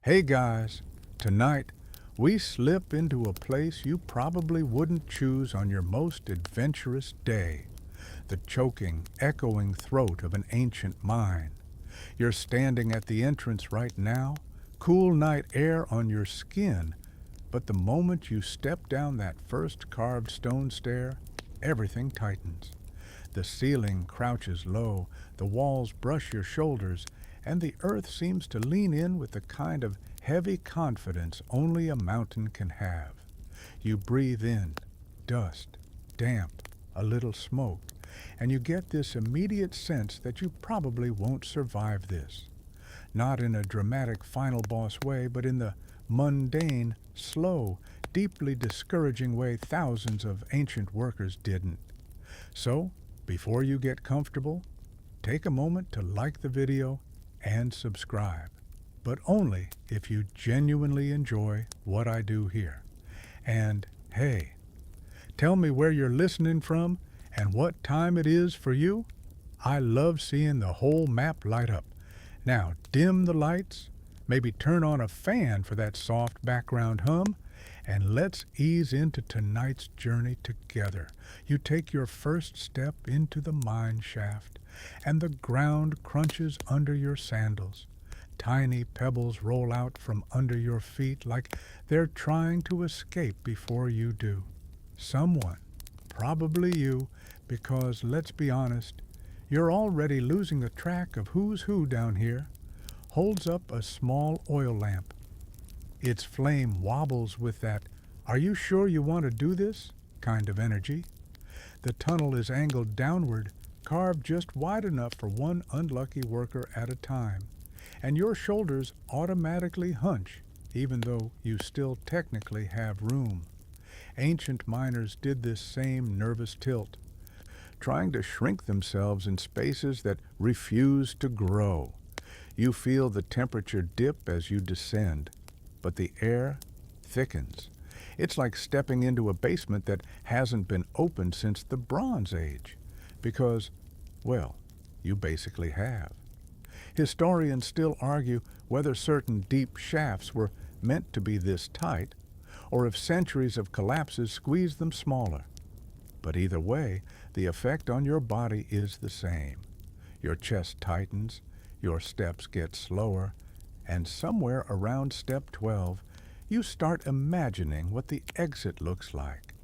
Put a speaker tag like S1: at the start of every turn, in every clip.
S1: Hey guys, tonight we slip into a place you probably wouldn't choose on your most adventurous day. The choking, echoing throat of an ancient mine. You're standing at the entrance right now, cool night air on your skin, but the moment you step down that first carved stone stair, everything tightens. The ceiling crouches low, the walls brush your shoulders, and the earth seems to lean in with the kind of heavy confidence only a mountain can have. You breathe in dust, damp, a little smoke, and you get this immediate sense that you probably won't survive this. Not in a dramatic final boss way, but in the mundane, slow, deeply discouraging way thousands of ancient workers didn't. So, before you get comfortable, take a moment to like the video and subscribe, but only if you genuinely enjoy what I do here. And hey, tell me where you're listening from and what time it is for you. I love seeing the whole map light up. Now dim the lights, maybe turn on a fan for that soft background hum, and let's ease into tonight's journey together. You take your first step into the mine shaft, and the ground crunches under your sandals. Tiny pebbles roll out from under your feet like they're trying to escape before you do. Someone, probably you, because let's be honest, you're already losing the track of who's who down here, holds up a small oil lamp. Its flame wobbles with that, "Are you sure you want to do this?" kind of energy. The tunnel is angled downward, carved just wide enough for one unlucky worker at a time, and your shoulders automatically hunch, even though you still technically have room. Ancient miners did this same nervous tilt, trying to shrink themselves in spaces that refuse to grow. You feel the temperature dip as you descend, but the air thickens. It's like stepping into a basement that hasn't been opened since the Bronze Age, because, well, you basically have. Historians still argue whether certain deep shafts were meant to be this tight, or if centuries of collapses squeezed them smaller. But either way, the effect on your body is the same. Your chest tightens, your steps get slower, and somewhere around step 12, you start imagining what the exit looks like,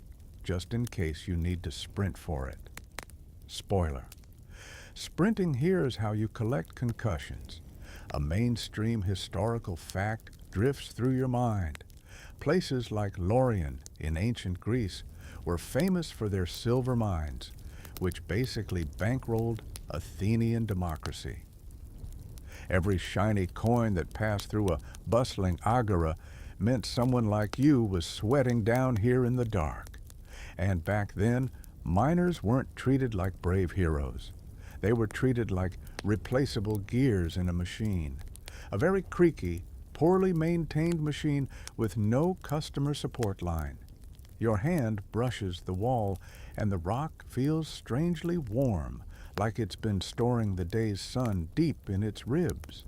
S1: just in case you need to sprint for it. Spoiler. Sprinting here is how you collect concussions. A mainstream historical fact drifts through your mind. Places like Lorien in ancient Greece were famous for their silver mines, which basically bankrolled Athenian democracy. Every shiny coin that passed through a bustling agora meant someone like you was sweating down here in the dark. And back then, miners weren't treated like brave heroes. They were treated like replaceable gears in a machine. A very creaky, poorly maintained machine with no customer support line. Your hand brushes the wall, and the rock feels strangely warm, like it's been storing the day's sun deep in its ribs.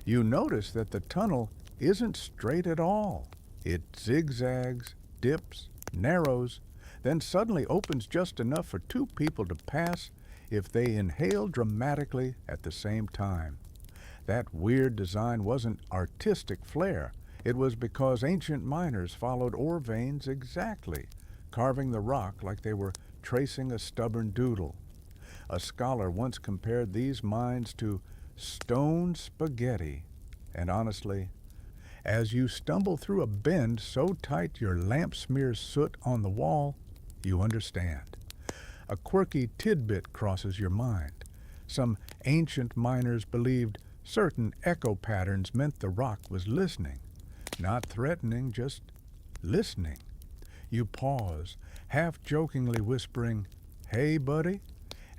S1: You notice that the tunnel isn't straight at all. It zigzags, dips, narrows, then suddenly opens just enough for two people to pass if they inhale dramatically at the same time. That weird design wasn't artistic flair. It was because ancient miners followed ore veins exactly, carving the rock like they were tracing a stubborn doodle. A scholar once compared these mines to stone spaghetti, and honestly, as you stumble through a bend so tight your lamp smears soot on the wall, you understand. A quirky tidbit crosses your mind. Some ancient miners believed certain echo patterns meant the rock was listening. Not threatening, just listening. You pause, half jokingly whispering, "Hey, buddy?"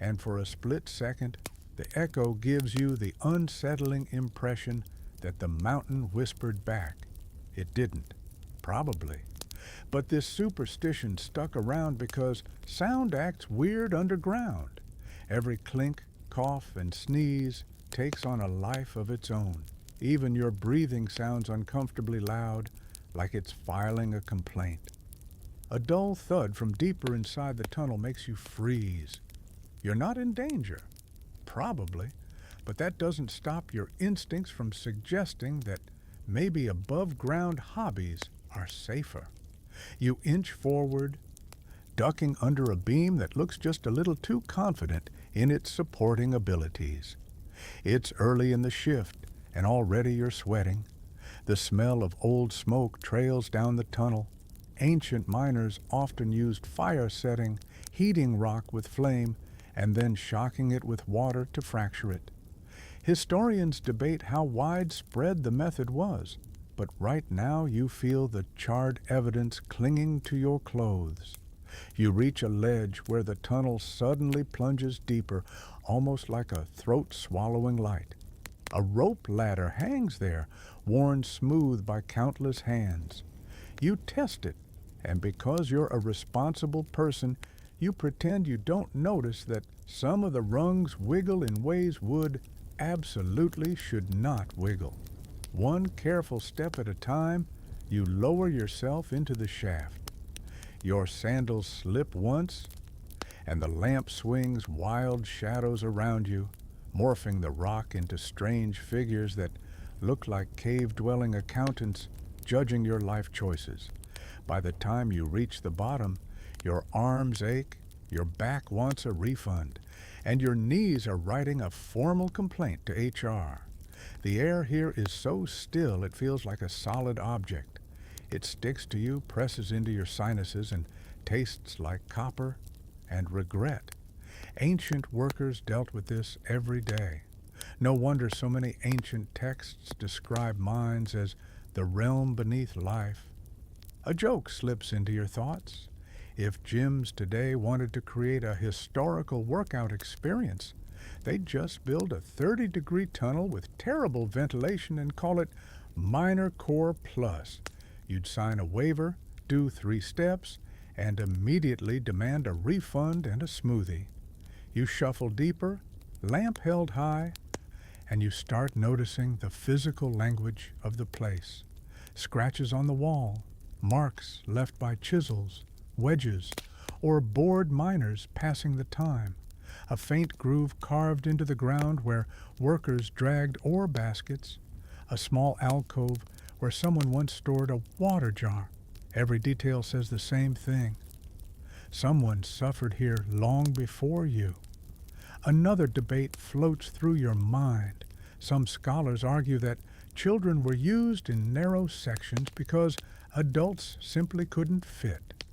S1: And for a split second, the echo gives you the unsettling impression that the mountain whispered back. It didn't, probably. But this superstition stuck around because sound acts weird underground. Every clink, cough, and sneeze takes on a life of its own. Even your breathing sounds uncomfortably loud, like it's filing a complaint. A dull thud from deeper inside the tunnel makes you freeze. You're not in danger, probably, but that doesn't stop your instincts from suggesting that maybe above ground hobbies are safer. You inch forward, ducking under a beam that looks just a little too confident in its supporting abilities. It's early in the shift, and already you're sweating. The smell of old smoke trails down the tunnel. Ancient miners often used fire setting, heating rock with flame, and then shocking it with water to fracture it. Historians debate how widespread the method was, but right now you feel the charred evidence clinging to your clothes. You reach a ledge where the tunnel suddenly plunges deeper, almost like a throat-swallowing light. A rope ladder hangs there, worn smooth by countless hands. You test it, and because you're a responsible person, you pretend you don't notice that some of the rungs wiggle in ways wood absolutely should not wiggle. One careful step at a time, you lower yourself into the shaft. Your sandals slip once, and the lamp swings wild shadows around you, morphing the rock into strange figures that look like cave-dwelling accountants judging your life choices. By the time you reach the bottom, your arms ache, your back wants a refund, and your knees are writing a formal complaint to HR. The air here is so still it feels like a solid object. It sticks to you, presses into your sinuses, and tastes like copper and regret. Ancient workers dealt with this every day. No wonder so many ancient texts describe mines as the realm beneath life. A joke slips into your thoughts. If gyms today wanted to create a historical workout experience, they'd just build a 30-degree tunnel with terrible ventilation and call it Miner Core Plus. You'd sign a waiver, do 3 steps, and immediately demand a refund and a smoothie. You shuffle deeper, lamp held high, and you start noticing the physical language of the place. Scratches on the wall, marks left by chisels, wedges, or bored miners passing the time. A faint groove carved into the ground where workers dragged ore baskets. A small alcove where someone once stored a water jar. Every detail says the same thing. Someone suffered here long before you. Another debate floats through your mind. Some scholars argue that children were used in narrow sections because adults simply couldn't fit.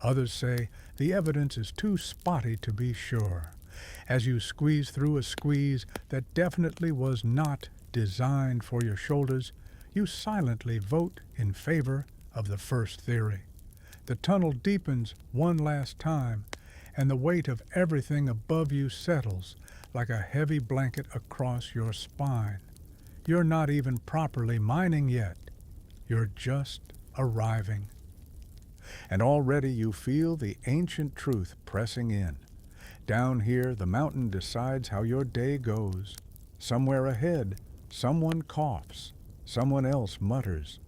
S1: Others say the evidence is too spotty to be sure. As you squeeze through a squeeze that definitely was not designed for your shoulders, you silently vote in favor of the first theory. The tunnel deepens one last time, and the weight of everything above you settles like a heavy blanket across your spine. You're not even properly mining yet. You're just arriving. And already you feel the ancient truth pressing in. Down here, the mountain decides how your day goes. Somewhere ahead, someone coughs. Someone else mutters.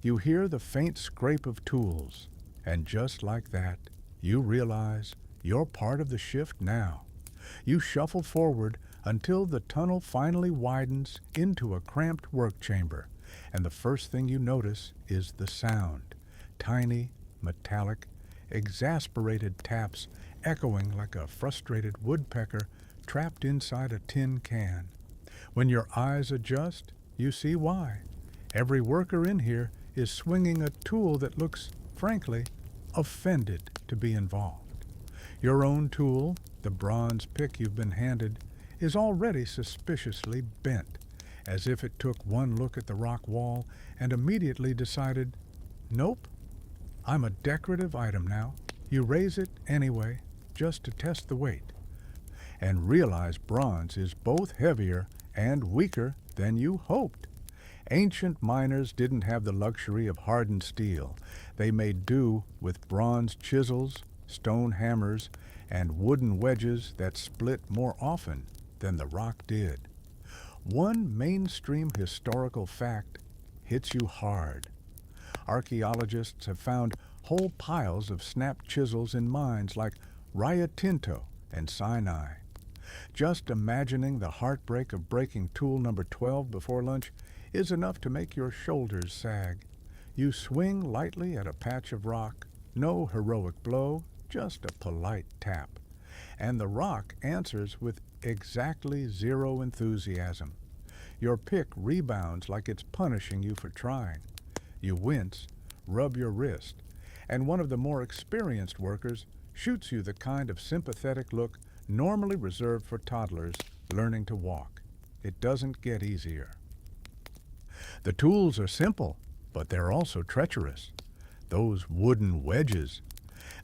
S1: You hear the faint scrape of tools. And just like that, you realize you're part of the shift now. You shuffle forward until the tunnel finally widens into a cramped work chamber, and the first thing you notice is the sound. Tiny, metallic, exasperated taps echoing like a frustrated woodpecker trapped inside a tin can. When your eyes adjust, you see why. Every worker in here is swinging a tool that looks, frankly, offended to be involved. Your own tool, the bronze pick you've been handed, is already suspiciously bent, as if it took one look at the rock wall and immediately decided, nope, I'm a decorative item now. You raise it anyway, just to test the weight, and realize bronze is both heavier and weaker than you hoped. Ancient miners didn't have the luxury of hardened steel. They made do with bronze chisels, stone hammers, and wooden wedges that split more often than the rock did. One mainstream historical fact hits you hard. Archaeologists have found whole piles of snapped chisels in mines like Rio Tinto and Sinai. Just imagining the heartbreak of breaking tool number 12 before lunch is enough to make your shoulders sag. You swing lightly at a patch of rock, no heroic blow, just a polite tap. And the rock answers with exactly zero enthusiasm. Your pick rebounds like it's punishing you for trying. You wince, rub your wrist, and one of the more experienced workers shoots you the kind of sympathetic look normally reserved for toddlers learning to walk. It doesn't get easier. The tools are simple, but they're also treacherous. Those wooden wedges.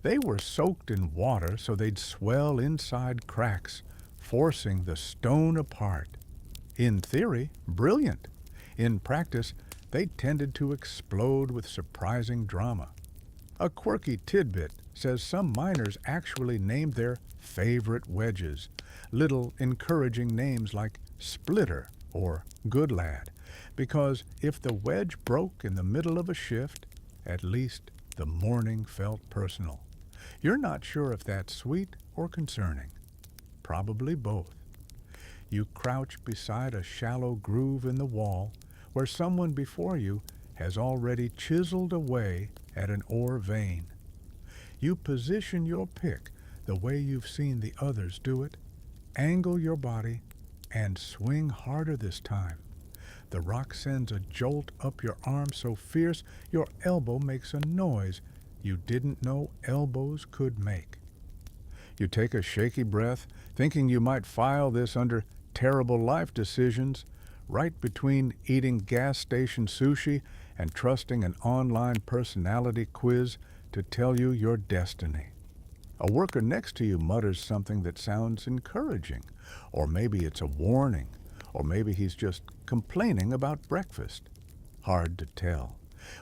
S1: They were soaked in water so they'd swell inside cracks, forcing the stone apart. In theory, brilliant. In practice, they tended to explode with surprising drama. A quirky tidbit says some miners actually named their favorite wedges, little encouraging names like Splitter or Good Lad, because if the wedge broke in the middle of a shift, at least the morning felt personal. You're not sure if that's sweet or concerning. Probably both. You crouch beside a shallow groove in the wall where someone before you has already chiseled away at an ore vein. You position your pick the way you've seen the others do it, angle your body, and swing harder this time. The rock sends a jolt up your arm so fierce your elbow makes a noise you didn't know elbows could make. You take a shaky breath, thinking you might file this under terrible life decisions, right between eating gas station sushi and trusting an online personality quiz to tell you your destiny. A worker next to you mutters something that sounds encouraging, or maybe it's a warning, or maybe he's just complaining about breakfast. Hard to tell.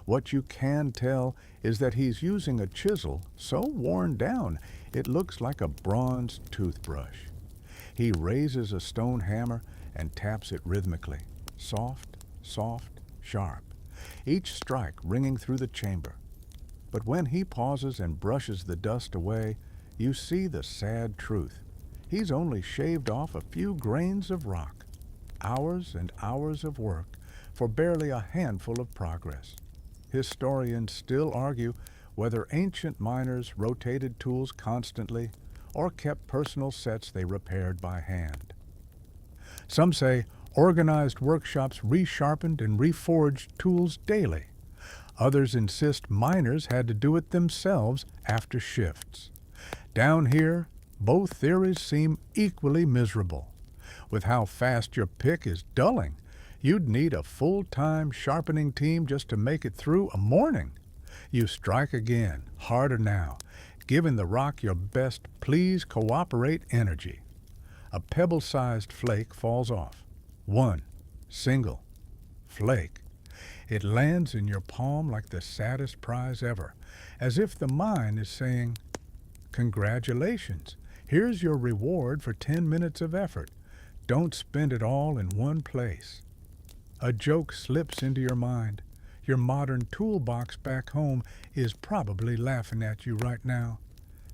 S1: What you can tell is that he's using a chisel so worn down it looks like a bronze toothbrush. He raises a stone hammer and taps it rhythmically, soft, soft, sharp, each strike ringing through the chamber. But when he pauses and brushes the dust away, you see the sad truth. He's only shaved off a few grains of rock. Hours and hours of work for barely a handful of progress. Historians still argue whether ancient miners rotated tools constantly or kept personal sets they repaired by hand. Some say organized workshops resharpened and reforged tools daily. Others insist miners had to do it themselves after shifts. Down here, both theories seem equally miserable. With how fast your pick is dulling, you'd need a full-time sharpening team just to make it through a morning. You strike again, harder now, giving the rock your best please cooperate energy. A pebble-sized flake falls off. One, single, flake. It lands in your palm like the saddest prize ever, as if the mine is saying, "Congratulations, here's your reward for 10 minutes of effort. Don't spend it all in one place." A joke slips into your mind. Your modern toolbox back home is probably laughing at you right now.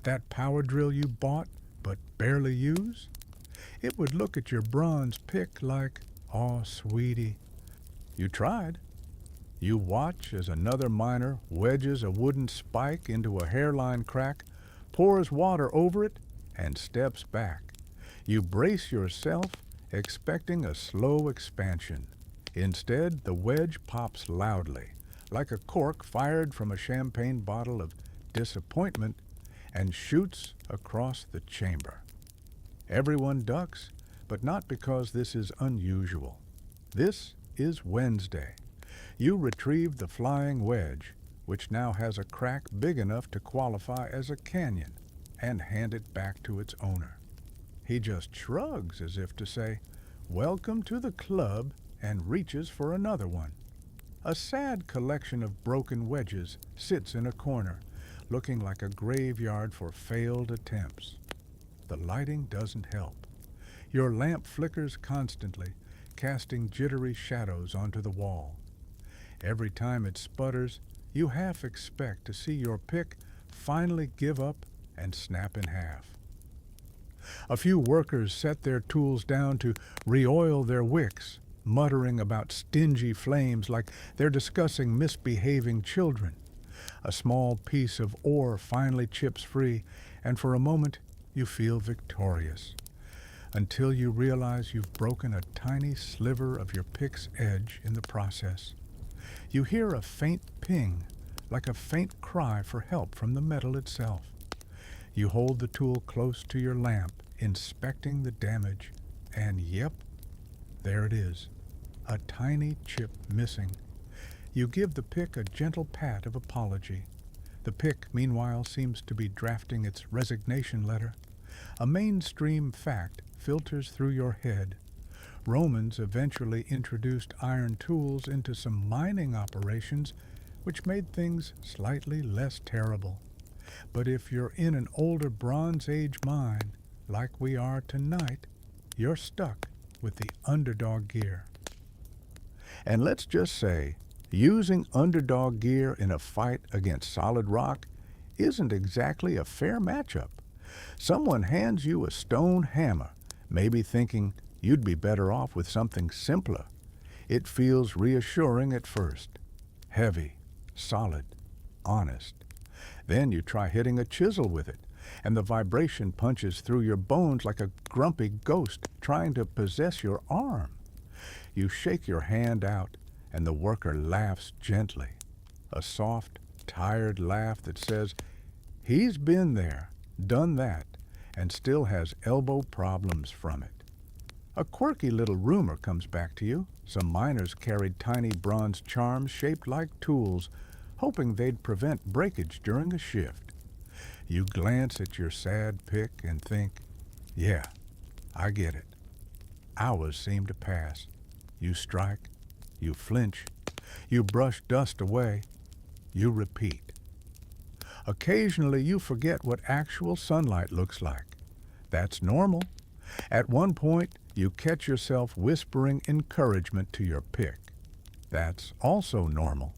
S1: That power drill you bought but barely use? It would look at your bronze pick like, "Aw, sweetie." You tried. You watch as another miner wedges a wooden spike into a hairline crack, pours water over it, and steps back. You brace yourself, expecting a slow expansion. Instead, the wedge pops loudly, like a cork fired from a champagne bottle of disappointment, and shoots across the chamber. Everyone ducks, but not because this is unusual. This is Wednesday. You retrieve the flying wedge, which now has a crack big enough to qualify as a canyon, and hand it back to its owner. He just shrugs as if to say, "Welcome to the club," and reaches for another one. A sad collection of broken wedges sits in a corner, looking like a graveyard for failed attempts. The lighting doesn't help. Your lamp flickers constantly, casting jittery shadows onto the wall. Every time it sputters, you half expect to see your pick finally give up and snap in half. A few workers set their tools down to re-oil their wicks, muttering about stingy flames like they're discussing misbehaving children. A small piece of ore finally chips free, and for a moment you feel victorious, until you realize you've broken a tiny sliver of your pick's edge in the process. You hear a faint ping, like a faint cry for help from the metal itself. You hold the tool close to your lamp, inspecting the damage, and yep, there it is, a tiny chip missing. You give the pick a gentle pat of apology. The pick, meanwhile, seems to be drafting its resignation letter. A mainstream fact filters through your head. Romans eventually introduced iron tools into some mining operations, which made things slightly less terrible. But if you're in an older Bronze Age mine, like we are tonight, you're stuck with the underdog gear. And let's just say, using underdog gear in a fight against solid rock isn't exactly a fair matchup. Someone hands you a stone hammer, maybe thinking you'd be better off with something simpler. It feels reassuring at first. Heavy, solid, honest. Then you try hitting a chisel with it, and the vibration punches through your bones like a grumpy ghost trying to possess your arm. You shake your hand out, and the worker laughs gently. A soft, tired laugh that says, he's been there, done that, and still has elbow problems from it. A quirky little rumor comes back to you. Some miners carried tiny bronze charms shaped like tools, hoping they'd prevent breakage during a shift. You glance at your sad pick and think, yeah, I get it. Hours seem to pass. You strike, you flinch, you brush dust away, you repeat. Occasionally you forget what actual sunlight looks like. That's normal. At one point, you catch yourself whispering encouragement to your pick. That's also normal.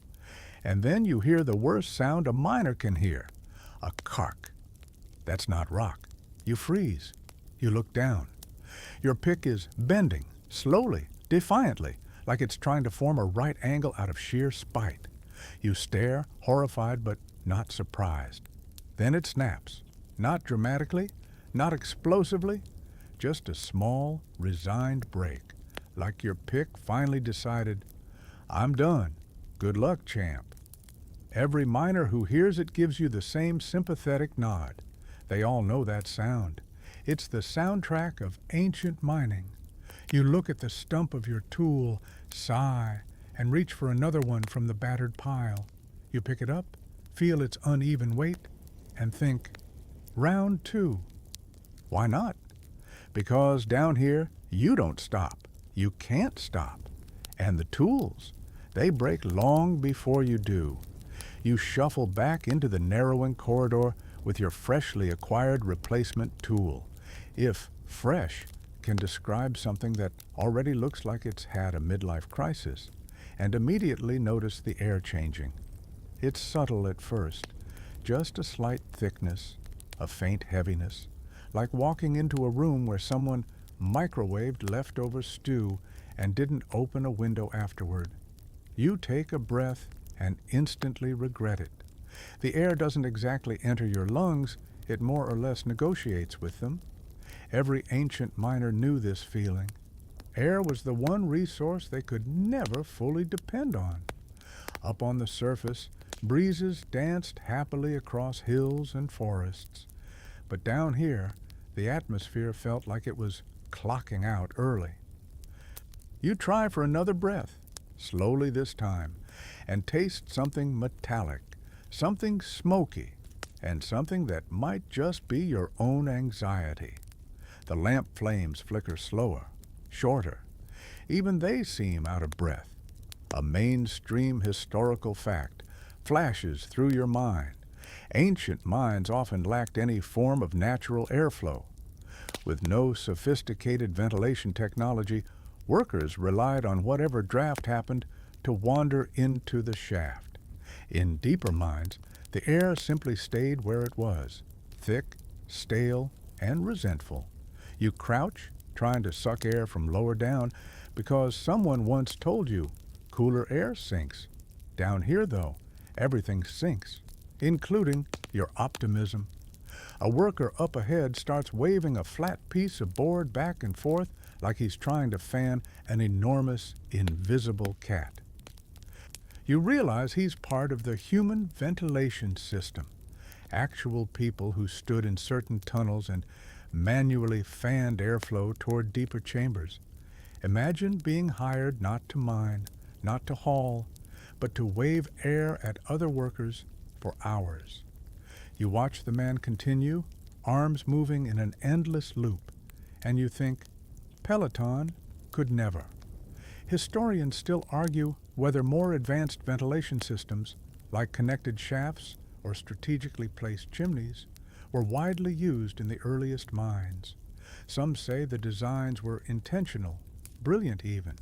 S1: And then you hear the worst sound a miner can hear, a cark. That's not rock. You freeze. You look down. Your pick is bending, slowly, defiantly, like it's trying to form a right angle out of sheer spite. You stare, horrified but not surprised. Then it snaps. Not dramatically, not explosively, just a small, resigned break, like your pick finally decided, I'm done. Good luck, champ. Every miner who hears it gives you the same sympathetic nod. They all know that sound. It's the soundtrack of ancient mining. You look at the stump of your tool, sigh, and reach for another one from the battered pile. You pick it up, feel its uneven weight, and think, round two. Why not? Because down here, you don't stop. You can't stop. And the tools, they break long before you do. You shuffle back into the narrowing corridor with your freshly acquired replacement tool. If fresh can describe something that already looks like it's had a midlife crisis, and immediately notice the air changing. It's subtle at first, just a slight thickness, a faint heaviness, like walking into a room where someone microwaved leftover stew and didn't open a window afterward. You take a breath and instantly regret it. The air doesn't exactly enter your lungs, it more or less negotiates with them. Every ancient miner knew this feeling. Air was the one resource they could never fully depend on. Up on the surface, breezes danced happily across hills and forests. But down here, the atmosphere felt like it was clocking out early. You try for another breath, slowly this time, and taste something metallic, something smoky, and something that might just be your own anxiety. The lamp flames flicker slower, shorter. Even they seem out of breath. A mainstream historical fact flashes through your mind. Ancient mines often lacked any form of natural airflow. With no sophisticated ventilation technology, Workers relied on whatever draft happened to wander into the shaft. In deeper mines, the air simply stayed where it was, thick, stale, and resentful. You crouch, trying to suck air from lower down, because someone once told you cooler air sinks. Down here, though, everything sinks, including your optimism. A worker up ahead starts waving a flat piece of board back and forth like he's trying to fan an enormous, invisible cat. You realize he's part of the human ventilation system. Actual people who stood in certain tunnels and manually fanned airflow toward deeper chambers. Imagine being hired not to mine, not to haul, but to wave air at other workers for hours. You watch the man continue, arms moving in an endless loop, and you think, Peloton could never. Historians still argue whether more advanced ventilation systems, like connected shafts or strategically placed chimneys, were widely used in the earliest mines. Some say the designs were intentional, brilliant even.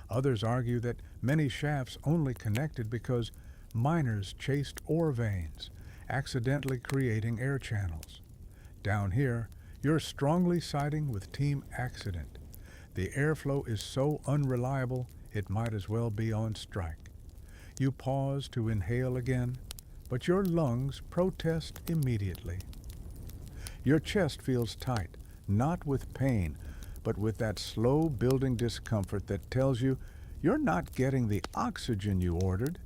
S1: Others argue that many shafts only connected because miners chased ore veins, accidentally creating air channels. Down here, you're strongly siding with Team Accident. The airflow is so unreliable, it might as well be on strike. You pause to inhale again, but your lungs protest immediately. Your chest feels tight, not with pain, but with that slow building discomfort that tells you you're not getting the oxygen you ordered.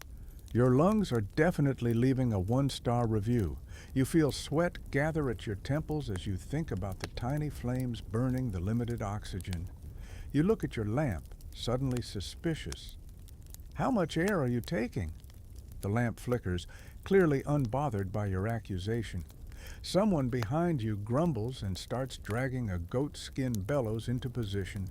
S1: Your lungs are definitely leaving a 1-star review. You feel sweat gather at your temples as you think about the tiny flames burning the limited oxygen. You look at your lamp, suddenly suspicious. How much air are you taking? The lamp flickers, clearly unbothered by your accusation. Someone behind you grumbles and starts dragging a goatskin bellows into position.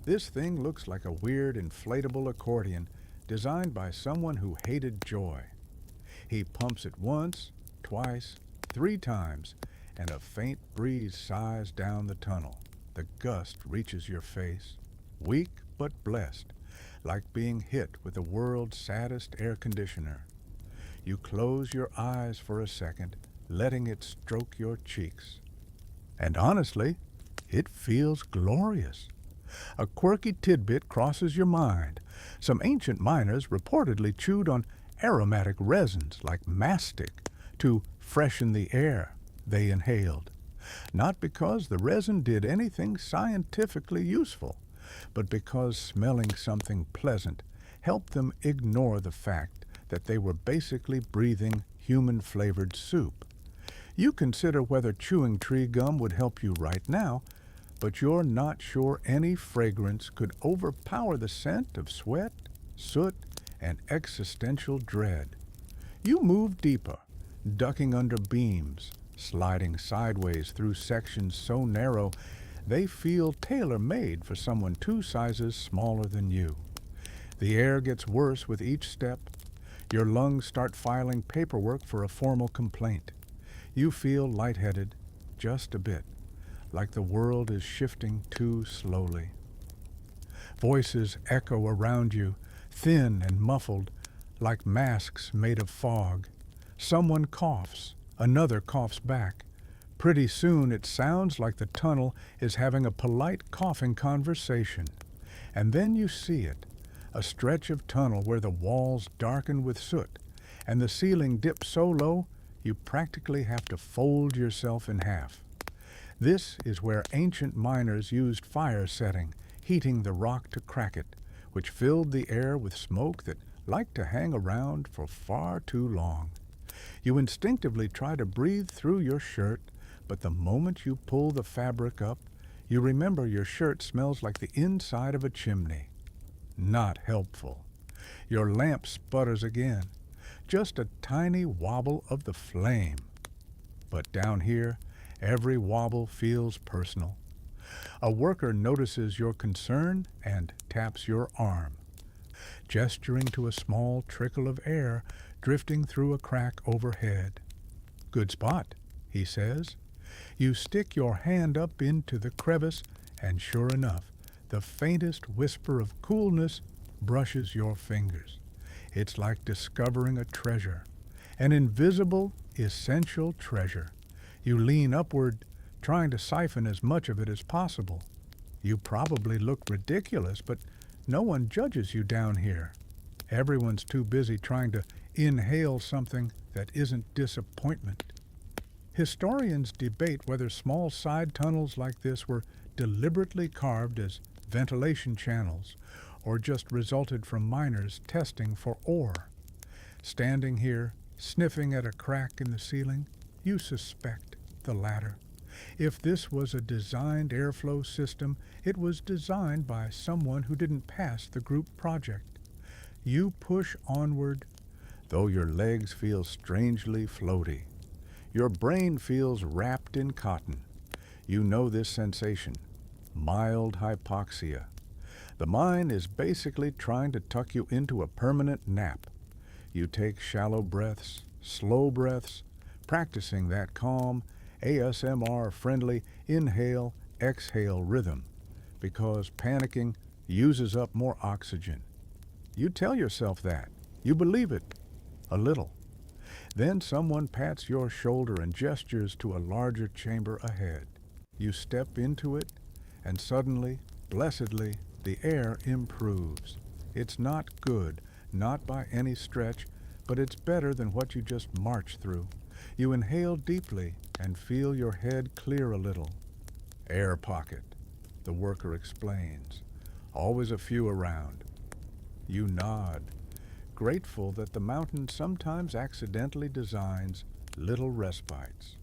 S1: This thing looks like a weird inflatable accordion designed by someone who hated joy. He pumps it once, twice, 3 times, and a faint breeze sighs down the tunnel. The gust reaches your face, weak but blessed, like being hit with the world's saddest air conditioner. You close your eyes for a second, letting it stroke your cheeks. And honestly, it feels glorious. A quirky tidbit crosses your mind. Some ancient miners reportedly chewed on aromatic resins like mastic to freshen the air they inhaled. Not because the resin did anything scientifically useful, but because smelling something pleasant helped them ignore the fact that they were basically breathing human-flavored soup. You consider whether chewing tree gum would help you right now, but you're not sure any fragrance could overpower the scent of sweat, soot, and existential dread. You move deeper, ducking under beams, sliding sideways through sections so narrow they feel tailor-made for someone 2 sizes smaller than you. The air gets worse with each step. Your lungs start filing paperwork for a formal complaint. You feel lightheaded, just a bit, like the world is shifting too slowly. Voices echo around you, thin and muffled, like masks made of fog. Someone coughs, another coughs back. Pretty soon it sounds like the tunnel is having a polite coughing conversation. And then you see it, a stretch of tunnel where the walls darken with soot, and the ceiling dips so low you practically have to fold yourself in half. This is where ancient miners used fire setting, heating the rock to crack it, which filled the air with smoke that liked to hang around for far too long. You instinctively try to breathe through your shirt, but the moment you pull the fabric up, you remember your shirt smells like the inside of a chimney. Not helpful. Your lamp sputters again, just a tiny wobble of the flame. But down here, every wobble feels personal. A worker notices your concern and taps your arm, gesturing to a small trickle of air drifting through a crack overhead. "Good spot," he says. You stick your hand up into the crevice, and sure enough, The faintest whisper of coolness brushes your fingers. It's like discovering a treasure, an invisible, essential treasure. You lean upward, trying to siphon as much of it as possible. You probably look ridiculous, but no one judges you down here. Everyone's too busy trying to inhale something that isn't disappointment. Historians debate whether small side tunnels like this were deliberately carved as ventilation channels or just resulted from miners testing for ore. Standing here, sniffing at a crack in the ceiling, you suspect the latter. If this was a designed airflow system, it was designed by someone who didn't pass the group project. You push onward, though your legs feel strangely floaty. Your brain feels wrapped in cotton. You know this sensation, mild hypoxia. The mind is basically trying to tuck you into a permanent nap. You take shallow breaths, slow breaths, practicing that calm, ASMR-friendly inhale-exhale rhythm, because panicking uses up more oxygen. You tell yourself that. You believe it. A little. Then someone pats your shoulder and gestures to a larger chamber ahead. You step into it, and suddenly, blessedly, the air improves. It's not good, not by any stretch, but it's better than what you just marched through. You inhale deeply and feel your head clear a little. Air pocket, the worker explains. Always a few around. You nod, grateful that the mountain sometimes accidentally designs little respites.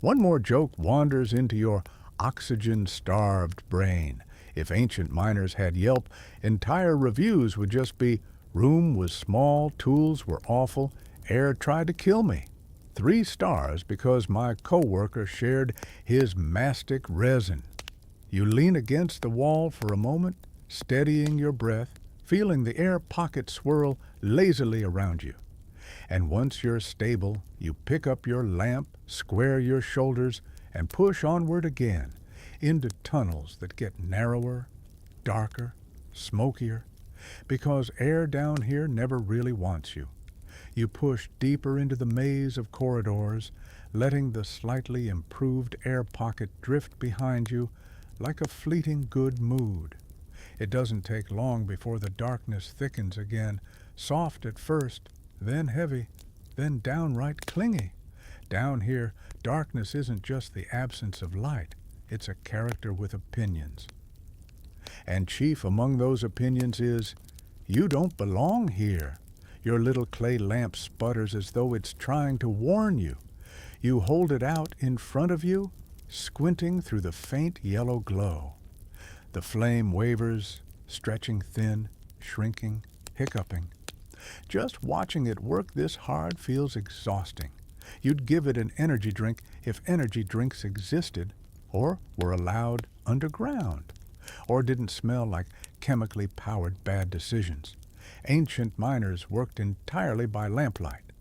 S1: One more joke wanders into your oxygen-starved brain. If ancient miners had Yelp, entire reviews would just be, "Room was small, tools were awful, air tried to kill me." 3 stars because my coworker shared his mastic resin. You lean against the wall for a moment, steadying your breath, feeling the air pocket swirl lazily around you. And once you're stable, you pick up your lamp, square your shoulders, and push onward again, into tunnels that get narrower, darker, smokier, because air down here never really wants you. You push deeper into the maze of corridors, letting the slightly improved air pocket drift behind you like a fleeting good mood. It doesn't take long before the darkness thickens again, soft at first, then heavy, then downright clingy. Down here, darkness isn't just the absence of light, it's a character with opinions. And chief among those opinions is, you don't belong here. Your little clay lamp sputters as though it's trying to warn you. You hold it out in front of you, squinting through the faint yellow glow. The flame wavers, stretching thin, shrinking, hiccuping. Just watching it work this hard feels exhausting. You'd give it an energy drink if energy drinks existed, or were allowed underground, or didn't smell like chemically powered bad decisions. Ancient miners worked entirely by lamplight.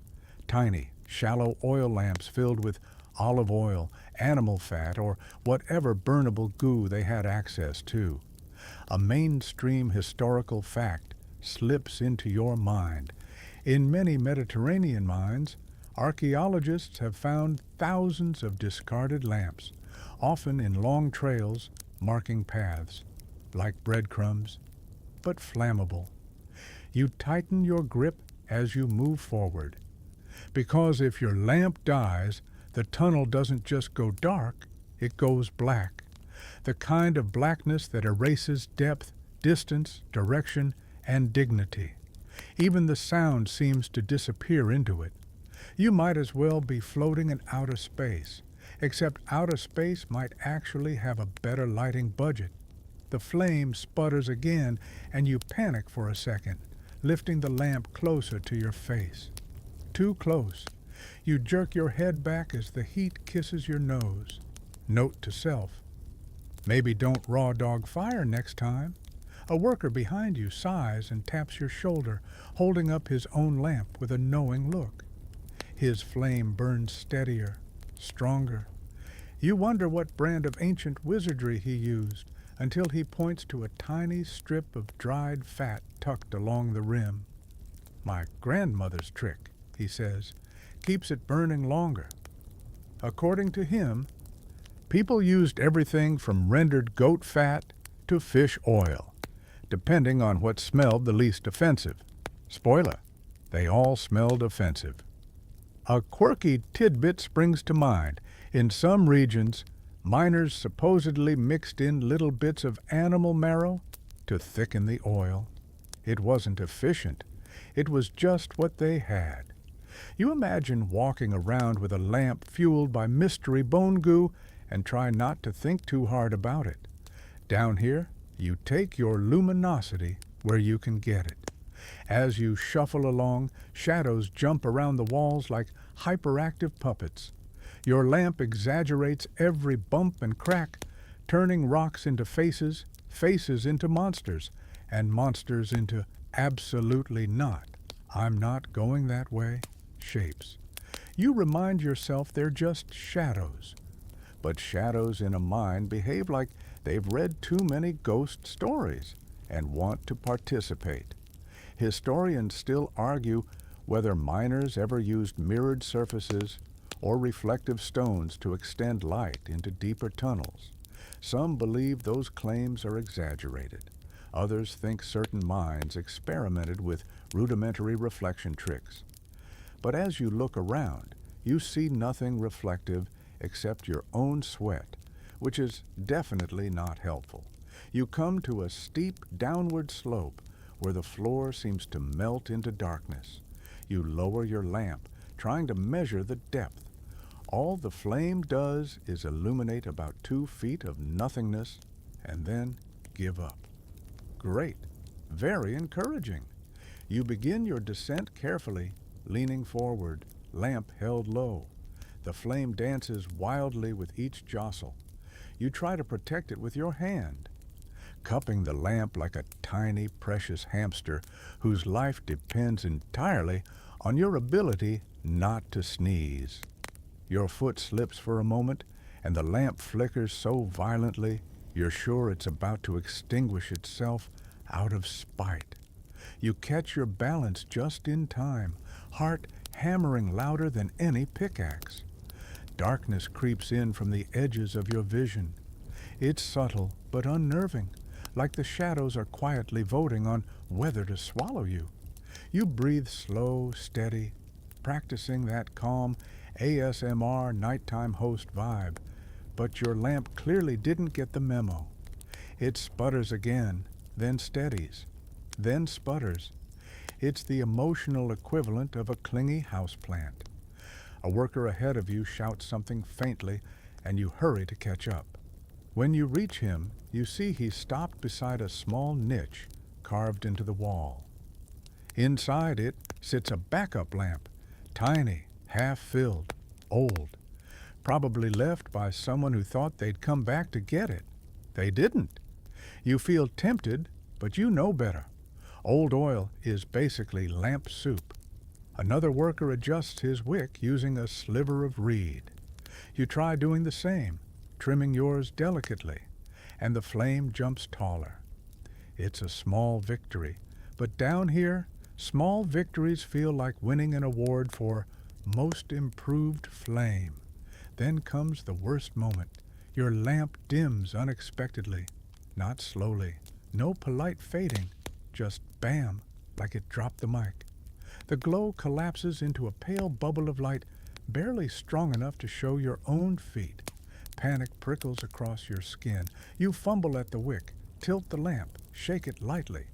S1: Tiny, shallow oil lamps filled with olive oil, animal fat, or whatever burnable goo they had access to. A mainstream historical fact slips into your mind. In many Mediterranean mines, archaeologists have found thousands of discarded lamps, often in long trails marking paths, like breadcrumbs, but flammable. You tighten your grip as you move forward, because if your lamp dies, the tunnel doesn't just go dark, it goes black. The kind of blackness that erases depth, distance, direction, and dignity. Even the sound seems to disappear into it. You might as well be floating in outer space, except outer space might actually have a better lighting budget. The flame sputters again, and you panic for a second, lifting the lamp closer to your face. Too close. You jerk your head back as the heat kisses your nose. Note to self, maybe don't raw dog fire next time. A worker behind you sighs and taps your shoulder, holding up his own lamp with a knowing look. His flame burns steadier, stronger. You wonder what brand of ancient wizardry he used, until he points to a tiny strip of dried fat tucked along the rim. "My grandmother's trick," he says, "keeps it burning longer." According to him, people used everything from rendered goat fat to fish oil, depending on what smelled the least offensive. Spoiler, they all smelled offensive. A quirky tidbit springs to mind. In some regions, miners supposedly mixed in little bits of animal marrow to thicken the oil. It wasn't efficient. It was just what they had. You imagine walking around with a lamp fueled by mystery bone goo and try not to think too hard about it. Down here, you take your luminosity where you can get it. As you shuffle along, shadows jump around the walls like hyperactive puppets. Your lamp exaggerates every bump and crack, turning rocks into faces, faces into monsters, and monsters into absolutely not, "I'm not going that way," shapes. You remind yourself they're just shadows. But shadows in a mind behave like they've read too many ghost stories and want to participate. Historians still argue whether miners ever used mirrored surfaces or reflective stones to extend light into deeper tunnels. Some believe those claims are exaggerated. Others think certain minds experimented with rudimentary reflection tricks. But as you look around, you see nothing reflective except your own sweat, which is definitely not helpful. You come to a steep downward slope where the floor seems to melt into darkness. You lower your lamp, trying to measure the depth. All the flame does is illuminate about 2 feet of nothingness and then give up. Great. Very encouraging. You begin your descent carefully, leaning forward, lamp held low. The flame dances wildly with each jostle. You try to protect it with your hand, cupping the lamp like a tiny, precious hamster whose life depends entirely on your ability not to sneeze. Your foot slips for a moment, and the lamp flickers so violently you're sure it's about to extinguish itself out of spite. You catch your balance just in time, heart hammering louder than any pickaxe. Darkness creeps in from the edges of your vision. It's subtle but unnerving, like the shadows are quietly voting on whether to swallow you. You breathe slow, steady, practicing that calm ASMR nighttime host vibe, but your lamp clearly didn't get the memo. It sputters again, then steadies, then sputters. It's the emotional equivalent of a clingy houseplant. A worker ahead of you shouts something faintly, and you hurry to catch up. When you reach him, you see he's stopped beside a small niche carved into the wall. Inside it sits a backup lamp, tiny, half-filled, old, probably left by someone who thought they'd come back to get it. They didn't. You feel tempted, but you know better. Old oil is basically lamp soup. Another worker adjusts his wick using a sliver of reed. You try doing the same, trimming yours delicately, and the flame jumps taller. It's a small victory, but down here, small victories feel like winning an award for Most Improved Flame. Then comes the worst moment. Your lamp dims unexpectedly, not slowly, no polite fading, just bam, like it dropped the mic. The glow collapses into a pale bubble of light, barely strong enough to show your own feet. Panic prickles across your skin. You fumble at the wick, tilt the lamp, shake it lightly,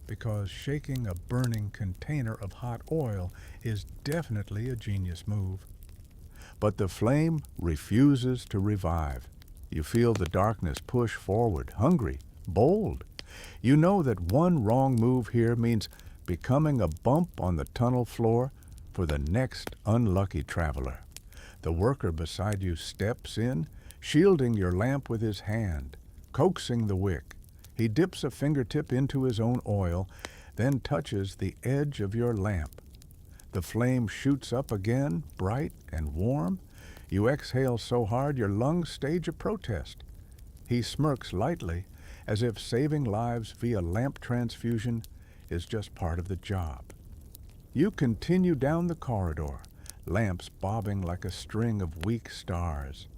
S1: because shaking a burning container of hot oil is definitely a genius move. But the flame refuses to revive. You feel the darkness push forward, hungry, bold. You know that one wrong move here means becoming a bump on the tunnel floor for the next unlucky traveler. The worker beside you steps in, shielding your lamp with his hand, coaxing the wick. He dips a fingertip into his own oil, then touches the edge of your lamp. The flame shoots up again, bright and warm. You exhale so hard your lungs stage a protest. He smirks lightly, as if saving lives via lamp transfusion is just part of the job. You continue down the corridor, lamps bobbing like a string of weak stars.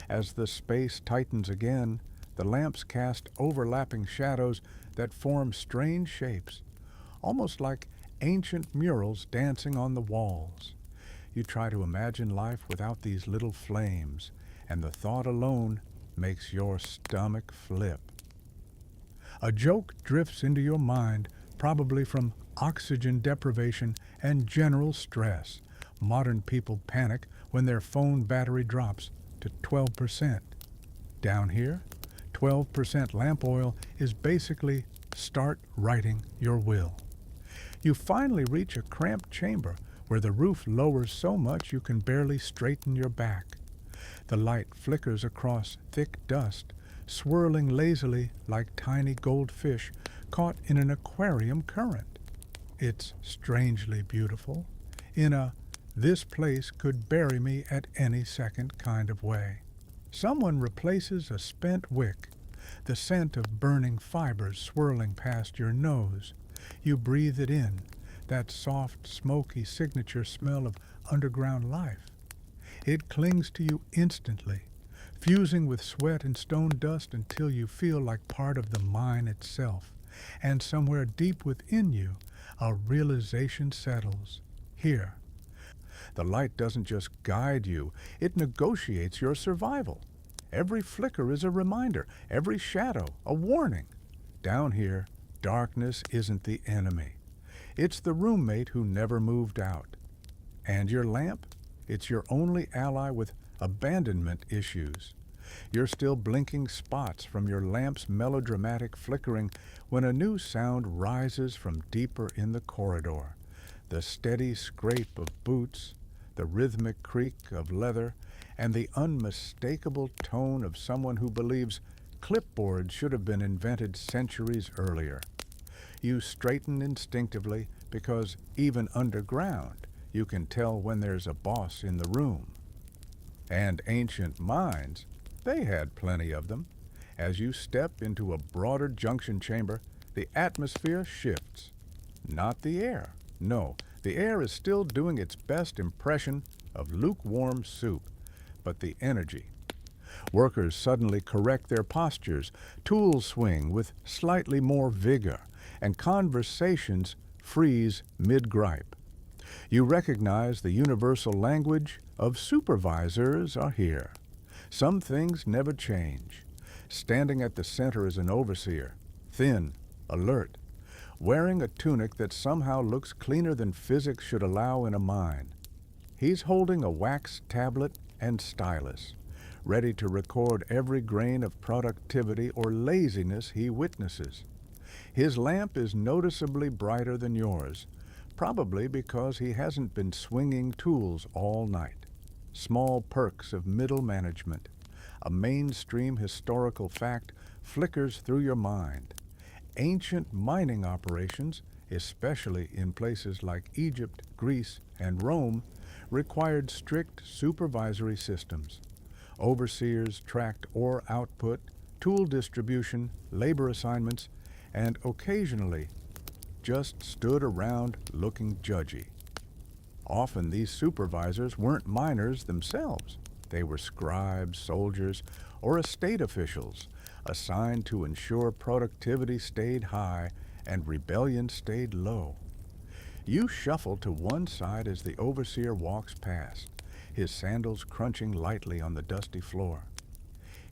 S1: As the space tightens again, the lamps cast overlapping shadows that form strange shapes, almost like ancient murals dancing on the walls. You try to imagine life without these little flames, and the thought alone makes your stomach flip. A joke drifts into your mind, probably from oxygen deprivation and general stress. Modern people panic when their phone battery drops to 12%. Down here, 12% lamp oil is basically start writing your will. You finally reach a cramped chamber where the roof lowers so much you can barely straighten your back. The light flickers across thick dust, swirling lazily like tiny goldfish caught in an aquarium current. It's strangely beautiful, in a "this place could bury me at any second" kind of way. Someone replaces a spent wick, the scent of burning fibers swirling past your nose. You breathe it in, that soft, smoky signature smell of underground life. It clings to you instantly, fusing with sweat and stone dust until you feel like part of the mine itself. And somewhere deep within you, a realization settles. Here. The light doesn't just guide you, it negotiates your survival. Every flicker is a reminder, every shadow a warning. Down here, darkness isn't the enemy. It's the roommate who never moved out. And your lamp? It's your only ally with abandonment issues. You're still blinking spots from your lamp's melodramatic flickering when a new sound rises from deeper in the corridor. The steady scrape of boots, the rhythmic creak of leather, and the unmistakable tone of someone who believes clipboards should have been invented centuries earlier. You straighten instinctively because even underground you can tell when there's a boss in the room. And ancient minds, they had plenty of them. As you step into a broader junction chamber, the atmosphere shifts. Not the air. No, the air is still doing its best impression of lukewarm soup, but the energy. Workers suddenly correct their postures, tools swing with slightly more vigor, and conversations freeze mid-gripe. You recognize the universal language of supervisors are here. Some things never change. Standing at the center is an overseer, thin, alert, wearing a tunic that somehow looks cleaner than physics should allow in a mine. He's holding a wax tablet and stylus, ready to record every grain of productivity or laziness he witnesses. His lamp is noticeably brighter than yours, probably because he hasn't been swinging tools all night. Small perks of middle management. A mainstream historical fact flickers through your mind. Ancient mining operations, especially in places like Egypt, Greece, and Rome, required strict supervisory systems. Overseers tracked ore output, tool distribution, labor assignments, and occasionally just stood around looking judgy. Often these supervisors weren't miners themselves. They were scribes, soldiers, or estate officials assigned to ensure productivity stayed high and rebellion stayed low. You shuffle to one side as the overseer walks past, his sandals crunching lightly on the dusty floor.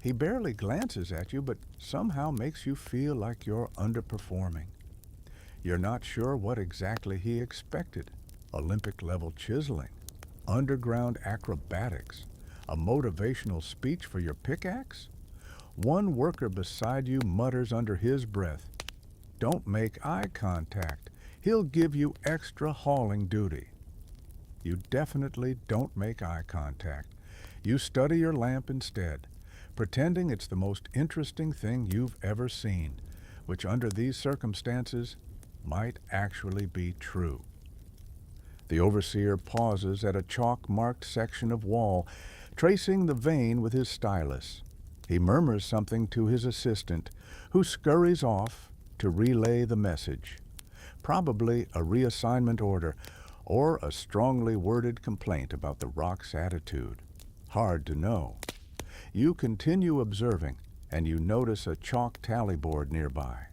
S1: He barely glances at you, but somehow makes you feel like you're underperforming. You're not sure what exactly he expected. Olympic-level chiseling, underground acrobatics, a motivational speech for your pickaxe? One worker beside you mutters under his breath, "Don't make eye contact. He'll give you extra hauling duty." You definitely don't make eye contact. You study your lamp instead, pretending it's the most interesting thing you've ever seen, which under these circumstances might actually be true. The overseer pauses at a chalk-marked section of wall, tracing the vein with his stylus. He murmurs something to his assistant, who scurries off to relay the message. Probably a reassignment order or a strongly worded complaint about the rock's attitude. Hard to know. You continue observing, and you notice a chalk tally board nearby.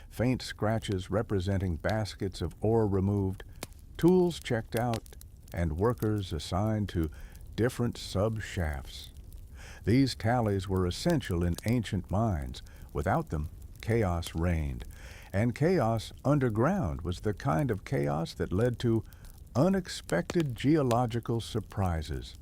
S1: Faint scratches representing baskets of ore removed, tools checked out, and workers assigned to different sub-shafts. These tallies were essential in ancient mines. Without them, chaos reigned. And chaos underground was the kind of chaos that led to unexpected geological surprises.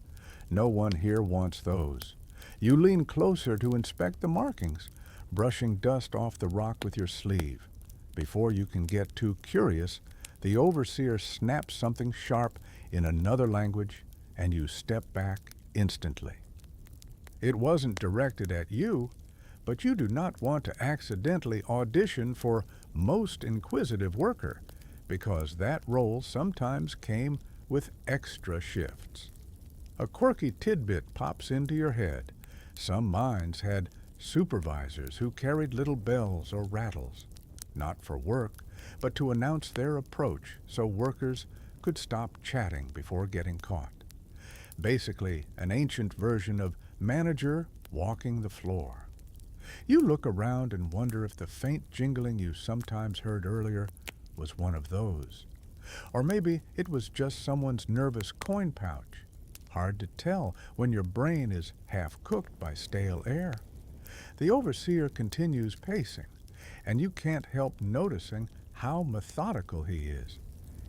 S1: No one here wants those. You lean closer to inspect the markings, brushing dust off the rock with your sleeve. Before you can get too curious, the overseer snaps something sharp in another language, and you step back instantly. It wasn't directed at you, but you do not want to accidentally audition for most inquisitive worker, because that role sometimes came with extra shifts. A quirky tidbit pops into your head. Some mines had supervisors who carried little bells or rattles, not for work, but to announce their approach so workers could stop chatting before getting caught. Basically, an ancient version of manager walking the floor. You look around and wonder if the faint jingling you sometimes heard earlier was one of those. Or maybe it was just someone's nervous coin pouch. Hard to tell when your brain is half cooked by stale air. The overseer continues pacing, and you can't help noticing how methodical he is.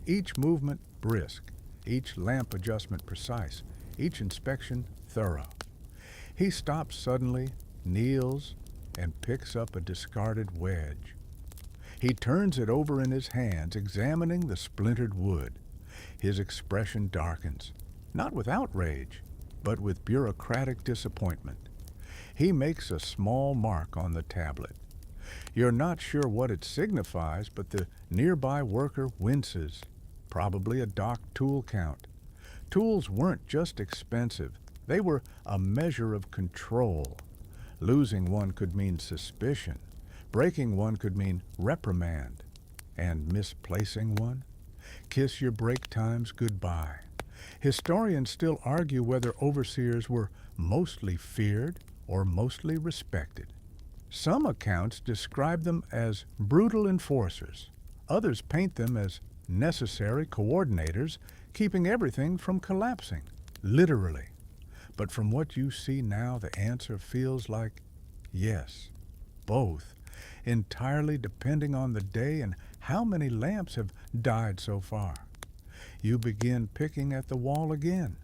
S1: Each movement brisk, each lamp adjustment precise, each inspection thorough. He stops suddenly, kneels, and picks up a discarded wedge. He turns it over in his hands, examining the splintered wood. His expression darkens, not with outrage, but with bureaucratic disappointment. He makes a small mark on the tablet. You're not sure what it signifies, but the nearby worker winces, probably a docked tool count. Tools weren't just expensive, they were a measure of control. Losing one could mean suspicion, breaking one could mean reprimand, and misplacing one? Kiss your break times goodbye. Historians still argue whether overseers were mostly feared or mostly respected. Some accounts describe them as brutal enforcers. Others paint them as necessary coordinators, keeping everything from collapsing, literally. But from what you see now, the answer feels like yes, both, entirely depending on the day and how many lamps have died so far. You begin picking at the wall again,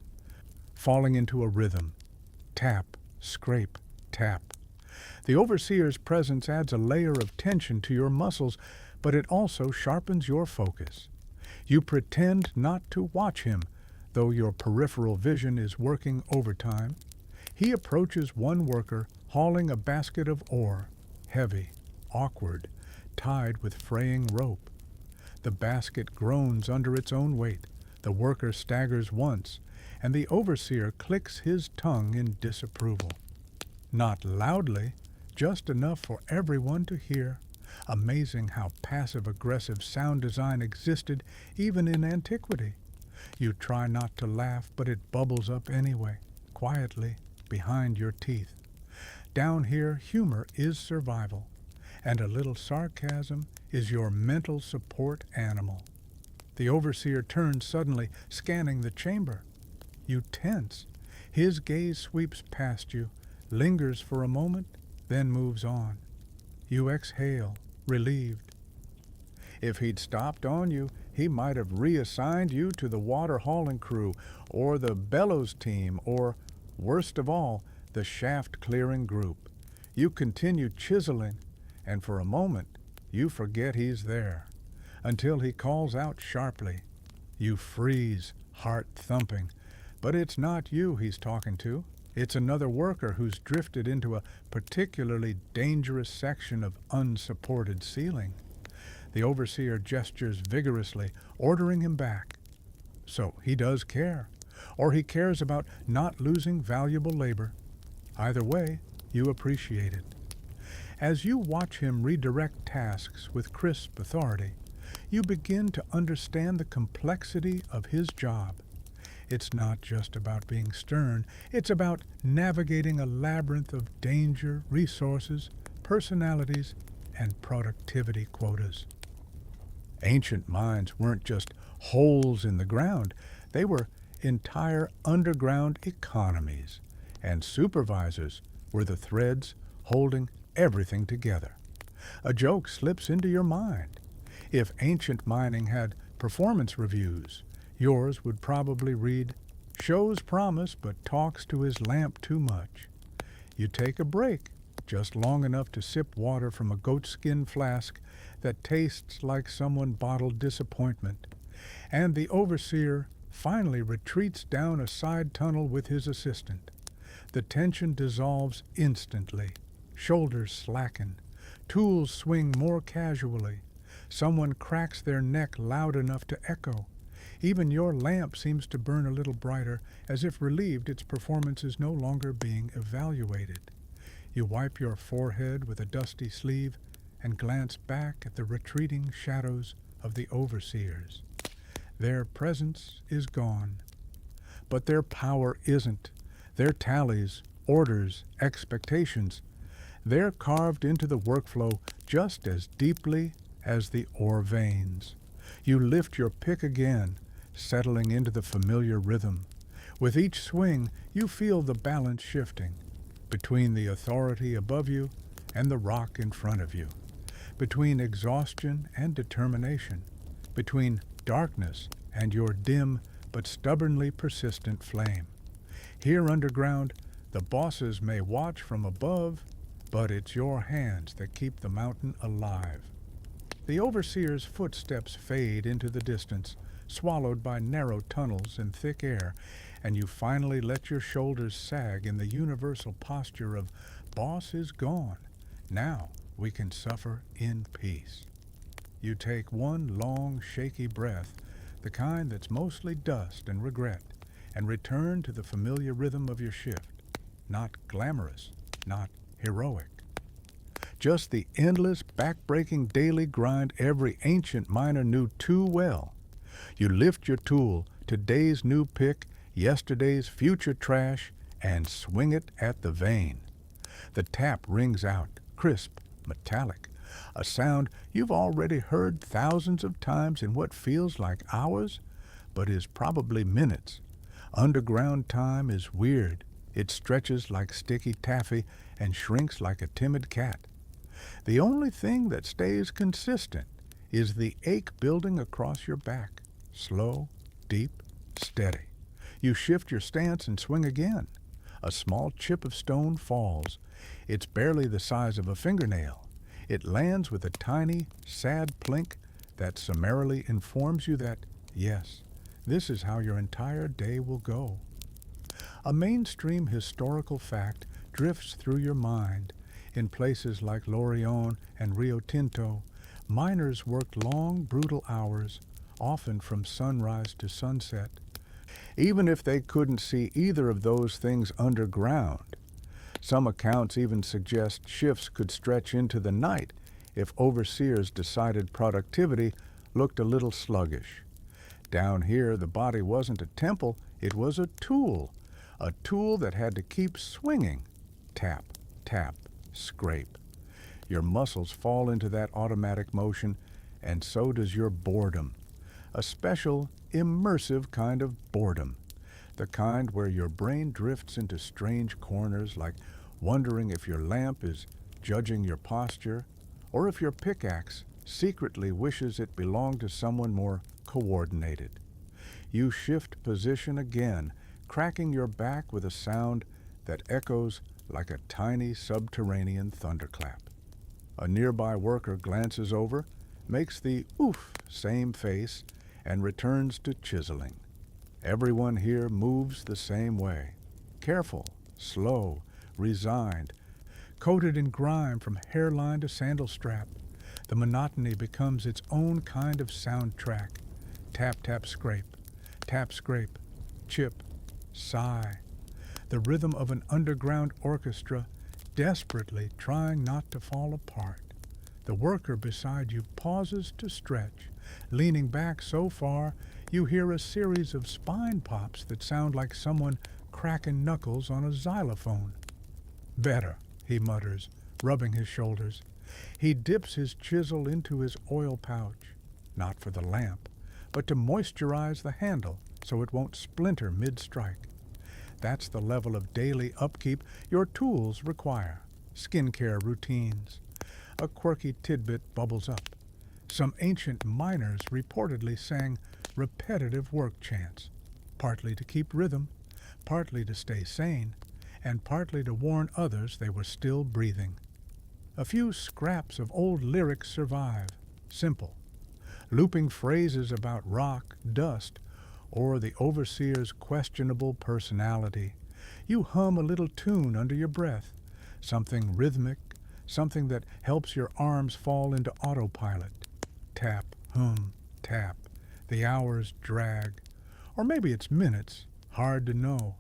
S1: falling into a rhythm. Tap, scrape, tap. The overseer's presence adds a layer of tension to your muscles, but it also sharpens your focus. You pretend not to watch him, though your peripheral vision is working overtime. He approaches one worker hauling a basket of ore, heavy, awkward, tied with fraying rope. The basket groans under its own weight. The worker staggers once, and the overseer clicks his tongue in disapproval. Not loudly, just enough for everyone to hear. Amazing how passive-aggressive sound design existed even in antiquity. You try not to laugh, but it bubbles up anyway, quietly, behind your teeth. Down here, humor is survival, and a little sarcasm is your mental support animal. The overseer turns suddenly, scanning the chamber. You tense. His gaze sweeps past you, lingers for a moment, then moves on. You exhale, relieved. If he'd stopped on you, he might have reassigned you to the water hauling crew, or the bellows team, or, worst of all, the shaft clearing group. You continue chiseling, and for a moment, you forget he's there, until he calls out sharply. You freeze, heart thumping, but it's not you he's talking to. It's another worker who's drifted into a particularly dangerous section of unsupported ceiling. The overseer gestures vigorously, ordering him back. So he does care, or he cares about not losing valuable labor. Either way, you appreciate it. As you watch him redirect tasks with crisp authority, you begin to understand the complexity of his job. It's not just about being stern, it's about navigating a labyrinth of danger, resources, personalities, and productivity quotas. Ancient mines weren't just holes in the ground, they were entire underground economies, and supervisors were the threads holding everything together. A joke slips into your mind. If ancient mining had performance reviews, yours would probably read, "Shows promise but talks to his lamp too much." You take a break, just long enough to sip water from a goatskin flask that tastes like someone bottled disappointment, and the overseer finally retreats down a side tunnel with his assistant. The tension dissolves instantly. Shoulders slacken. Tools swing more casually. Someone cracks their neck loud enough to echo. Even your lamp seems to burn a little brighter, as if relieved its performance is no longer being evaluated. You wipe your forehead with a dusty sleeve and glance back at the retreating shadows of the overseers. Their presence is gone, but their power isn't. Their tallies, orders, expectations, they're carved into the workflow just as deeply as the ore veins. You lift your pick again, settling into the familiar rhythm. With each swing, you feel the balance shifting between the authority above you and the rock in front of you, between exhaustion and determination, between darkness and your dim but stubbornly persistent flame. Here underground, the bosses may watch from above, but it's your hands that keep the mountain alive. The overseer's footsteps fade into the distance, swallowed by narrow tunnels and thick air, and you finally let your shoulders sag in the universal posture of, "Boss is gone. Now we can suffer in peace." You take one long, shaky breath, the kind that's mostly dust and regret, and return to the familiar rhythm of your shift. Not glamorous, not heroic. Just the endless, back-breaking daily grind every ancient miner knew too well. You lift your tool, today's new pick, yesterday's future trash, and swing it at the vein. The tap rings out, crisp, metallic, a sound you've already heard thousands of times in what feels like hours, but is probably minutes. Underground time is weird. It stretches like sticky taffy and shrinks like a timid cat. The only thing that stays consistent is the ache building across your back. Slow, deep, steady. You shift your stance and swing again. A small chip of stone falls. It's barely the size of a fingernail. It lands with a tiny, sad plink that summarily informs you that, yes, this is how your entire day will go. A mainstream historical fact drifts through your mind. In places like Lorient and Rio Tinto, miners worked long, brutal hours, often from sunrise to sunset. Even if they couldn't see either of those things underground, some accounts even suggest shifts could stretch into the night if overseers decided productivity looked a little sluggish. Down here, the body wasn't a temple, it was a tool that had to keep swinging. Tap, tap, scrape. Your muscles fall into that automatic motion, and so does your boredom. A special, immersive kind of boredom. The kind where your brain drifts into strange corners, like wondering if your lamp is judging your posture, or if your pickaxe secretly wishes it belonged to someone more coordinated. You shift position again, cracking your back with a sound that echoes like a tiny subterranean thunderclap. A nearby worker glances over, makes the oof same face, and returns to chiseling. Everyone here moves the same way. Careful, slow, resigned, coated in grime from hairline to sandal strap. The monotony becomes its own kind of soundtrack. Tap, tap, scrape, chip, sigh. The rhythm of an underground orchestra, desperately trying not to fall apart. The worker beside you pauses to stretch, leaning back so far you hear a series of spine pops that sound like someone cracking knuckles on a xylophone. Better, he mutters, rubbing his shoulders. He dips his chisel into his oil pouch, not for the lamp, but to moisturize the handle so it won't splinter mid-strike. That's the level of daily upkeep your tools require. Skincare routines. A quirky tidbit bubbles up. Some ancient miners reportedly sang repetitive work chants, partly to keep rhythm, partly to stay sane, and partly to warn others they were still breathing. A few scraps of old lyrics survive, simple, looping phrases about rock, dust, or the overseer's questionable personality. You hum a little tune under your breath, something rhythmic, something that helps your arms fall into autopilot. Tap, hum, tap. The hours drag. Or maybe it's minutes, hard to know.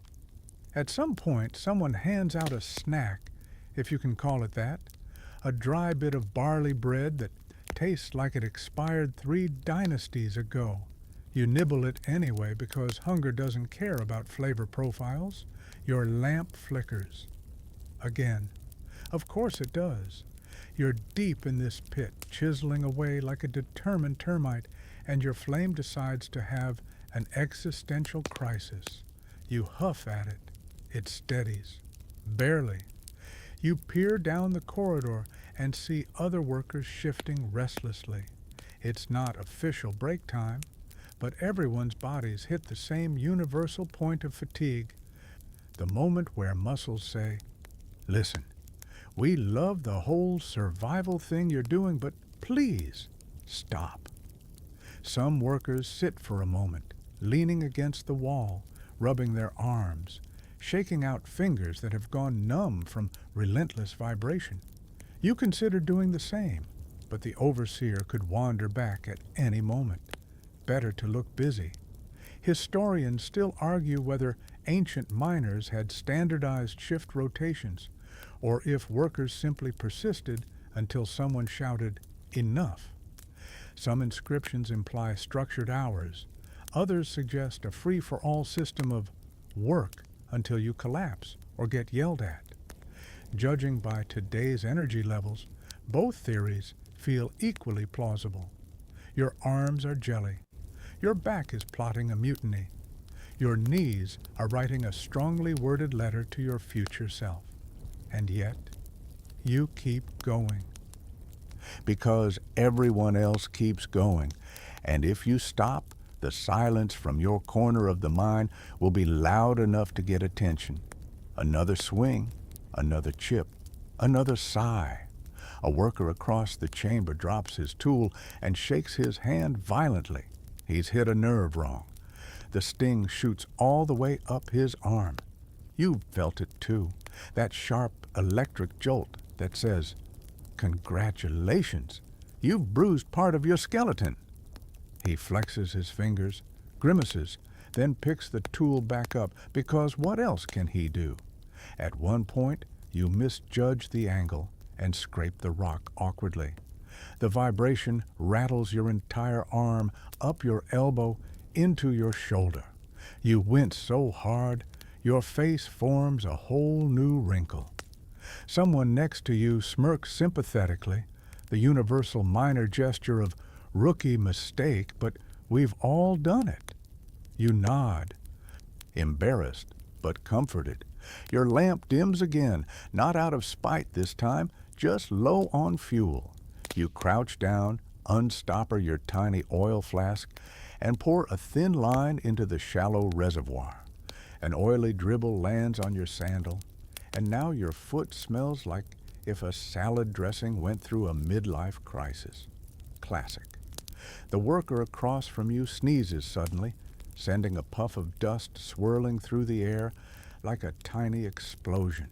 S1: At some point, someone hands out a snack, if you can call it that, a dry bit of barley bread that tastes like it expired 3 dynasties ago. You nibble it anyway because hunger doesn't care about flavor profiles. Your lamp flickers. Again. Of course it does. You're deep in this pit, chiseling away like a determined termite, and your flame decides to have an existential crisis. You huff at it. It steadies. Barely. You peer down the corridor and see other workers shifting restlessly. It's not official break time, but everyone's bodies hit the same universal point of fatigue, the moment where muscles say, "Listen, we love the whole survival thing you're doing, but please, stop." Some workers sit for a moment, leaning against the wall, rubbing their arms, shaking out fingers that have gone numb from relentless vibration. You consider doing the same, but the overseer could wander back at any moment. Better to look busy. Historians still argue whether ancient miners had standardized shift rotations, or if workers simply persisted until someone shouted, "Enough." Some inscriptions imply structured hours. Others suggest a free-for-all system of work until you collapse or get yelled at. Judging by today's energy levels, both theories feel equally plausible. Your arms are jelly. Your back is plotting a mutiny. Your knees are writing a strongly worded letter to your future self. And yet, you keep going. Because everyone else keeps going. And if you stop, the silence from your corner of the mine will be loud enough to get attention. Another swing, another chip, another sigh. A worker across the chamber drops his tool and shakes his hand violently. He's hit a nerve wrong. The sting shoots all the way up his arm. You've felt it too. That sharp electric jolt that says, "Congratulations, you've bruised part of your skeleton." He flexes his fingers, grimaces, then picks the tool back up because what else can he do? At one point, you misjudge the angle and scrape the rock awkwardly. The vibration rattles your entire arm up your elbow into your shoulder. You wince so hard, your face forms a whole new wrinkle. Someone next to you smirks sympathetically, the universal minor gesture of rookie mistake, but we've all done it. You nod, embarrassed but comforted. Your lamp dims again, not out of spite this time, just low on fuel. You crouch down, unstopper your tiny oil flask, and pour a thin line into the shallow reservoir. An oily dribble lands on your sandal, and now your foot smells like if a salad dressing went through a midlife crisis. Classic. The worker across from you sneezes suddenly, sending a puff of dust swirling through the air like a tiny explosion.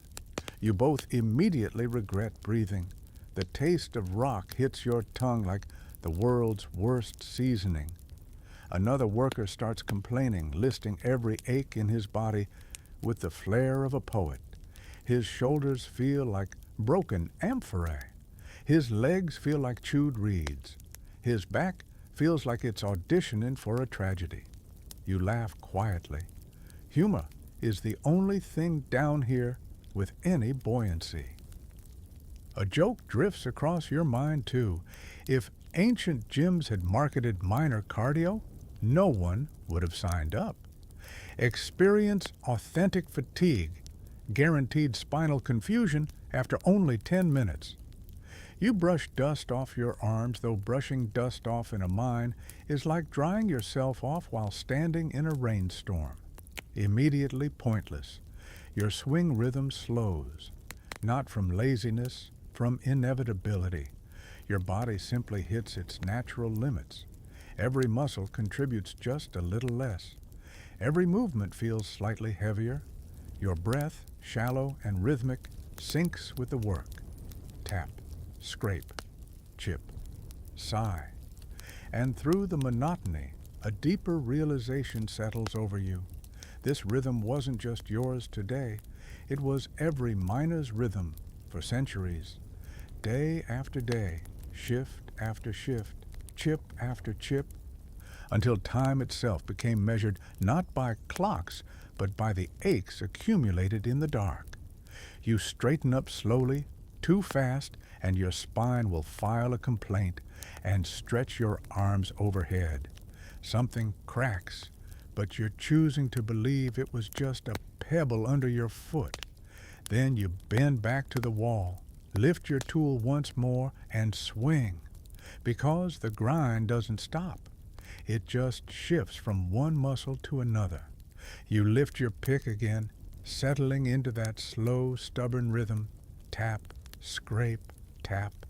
S1: You both immediately regret breathing. The taste of rock hits your tongue like the world's worst seasoning. Another worker starts complaining, listing every ache in his body with the flair of a poet. His shoulders feel like broken amphorae. His legs feel like chewed reeds. His back feels like it's auditioning for a tragedy. You laugh quietly. Humor is the only thing down here with any buoyancy. A joke drifts across your mind, too. If ancient gyms had marketed minor cardio, no one would have signed up. Experience authentic fatigue, guaranteed spinal confusion after only 10 minutes. You brush dust off your arms, though brushing dust off in a mine is like drying yourself off while standing in a rainstorm. Immediately pointless. Your swing rhythm slows, not from laziness, from inevitability. Your body simply hits its natural limits. Every muscle contributes just a little less. Every movement feels slightly heavier. Your breath, shallow and rhythmic, syncs with the work. Tap, scrape, chip, sigh. And through the monotony, a deeper realization settles over you. This rhythm wasn't just yours today. It was every miner's rhythm for centuries. Day after day, shift after shift, chip after chip, until time itself became measured not by clocks, but by the aches accumulated in the dark. You straighten up slowly, too fast, and your spine will file a complaint and stretch your arms overhead. Something cracks, but you're choosing to believe it was just a pebble under your foot. Then you bend back to the wall, lift your tool once more, and swing. Because the grind doesn't stop. It just shifts from one muscle to another. You lift your pick again, settling into that slow, stubborn rhythm. Tap, scrape, tap.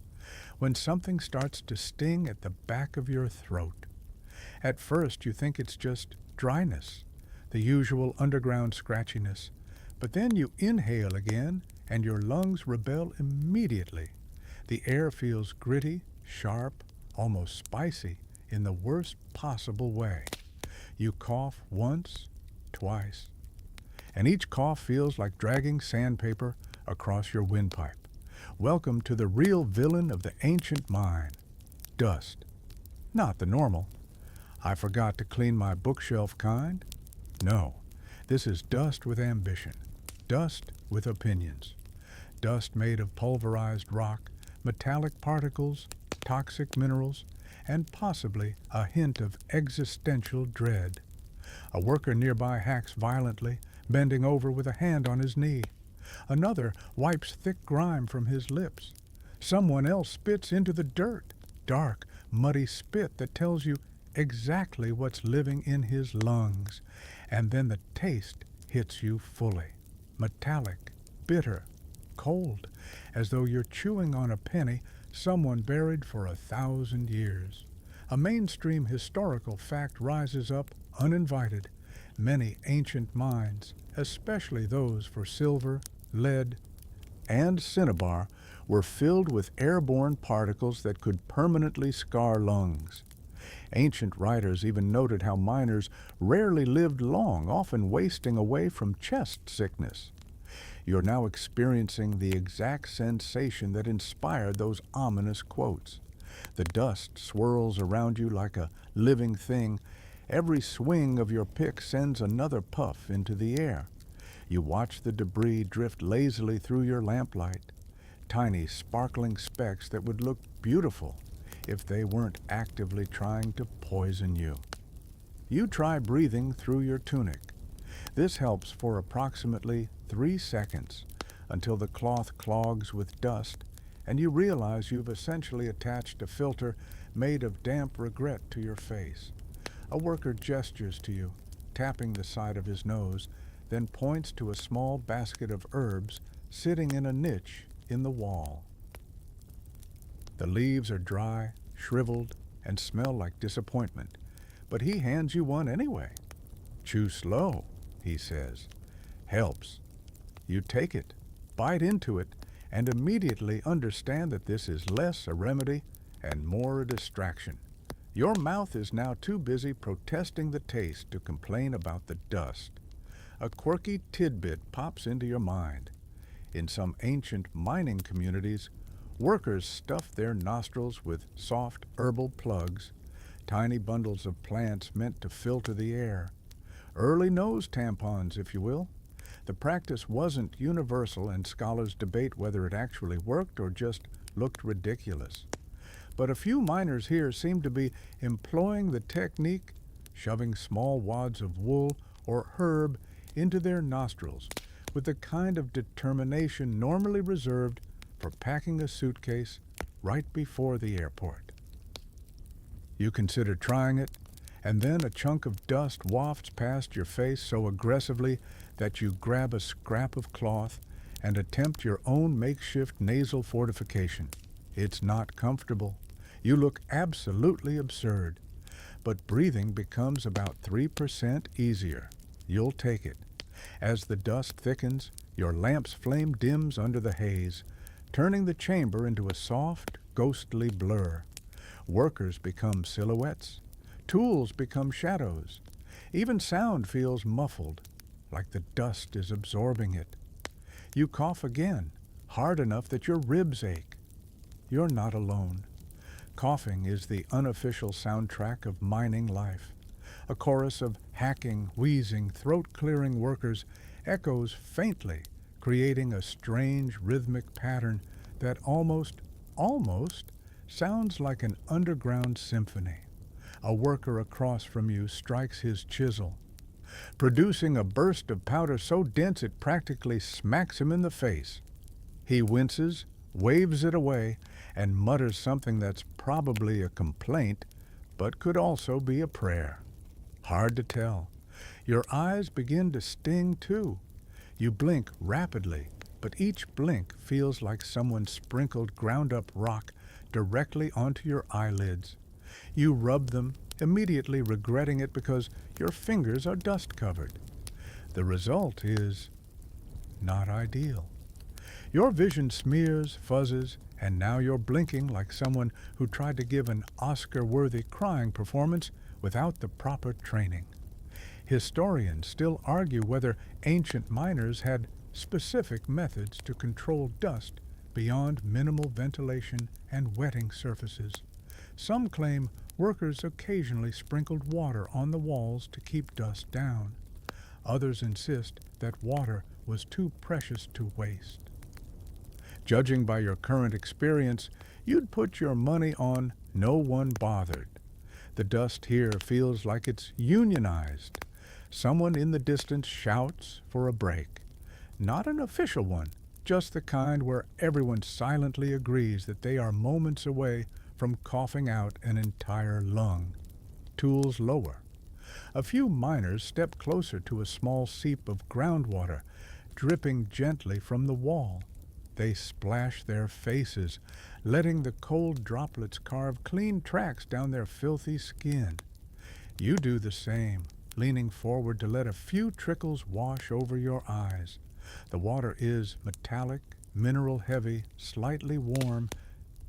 S1: When something starts to sting at the back of your throat. At first you think it's just dryness, the usual underground scratchiness. But then you inhale again, and your lungs rebel immediately. The air feels gritty, sharp, almost spicy, in the worst possible way. You cough once, twice, and each cough feels like dragging sandpaper across your windpipe. Welcome to the real villain of the ancient mine, dust. Not the normal, I forgot to clean my bookshelf kind. No, this is dust with ambition, dust with opinions, dust made of pulverized rock, metallic particles, toxic minerals, and possibly a hint of existential dread. A worker nearby hacks violently, bending over with a hand on his knee. Another wipes thick grime from his lips. Someone else spits into the dirt, dark, muddy spit that tells you exactly what's living in his lungs. And then the taste hits you fully. Metallic, bitter, cold, as though you're chewing on a penny someone buried for 1,000 years. A mainstream historical fact rises up uninvited. Many ancient mines, especially those for silver, lead, and cinnabar, were filled with airborne particles that could permanently scar lungs. Ancient writers even noted how miners rarely lived long, often wasting away from chest sickness. You're now experiencing the exact sensation that inspired those ominous quotes. The dust swirls around you like a living thing. Every swing of your pick sends another puff into the air. You watch the debris drift lazily through your lamplight, tiny sparkling specks that would look beautiful if they weren't actively trying to poison you. You try breathing through your tunic. This helps for approximately 3 seconds until the cloth clogs with dust and you realize you've essentially attached a filter made of damp regret to your face. A worker gestures to you, tapping the side of his nose, then points to a small basket of herbs sitting in a niche in the wall. The leaves are dry, shriveled, and smell like disappointment, but he hands you one anyway. Chew slow, he says. Helps. You take it, bite into it, and immediately understand that this is less a remedy and more a distraction. Your mouth is now too busy protesting the taste to complain about the dust. A quirky tidbit pops into your mind. In some ancient mining communities, workers stuffed their nostrils with soft herbal plugs, tiny bundles of plants meant to filter the air. Early nose tampons, if you will. The practice wasn't universal, and scholars debate whether it actually worked or just looked ridiculous. But a few miners here seem to be employing the technique, shoving small wads of wool or herb into their nostrils with the kind of determination normally reserved for packing a suitcase right before the airport. You consider trying it, and then a chunk of dust wafts past your face so aggressively that you grab a scrap of cloth and attempt your own makeshift nasal fortification. It's not comfortable. You look absolutely absurd. But breathing becomes about 3% easier. You'll take it. As the dust thickens, your lamp's flame dims under the haze, turning the chamber into a soft, ghostly blur. Workers become silhouettes. Tools become shadows. Even sound feels muffled, like the dust is absorbing it. You cough again, hard enough that your ribs ache. You're not alone. Coughing is the unofficial soundtrack of mining life. A chorus of hacking, wheezing, throat-clearing workers echoes faintly, creating a strange rhythmic pattern that almost sounds like an underground symphony. A worker across from you strikes his chisel, producing a burst of powder so dense it practically smacks him in the face. He winces, waves it away, and mutters something that's probably a complaint, but could also be a prayer. Hard to tell. Your eyes begin to sting too. You blink rapidly, but each blink feels like someone sprinkled ground-up rock directly onto your eyelids. You rub them, immediately regretting it because your fingers are dust-covered. The result is not ideal. Your vision smears, fuzzes, and now you're blinking like someone who tried to give an Oscar-worthy crying performance without the proper training. Historians still argue whether ancient miners had specific methods to control dust beyond minimal ventilation and wetting surfaces. Some claim workers occasionally sprinkled water on the walls to keep dust down. Others insist that water was too precious to waste. Judging by your current experience, you'd put your money on no one bothered. The dust here feels like it's unionized. Someone in the distance shouts for a break. Not an official one, just the kind where everyone silently agrees that they are moments away from coughing out an entire lung. Tools lower. A few miners step closer to a small seep of groundwater, dripping gently from the wall. They splash their faces, letting the cold droplets carve clean tracks down their filthy skin. You do the same, leaning forward to let a few trickles wash over your eyes. The water is metallic, mineral-heavy, slightly warm,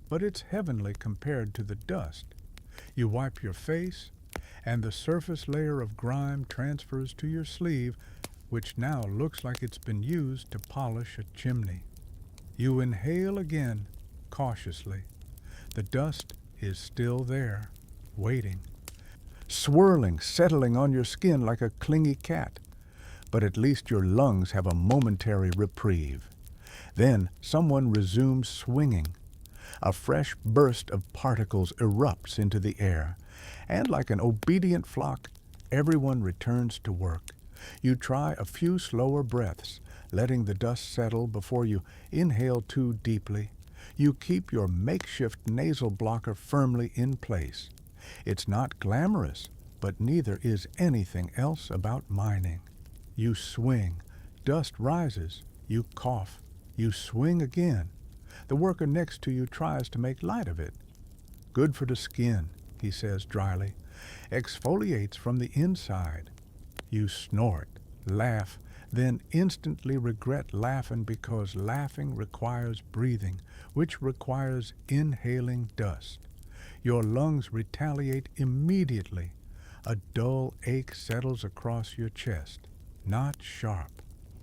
S1: but it's heavenly compared to the dust. You wipe your face, and the surface layer of grime transfers to your sleeve, which now looks like it's been used to polish a chimney. You inhale again, cautiously. The dust is still there, waiting. Swirling, settling on your skin like a clingy cat. But at least your lungs have a momentary reprieve. Then someone resumes swinging. A fresh burst of particles erupts into the air, and like an obedient flock, everyone returns to work. You try a few slower breaths, letting the dust settle before you inhale too deeply. You keep your makeshift nasal blocker firmly in place. It's not glamorous, but neither is anything else about mining. You swing, dust rises, you cough, you swing again. The worker next to you tries to make light of it. Good for the skin, he says dryly. Exfoliates from the inside. You snort, laugh, then instantly regret laughing because laughing requires breathing, which requires inhaling dust. Your lungs retaliate immediately. A dull ache settles across your chest. Not sharp,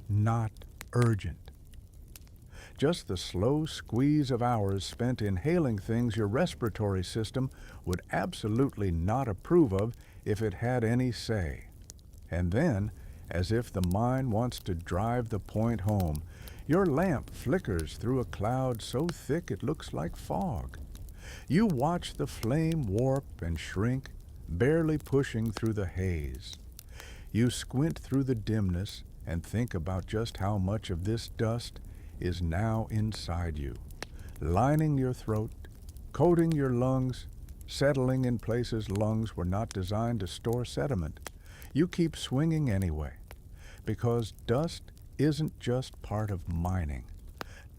S1: not urgent. Just the slow squeeze of hours spent inhaling things your respiratory system would absolutely not approve of if it had any say. And then, as if the mind wants to drive the point home, your lamp flickers through a cloud so thick it looks like fog. You watch the flame warp and shrink, barely pushing through the haze. You squint through the dimness and think about just how much of this dust is now inside you, lining your throat, coating your lungs, settling in places lungs were not designed to store sediment. You keep swinging anyway, because dust isn't just part of mining.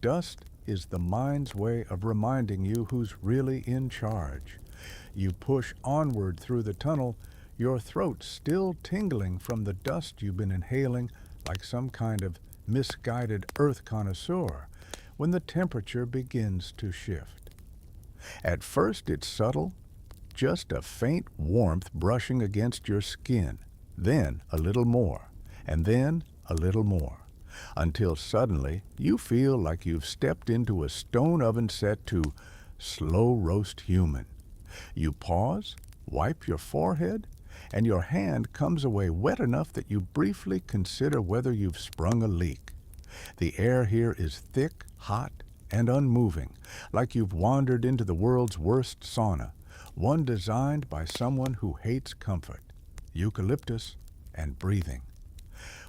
S1: Dust is the mind's way of reminding you who's really in charge. You push onward through the tunnel, your throat still tingling from the dust you've been inhaling like some kind of misguided earth connoisseur, when the temperature begins to shift. At first it's subtle, just a faint warmth brushing against your skin, then a little more, and then a little more, until suddenly you feel like you've stepped into a stone oven set to slow roast human. You pause, wipe your forehead, and your hand comes away wet enough that you briefly consider whether you've sprung a leak. The air here is thick, hot, and unmoving, like you've wandered into the world's worst sauna, one designed by someone who hates comfort, eucalyptus, and breathing.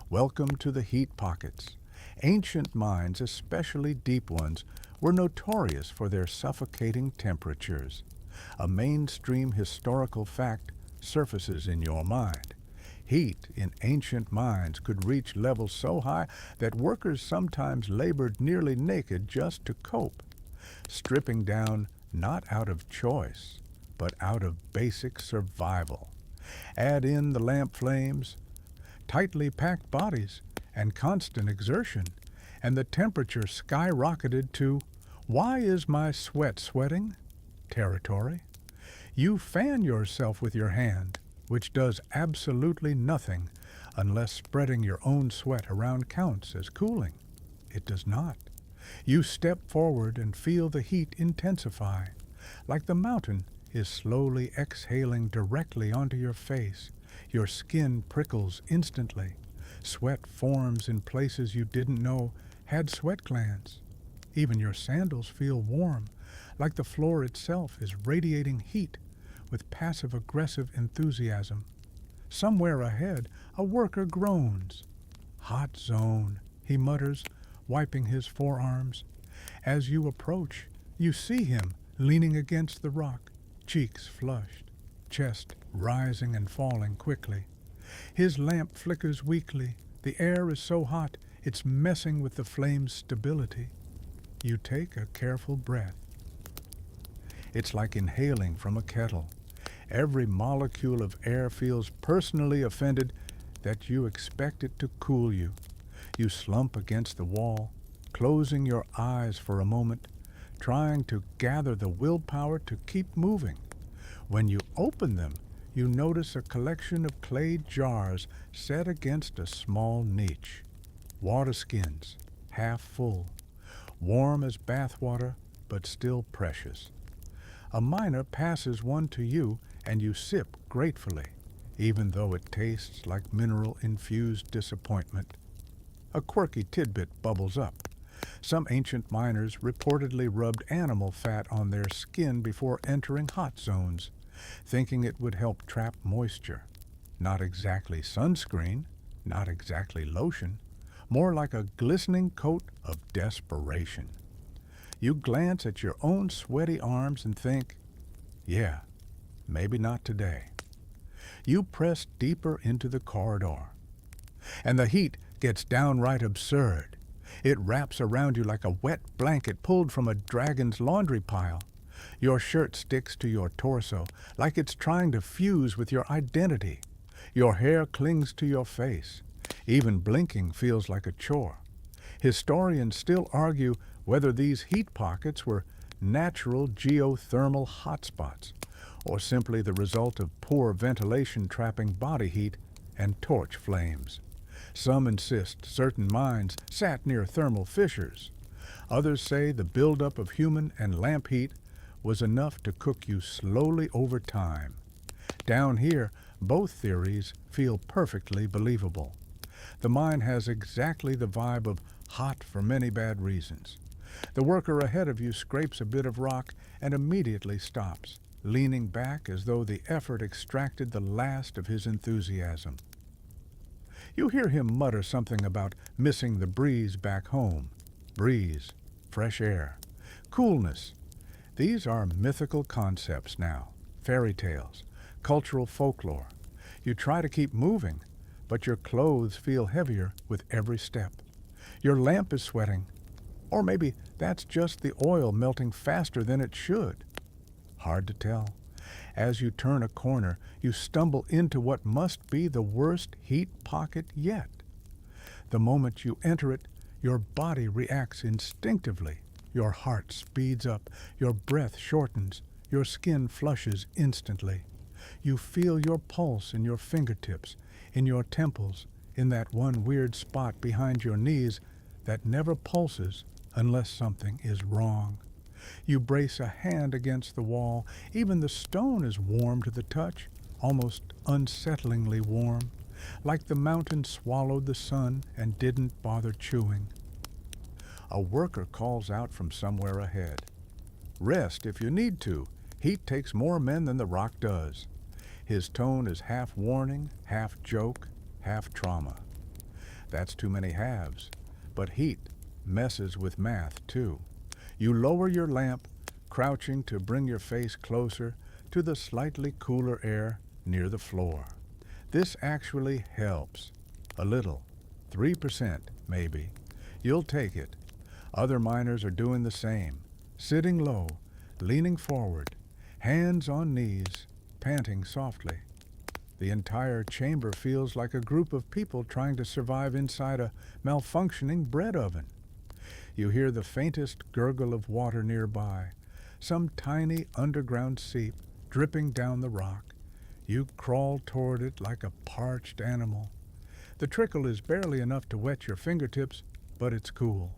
S1: Welcome to the heat pockets. Ancient mines, especially deep ones, were notorious for their suffocating temperatures. A mainstream historical fact surfaces in your mind. Heat in ancient mines could reach levels so high that workers sometimes labored nearly naked just to cope, stripping down not out of choice, but out of basic survival. Add in the lamp flames, tightly packed bodies, and constant exertion, and the temperature skyrocketed to, "Why is my sweat sweating?" territory. You fan yourself with your hand, which does absolutely nothing unless spreading your own sweat around counts as cooling. It does not. You step forward and feel the heat intensify, like the mountain is slowly exhaling directly onto your face. Your skin prickles instantly. Sweat forms in places you didn't know had sweat glands. Even your sandals feel warm, like the floor itself is radiating heat with passive-aggressive enthusiasm. Somewhere ahead, a worker groans. "Hot zone," he mutters, wiping his forearms. As you approach, you see him leaning against the rock, cheeks flushed, chest rising and falling quickly. His lamp flickers weakly. The air is so hot, it's messing with the flame's stability. You take a careful breath. It's like inhaling from a kettle. Every molecule of air feels personally offended that you expect it to cool you. You slump against the wall, closing your eyes for a moment, trying to gather the willpower to keep moving. When you open them, you notice a collection of clay jars set against a small niche. Water skins, half full, warm as bathwater, but still precious. A miner passes one to you, and you sip gratefully, even though it tastes like mineral-infused disappointment. A quirky tidbit bubbles up. Some ancient miners reportedly rubbed animal fat on their skin before entering hot zones, thinking it would help trap moisture. Not exactly sunscreen, not exactly lotion, more like a glistening coat of desperation. You glance at your own sweaty arms and think, yeah, maybe not today. You press deeper into the corridor, and the heat gets downright absurd. It wraps around you like a wet blanket pulled from a dragon's laundry pile. Your shirt sticks to your torso like it's trying to fuse with your identity. Your hair clings to your face. Even blinking feels like a chore. Historians still argue whether these heat pockets were natural geothermal hotspots or simply the result of poor ventilation trapping body heat and torch flames. Some insist certain mines sat near thermal fissures. Others say the buildup of human and lamp heat was enough to cook you slowly over time. Down here, both theories feel perfectly believable. The mine has exactly the vibe of hot for many bad reasons. The worker ahead of you scrapes a bit of rock and immediately stops, leaning back as though the effort extracted the last of his enthusiasm. You hear him mutter something about missing the breeze back home. Breeze, fresh air, coolness. These are mythical concepts now, fairy tales, cultural folklore. You try to keep moving, but your clothes feel heavier with every step. Your lamp is sweating, or maybe that's just the oil melting faster than it should. Hard to tell. As you turn a corner, you stumble into what must be the worst heat pocket yet. The moment you enter it, your body reacts instinctively. Your heart speeds up, your breath shortens, your skin flushes instantly. You feel your pulse in your fingertips, in your temples, in that one weird spot behind your knees that never pulses unless something is wrong. You brace a hand against the wall. Even the stone is warm to the touch, almost unsettlingly warm, like the mountain swallowed the sun and didn't bother chewing. A worker calls out from somewhere ahead. Rest if you need to. Heat takes more men than the rock does. His tone is half warning, half joke, half trauma. That's too many halves. But heat messes with math, too. You lower your lamp, crouching to bring your face closer to the slightly cooler air near the floor. This actually helps. A little. 3%, maybe. You'll take it. Other miners are doing the same. Sitting low, leaning forward, hands on knees, panting softly. The entire chamber feels like a group of people trying to survive inside a malfunctioning bread oven. You hear the faintest gurgle of water nearby, some tiny underground seep dripping down the rock. You crawl toward it like a parched animal. The trickle is barely enough to wet your fingertips, but it's cool.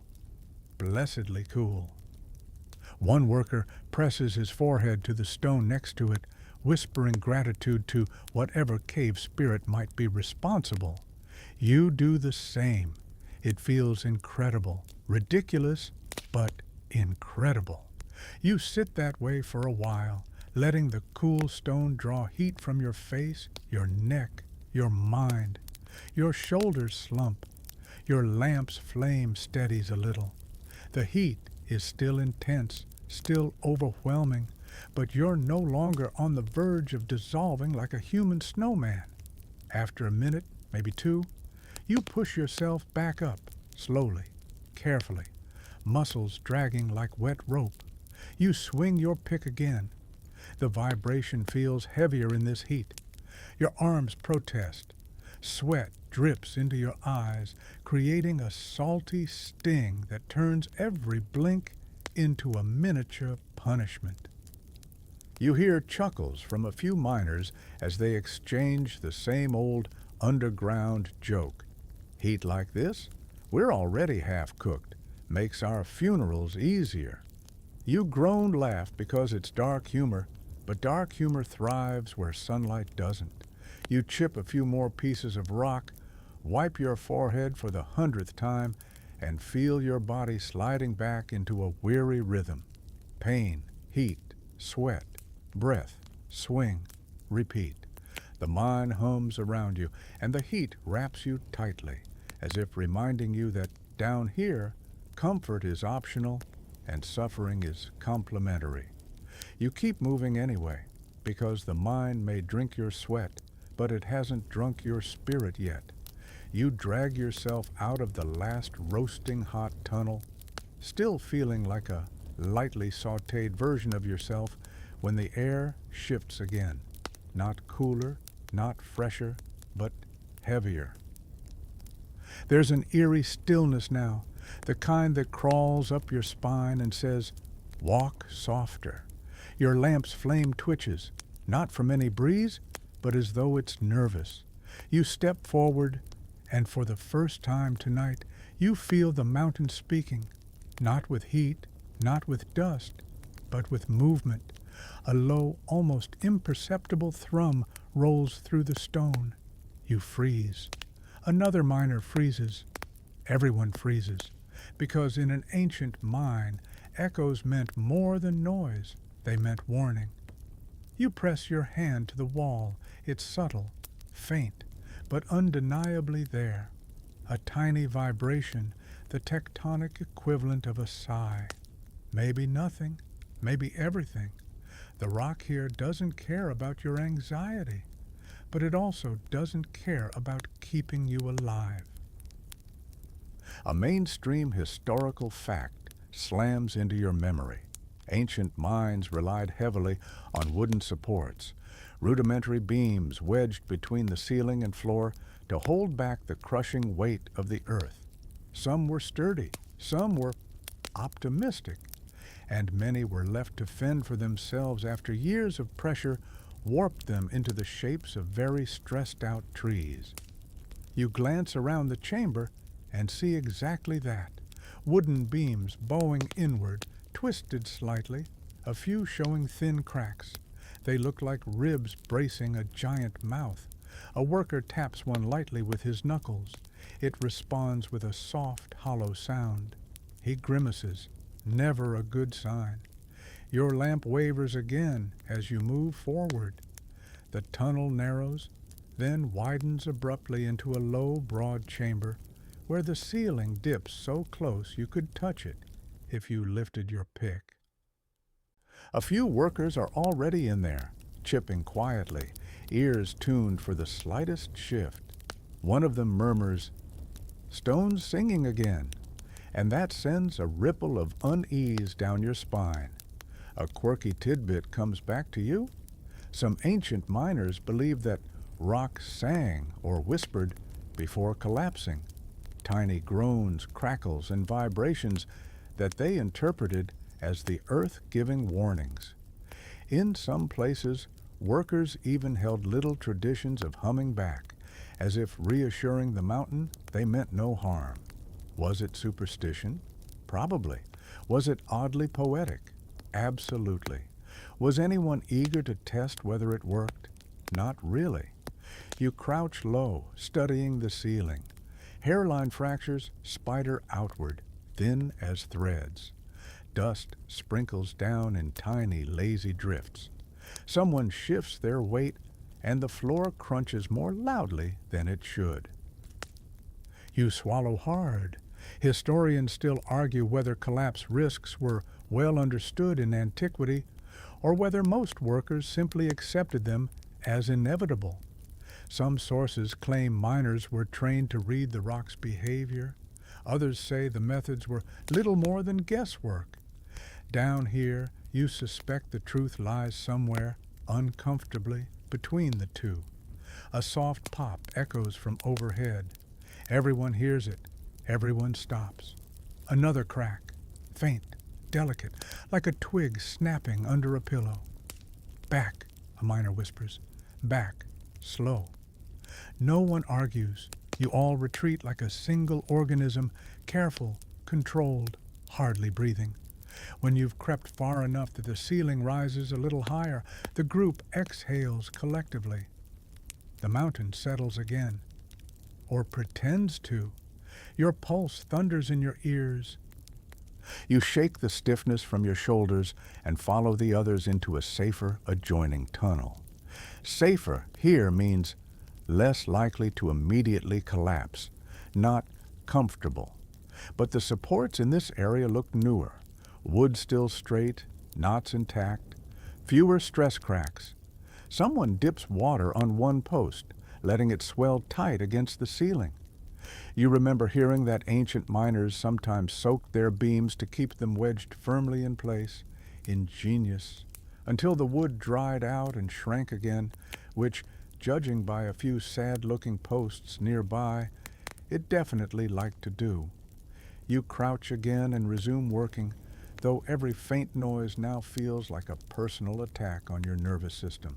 S1: Blessedly cool. One worker presses his forehead to the stone next to it, whispering gratitude to whatever cave spirit might be responsible. You do the same. It feels incredible, ridiculous, but incredible. You sit that way for a while, letting the cool stone draw heat from your face, your neck, your mind. Your shoulders slump. Your lamp's flame steadies a little. The heat is still intense, still overwhelming, but you're no longer on the verge of dissolving like a human snowman. After a minute, maybe two, you push yourself back up, slowly, carefully, muscles dragging like wet rope. You swing your pick again. The vibration feels heavier in this heat. Your arms protest. Sweat drips into your eyes, creating a salty sting that turns every blink into a miniature punishment. You hear chuckles from a few miners as they exchange the same old underground joke. Heat like this? We're already half cooked. Makes our funerals easier. You groan laugh because it's dark humor, but dark humor thrives where sunlight doesn't. You chip a few more pieces of rock, wipe your forehead for the 100th time, and feel your body sliding back into a weary rhythm. Pain, heat, sweat, breath, swing, repeat. The mine hums around you, and the heat wraps you tightly, as if reminding you that down here, comfort is optional and suffering is complementary. You keep moving anyway, because the mine may drink your sweat, but it hasn't drunk your spirit yet. You drag yourself out of the last roasting hot tunnel, still feeling like a lightly sautéed version of yourself when the air shifts again. Not cooler, not fresher, but heavier. There's an eerie stillness now, the kind that crawls up your spine and says, "Walk softer." Your lamp's flame twitches, not from any breeze, but as though it's nervous. You step forward, and for the first time tonight, you feel the mountain speaking. Not with heat, not with dust, but with movement. A low, almost imperceptible thrum rolls through the stone. You freeze. Another miner freezes. Everyone freezes, because in an ancient mine, echoes meant more than noise. They meant warning. You press your hand to the wall. It's subtle, faint, but undeniably there. A tiny vibration, the tectonic equivalent of a sigh. Maybe nothing, maybe everything. The rock here doesn't care about your anxiety, but it also doesn't care about keeping you alive. A mainstream historical fact slams into your memory. Ancient mines relied heavily on wooden supports, rudimentary beams wedged between the ceiling and floor to hold back the crushing weight of the earth. Some were sturdy, some were optimistic, and many were left to fend for themselves after years of pressure warped them into the shapes of very stressed-out trees. You glance around the chamber and see exactly that. Wooden beams bowing inward, twisted slightly, a few showing thin cracks. They look like ribs bracing a giant mouth. A worker taps one lightly with his knuckles. It responds with a soft, hollow sound. He grimaces, never a good sign. Your lamp wavers again as you move forward. The tunnel narrows, then widens abruptly into a low, broad chamber where the ceiling dips so close you could touch it if you lifted your pick. A few workers are already in there, chipping quietly, ears tuned for the slightest shift. One of them murmurs, "Stone's singing again," and that sends a ripple of unease down your spine. A quirky tidbit comes back to you. Some ancient miners believed that rock sang or whispered before collapsing, tiny groans, crackles, and vibrations that they interpreted as the earth giving warnings. In some places, workers even held little traditions of humming back, as if reassuring the mountain they meant no harm. Was it superstition? Probably. Was it oddly poetic? Absolutely. Was anyone eager to test whether it worked? Not really. You crouch low, studying the ceiling. Hairline fractures spider outward, thin as threads. Dust sprinkles down in tiny, lazy drifts. Someone shifts their weight, and the floor crunches more loudly than it should. You swallow hard. Historians still argue whether collapse risks were well understood in antiquity, or whether most workers simply accepted them as inevitable. Some sources claim miners were trained to read the rock's behavior. Others say the methods were little more than guesswork. Down here, you suspect the truth lies somewhere, uncomfortably, between the two. A soft pop echoes from overhead. Everyone hears it. Everyone stops. Another crack, faint, delicate, like a twig snapping under a pillow. "Back," a miner whispers. "Back, slow." No one argues. You all retreat like a single organism, careful, controlled, hardly breathing. When you've crept far enough that the ceiling rises a little higher, the group exhales collectively. The mountain settles again, or pretends to. Your pulse thunders in your ears. You shake the stiffness from your shoulders and follow the others into a safer adjoining tunnel. Safer here means less likely to immediately collapse, not comfortable. But the supports in this area look newer. Wood still straight, knots intact, fewer stress cracks. Someone dips water on one post, letting it swell tight against the ceiling. You remember hearing that ancient miners sometimes soaked their beams to keep them wedged firmly in place. Ingenious. Until the wood dried out and shrank again, which, judging by a few sad-looking posts nearby, it definitely liked to do. You crouch again and resume working, though every faint noise now feels like a personal attack on your nervous system.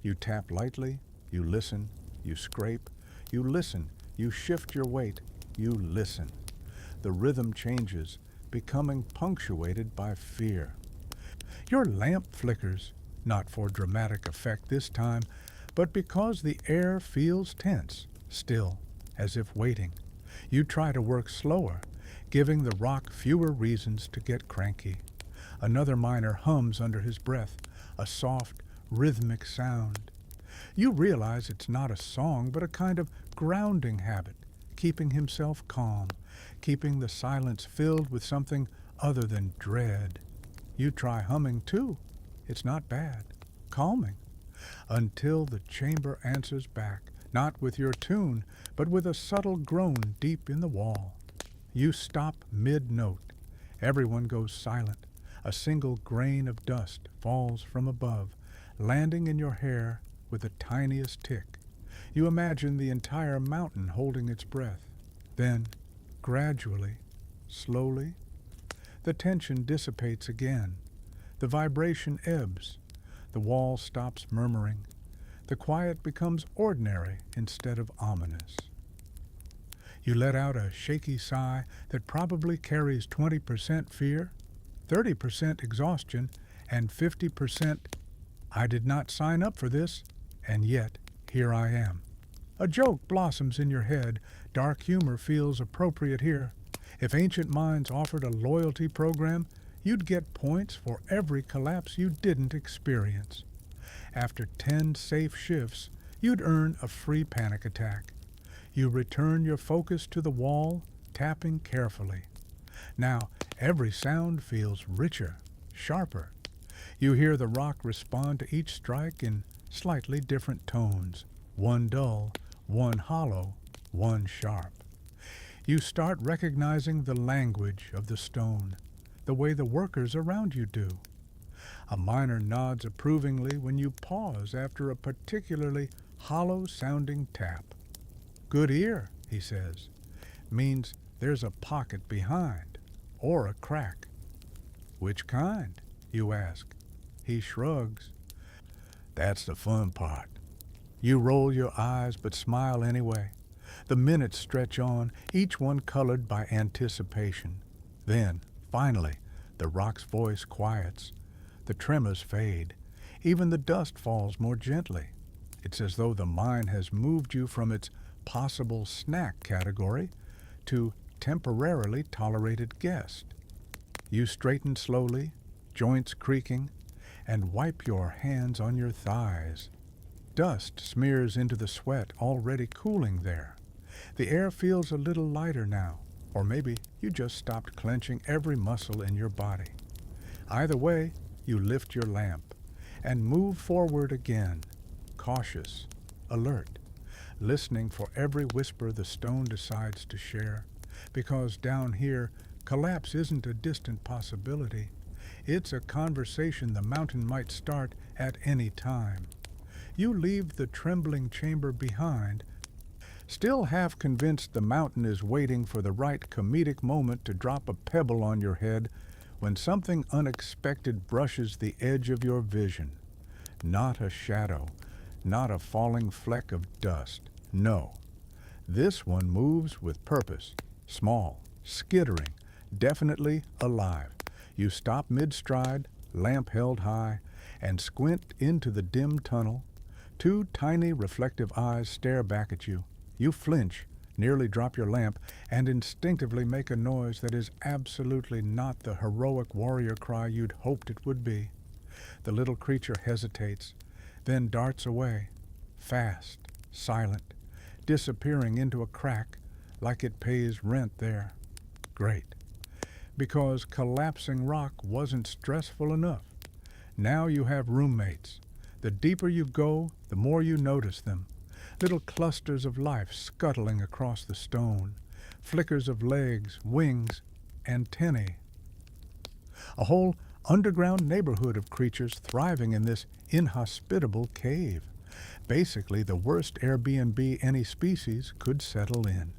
S1: You tap lightly, you listen, you scrape, you listen, you shift your weight, you listen. The rhythm changes, becoming punctuated by fear. Your lamp flickers, not for dramatic effect this time, but because the air feels tense, still, as if waiting. You try to work slower, giving the rock fewer reasons to get cranky. Another miner hums under his breath, a soft, rhythmic sound. You realize it's not a song, but a kind of grounding habit, keeping himself calm, keeping the silence filled with something other than dread. You try humming too. It's not bad. Calming. Until the chamber answers back, not with your tune, but with a subtle groan deep in the wall. You stop mid-note. Everyone goes silent. A single grain of dust falls from above, landing in your hair with the tiniest tick. You imagine the entire mountain holding its breath. Then, gradually, slowly, the tension dissipates again. The vibration ebbs. The wall stops murmuring. The quiet becomes ordinary instead of ominous. You let out a shaky sigh that probably carries 20% fear, 30% exhaustion, and 50% "I did not sign up for this, and yet here I am." A joke blossoms in your head. Dark humor feels appropriate here. If ancient minds offered a loyalty program, you'd get points for every collapse you didn't experience. After 10 safe shifts, you'd earn a free panic attack. You return your focus to the wall, tapping carefully. Now, every sound feels richer, sharper. You hear the rock respond to each strike in slightly different tones, one dull, one hollow, one sharp. You start recognizing the language of the stone, the way the workers around you do. A miner nods approvingly when you pause after a particularly hollow-sounding tap. "Good ear," he says. Means there's a pocket behind, or a crack. "Which kind?" you ask. He shrugs. "That's the fun part." You roll your eyes but smile anyway. The minutes stretch on, each one colored by anticipation. Then, finally, the rock's voice quiets. The tremors fade. Even the dust falls more gently. It's as though the mine has moved you from its possible snack category to temporarily tolerated guest. You straighten slowly, joints creaking, and wipe your hands on your thighs. Dust smears into the sweat already cooling there. The air feels a little lighter now, or maybe you just stopped clenching every muscle in your body. Either way, you lift your lamp and move forward again, cautious, alert, listening for every whisper the stone decides to share, because down here, collapse isn't a distant possibility. It's a conversation the mountain might start at any time. You leave the trembling chamber behind, still half convinced the mountain is waiting for the right comedic moment to drop a pebble on your head when something unexpected brushes the edge of your vision. Not a shadow, not a falling fleck of dust. No. This one moves with purpose, small, skittering, definitely alive. You stop mid-stride, lamp held high, and squint into the dim tunnel. Two tiny reflective eyes stare back at you. You flinch, nearly drop your lamp, and instinctively make a noise that is absolutely not the heroic warrior cry you'd hoped it would be. The little creature hesitates, then darts away, fast, silent, disappearing into a crack like it pays rent there. Great. Because collapsing rock wasn't stressful enough. Now you have roommates. The deeper you go, the more you notice them. Little clusters of life scuttling across the stone, flickers of legs, wings, antennae. A whole underground neighborhood of creatures thriving in this inhospitable cave. Basically the worst Airbnb any species could settle in.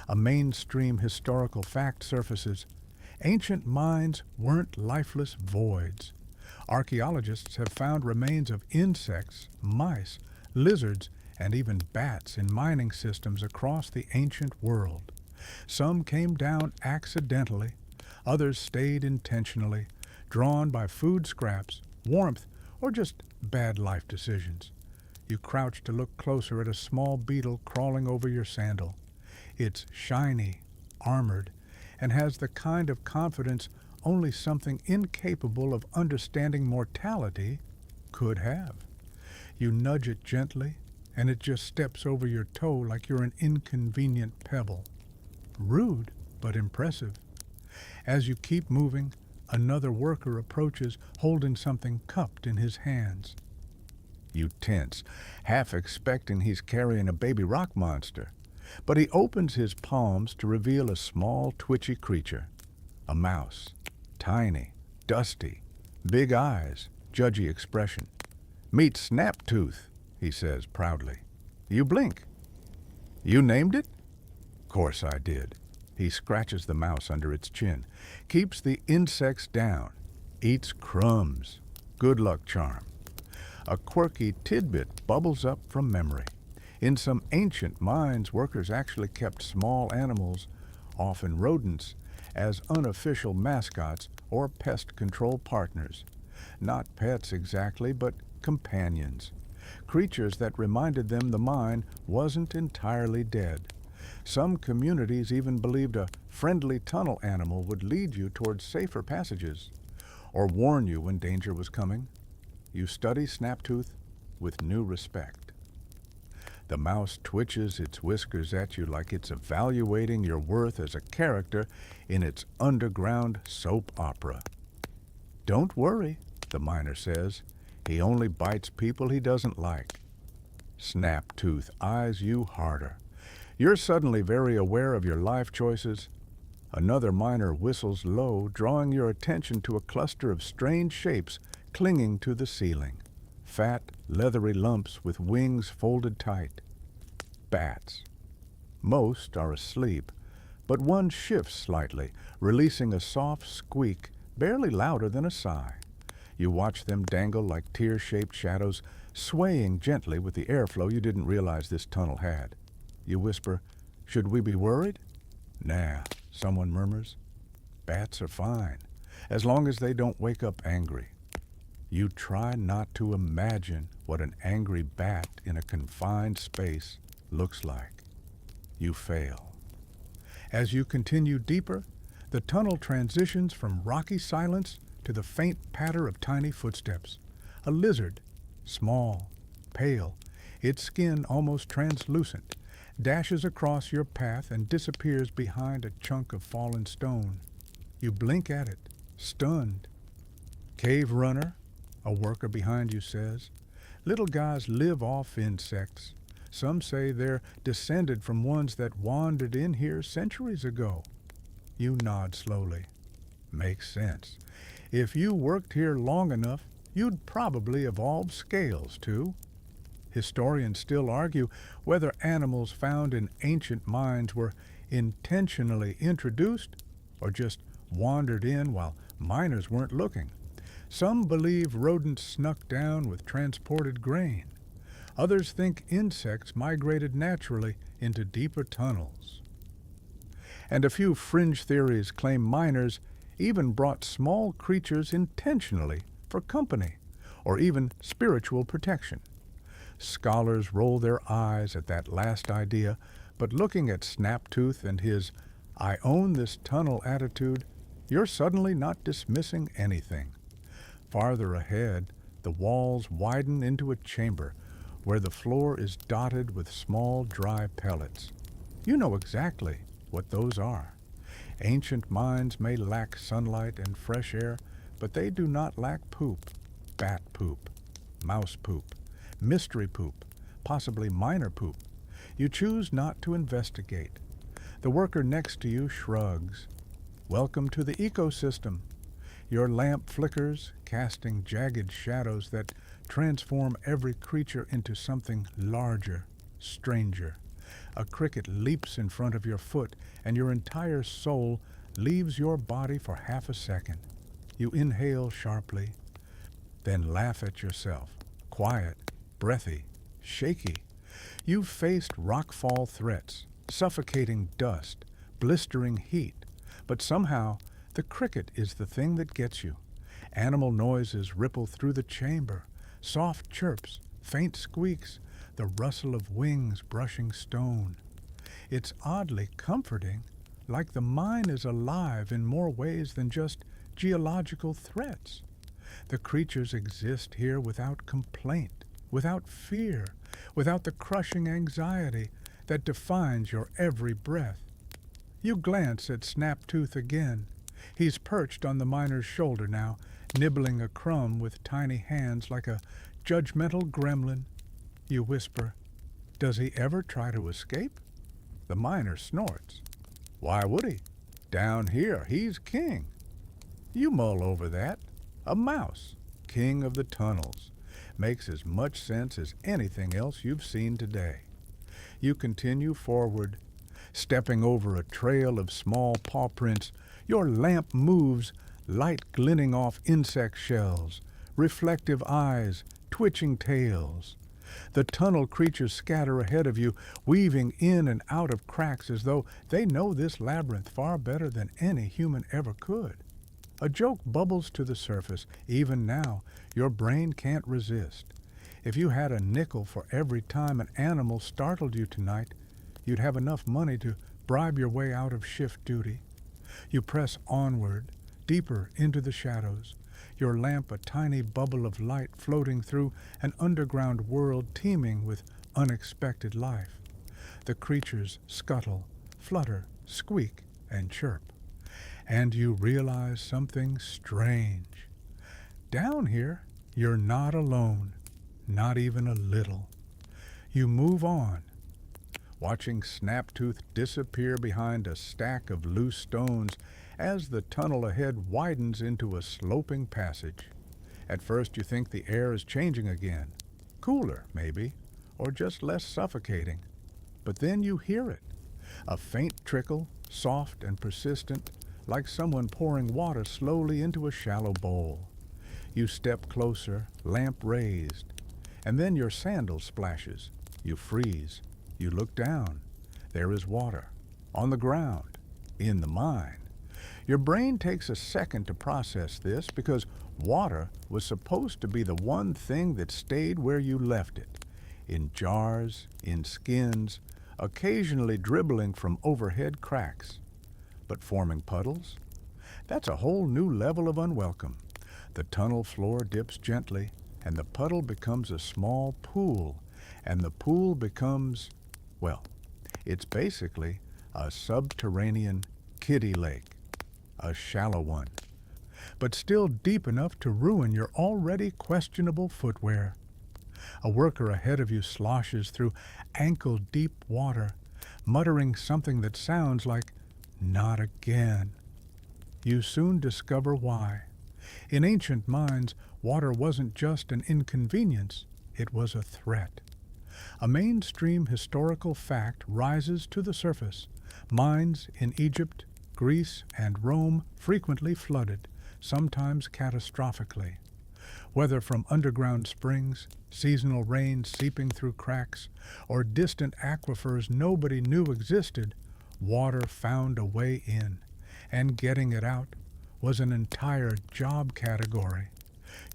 S1: A mainstream historical fact surfaces. Ancient mines weren't lifeless voids. Archaeologists have found remains of insects, mice, lizards, and even bats in mining systems across the ancient world. Some came down accidentally. Others stayed intentionally, drawn by food scraps, warmth, or just bad life decisions. You crouch to look closer at a small beetle crawling over your sandal. It's shiny, armored, and has the kind of confidence only something incapable of understanding mortality could have. You nudge it gently, and it just steps over your toe like you're an inconvenient pebble. Rude, but impressive. As you keep moving, another worker approaches holding something cupped in his hands. You tense, half expecting he's carrying a baby rock monster. But he opens his palms to reveal a small, twitchy creature. A mouse. Tiny, dusty, big eyes, judgy expression. Meet Snap-tooth, he says proudly. You blink. You named it? Course I did. He scratches the mouse under its chin, keeps the insects down, eats crumbs. Good luck charm. A quirky tidbit bubbles up from memory. In some ancient mines, workers actually kept small animals, often rodents, as unofficial mascots or pest control partners. Not pets exactly, but companions. Creatures that reminded them the mine wasn't entirely dead. Some communities even believed a friendly tunnel animal would lead you towards safer passages, or warn you when danger was coming. You study Snap-tooth with new respect. The mouse twitches its whiskers at you like it's evaluating your worth as a character in its underground soap opera. Don't worry, the miner says. He only bites people he doesn't like. Snap-tooth eyes you harder. You're suddenly very aware of your life choices. Another miner whistles low, drawing your attention to a cluster of strange shapes clinging to the ceiling. Fat, leathery lumps with wings folded tight. Bats. Most are asleep, but one shifts slightly, releasing a soft squeak, barely louder than a sigh. You watch them dangle like tear-shaped shadows, swaying gently with the airflow you didn't realize this tunnel had. You whisper, "Should we be worried?" "Nah," someone murmurs. "Bats are fine, as long as they don't wake up angry." You try not to imagine what an angry bat in a confined space looks like. You fail. As you continue deeper, the tunnel transitions from rocky silence to the faint patter of tiny footsteps. A lizard, small, pale, its skin almost translucent, dashes across your path and disappears behind a chunk of fallen stone. You blink at it, stunned. "Cave runner," a worker behind you says. "Little guys live off insects. Some say they're descended from ones that wandered in here centuries ago." You nod slowly. Makes sense. If you worked here long enough, you'd probably evolve scales, too. Historians still argue whether animals found in ancient mines were intentionally introduced or just wandered in while miners weren't looking. Some believe rodents snuck down with transported grain. Others think insects migrated naturally into deeper tunnels. And a few fringe theories claim miners even brought small creatures intentionally for company or even spiritual protection. Scholars roll their eyes at that last idea, but looking at Snap-tooth and his "I own this tunnel" attitude, you're suddenly not dismissing anything. Farther ahead, the walls widen into a chamber where the floor is dotted with small dry pellets. You know exactly what those are. Ancient mines may lack sunlight and fresh air, but they do not lack poop. Bat poop, mouse poop, mystery poop, possibly miner poop. You choose not to investigate. The worker next to you shrugs. "Welcome to the ecosystem." Your lamp flickers, casting jagged shadows that transform every creature into something larger, stranger. A cricket leaps in front of your foot, and your entire soul leaves your body for half a second. You inhale sharply, then laugh at yourself, quiet, breathy, shaky. You've faced rockfall threats, suffocating dust, blistering heat, but somehow The cricket is the thing that gets you. Animal noises ripple through the chamber, soft chirps, faint squeaks, the rustle of wings brushing stone. It's oddly comforting, like the mind is alive in more ways than just geological threats. The creatures exist here without complaint, without fear, without the crushing anxiety that defines your every breath. You glance at Snaptooth again. He's perched on the miner's shoulder now, nibbling a crumb with tiny hands like a judgmental gremlin. You whisper, "Does he ever try to escape?" The miner snorts. "Why would he? Down here, he's king." You mull over that. A mouse, king of the tunnels, makes as much sense as anything else you've seen today. You continue forward, stepping over a trail of small paw prints. Your lamp moves, light glinting off insect shells, reflective eyes, twitching tails. The tunnel creatures scatter ahead of you, weaving in and out of cracks as though they know this labyrinth far better than any human ever could. A joke bubbles to the surface. Even now, your brain can't resist. If you had a nickel for every time an animal startled you tonight, you'd have enough money to bribe your way out of shift duty. You press onward, deeper into the shadows, your lamp a tiny bubble of light floating through an underground world teeming with unexpected life. The creatures scuttle, flutter, squeak, and chirp. And you realize something strange. Down here, you're not alone, not even a little. You move on, watching Snaptooth disappear behind a stack of loose stones as the tunnel ahead widens into a sloping passage. At first you think the air is changing again. Cooler, maybe, or just less suffocating. But then you hear it. A faint trickle, soft and persistent, like someone pouring water slowly into a shallow bowl. You step closer, lamp raised, and then your sandal splashes. You freeze. You look down. There is water. On the ground. In the mine. Your brain takes a second to process this because water was supposed to be the one thing that stayed where you left it. In jars, in skins, occasionally dribbling from overhead cracks. But forming puddles? That's a whole new level of unwelcome. The tunnel floor dips gently, and the puddle becomes a small pool, and the pool becomes, well, it's basically a subterranean kiddie lake, a shallow one, but still deep enough to ruin your already questionable footwear. A worker ahead of you sloshes through ankle-deep water, muttering something that sounds like, "Not again." You soon discover why. In ancient mines, water wasn't just an inconvenience, it was a threat. A mainstream historical fact rises to the surface. Mines in Egypt, Greece, and Rome frequently flooded, sometimes catastrophically. Whether from underground springs, seasonal rain seeping through cracks, or distant aquifers nobody knew existed, water found a way in, and getting it out was an entire job category.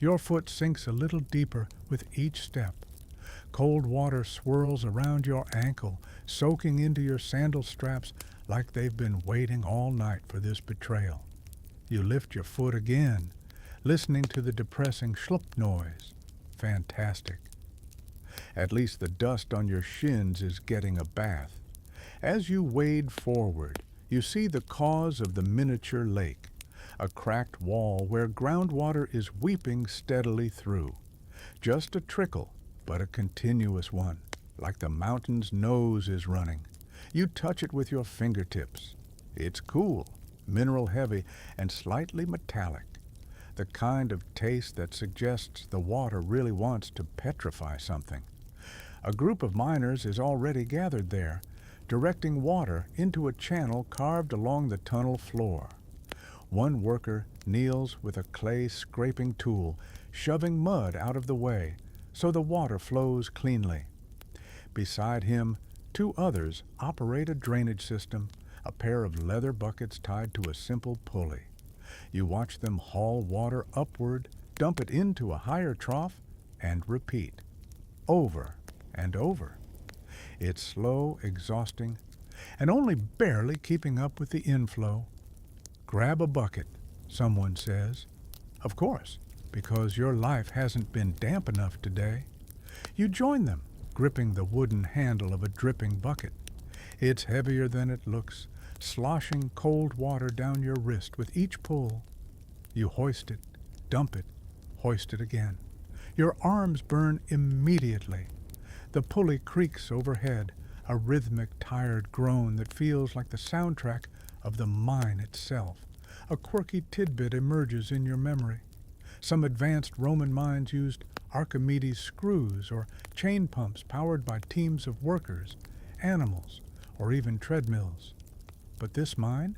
S1: Your foot sinks a little deeper with each step. Cold water swirls around your ankle, soaking into your sandal straps like they've been waiting all night for this betrayal. You lift your foot again, listening to the depressing schlup noise. Fantastic. At least the dust on your shins is getting a bath. As you wade forward, you see the cause of the miniature lake, a cracked wall where groundwater is weeping steadily through. Just a trickle, but a continuous one, like the mountain's nose is running. You touch it with your fingertips. It's cool, mineral heavy, and slightly metallic. The kind of taste that suggests the water really wants to petrify something. A group of miners is already gathered there, directing water into a channel carved along the tunnel floor. One worker kneels with a clay scraping tool, shoving mud out of the way so the water flows cleanly. Beside him, two others operate a drainage system, a pair of leather buckets tied to a simple pulley. You watch them haul water upward, dump it into a higher trough, and repeat, over and over. It's slow, exhausting, and only barely keeping up with the inflow. Grab a bucket, someone says. Of course, because your life hasn't been damp enough today. You join them, gripping the wooden handle of a dripping bucket. It's heavier than it looks, sloshing cold water down your wrist with each pull. You hoist it, dump it, hoist it again. Your arms burn immediately. The pulley creaks overhead, a rhythmic, tired groan that feels like the soundtrack of the mine itself. A quirky tidbit emerges in your memory. Some advanced Roman mines used Archimedes screws or chain pumps powered by teams of workers, animals, or even treadmills. But this mine?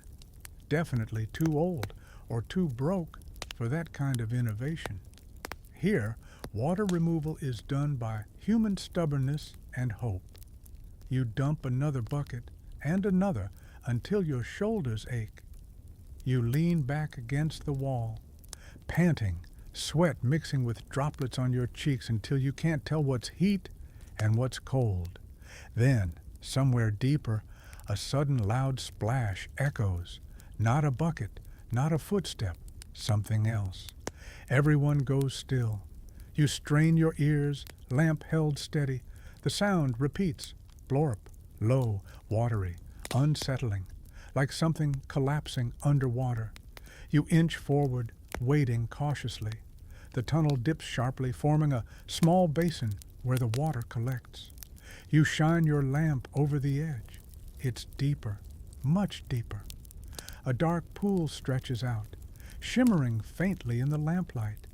S1: Definitely too old or too broke for that kind of innovation. Here, water removal is done by human stubbornness and hope. You dump another bucket and another until your shoulders ache. You lean back against the wall, panting, sweat mixing with droplets on your cheeks until you can't tell what's heat and what's cold. Then, somewhere deeper, a sudden loud splash echoes. Not a bucket, not a footstep, something else. Everyone goes still. You strain your ears, lamp held steady. The sound repeats, blorp, low, watery, unsettling, like something collapsing underwater. You inch forward, wading cautiously. The tunnel dips sharply, forming a small basin where the water collects. You shine your lamp over the edge. It's deeper, much deeper. A dark pool stretches out, shimmering faintly in the lamplight.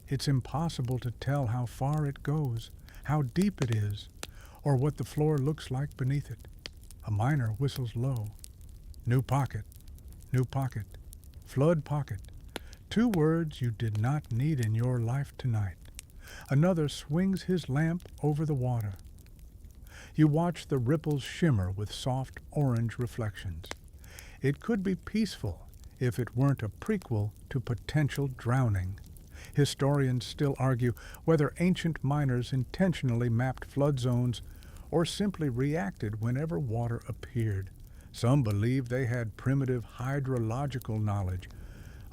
S1: It's impossible to tell how far it goes, how deep it is, or what the floor looks like beneath it. A miner whistles low. New pocket, flood pocket. 2 words you did not need in your life tonight. Another swings his lamp over the water. You watch the ripples shimmer with soft orange reflections. It could be peaceful if it weren't a prequel to potential drowning. Historians still argue whether ancient miners intentionally mapped flood zones or simply reacted whenever water appeared. Some believe they had primitive hydrological knowledge.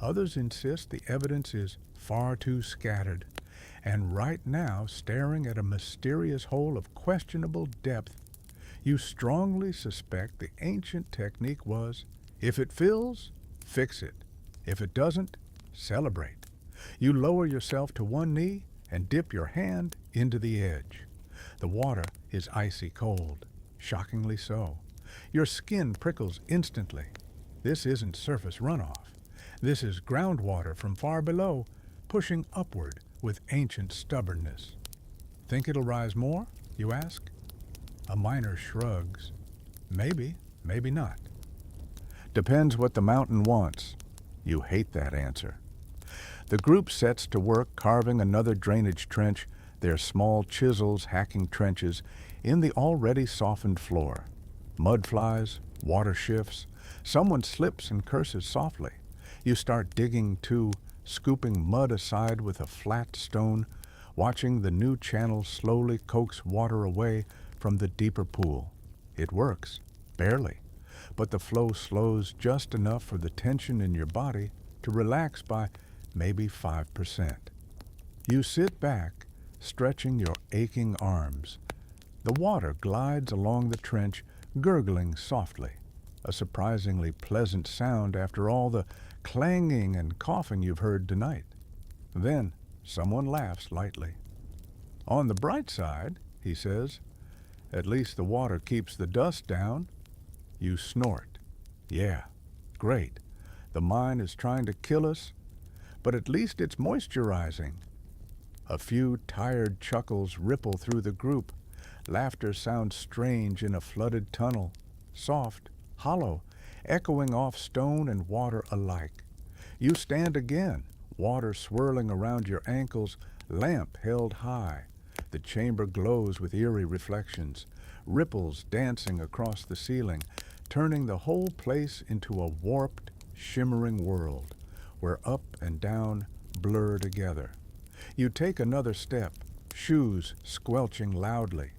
S1: Others insist the evidence is far too scattered. And right now, staring at a mysterious hole of questionable depth, you strongly suspect the ancient technique was, if it fills, fix it. If it doesn't, celebrate. You lower yourself to one knee and dip your hand into the edge. The water is icy cold, shockingly so. Your skin prickles instantly. This isn't surface runoff. This is groundwater from far below, pushing upward with ancient stubbornness. Think it'll rise more, you ask? A miner shrugs. Maybe, maybe not. Depends what the mountain wants. You hate that answer. The group sets to work carving another drainage trench, their small chisels hacking trenches in the already softened floor. Mud flies, water shifts. Someone slips and curses softly. You start digging too, scooping mud aside with a flat stone, watching the new channel slowly coax water away from the deeper pool. It works, barely, but the flow slows just enough for the tension in your body to relax by maybe 5%. You sit back, stretching your aching arms. The water glides along the trench, gurgling softly, a surprisingly pleasant sound after all the clanging and coughing you've heard tonight. Then someone laughs lightly. On the bright side, he says, at least the water keeps the dust down. You snort. Yeah, great. The mine is trying to kill us, but at least it's moisturizing. A few tired chuckles ripple through the group. Laughter sounds strange in a flooded tunnel, soft, hollow, echoing off stone and water alike. You stand again, water swirling around your ankles, lamp held high. The chamber glows with eerie reflections, ripples dancing across the ceiling, turning the whole place into a warped, shimmering world. where up and down blur together. You take another step, shoes squelching loudly,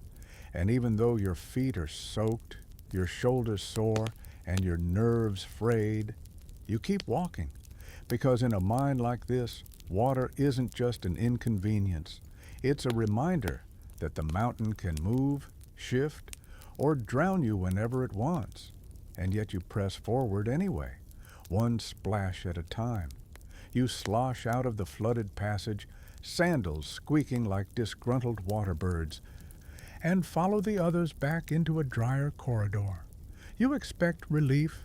S1: and even though your feet are soaked, your shoulders sore, and your nerves frayed, you keep walking, because in a mind like this, water isn't just an inconvenience. It's a reminder that the mountain can move, shift, or drown you whenever it wants, and yet you press forward anyway, one splash at a time. You slosh out of the flooded passage, sandals squeaking like disgruntled water birds, and follow the others back into a drier corridor. You expect relief,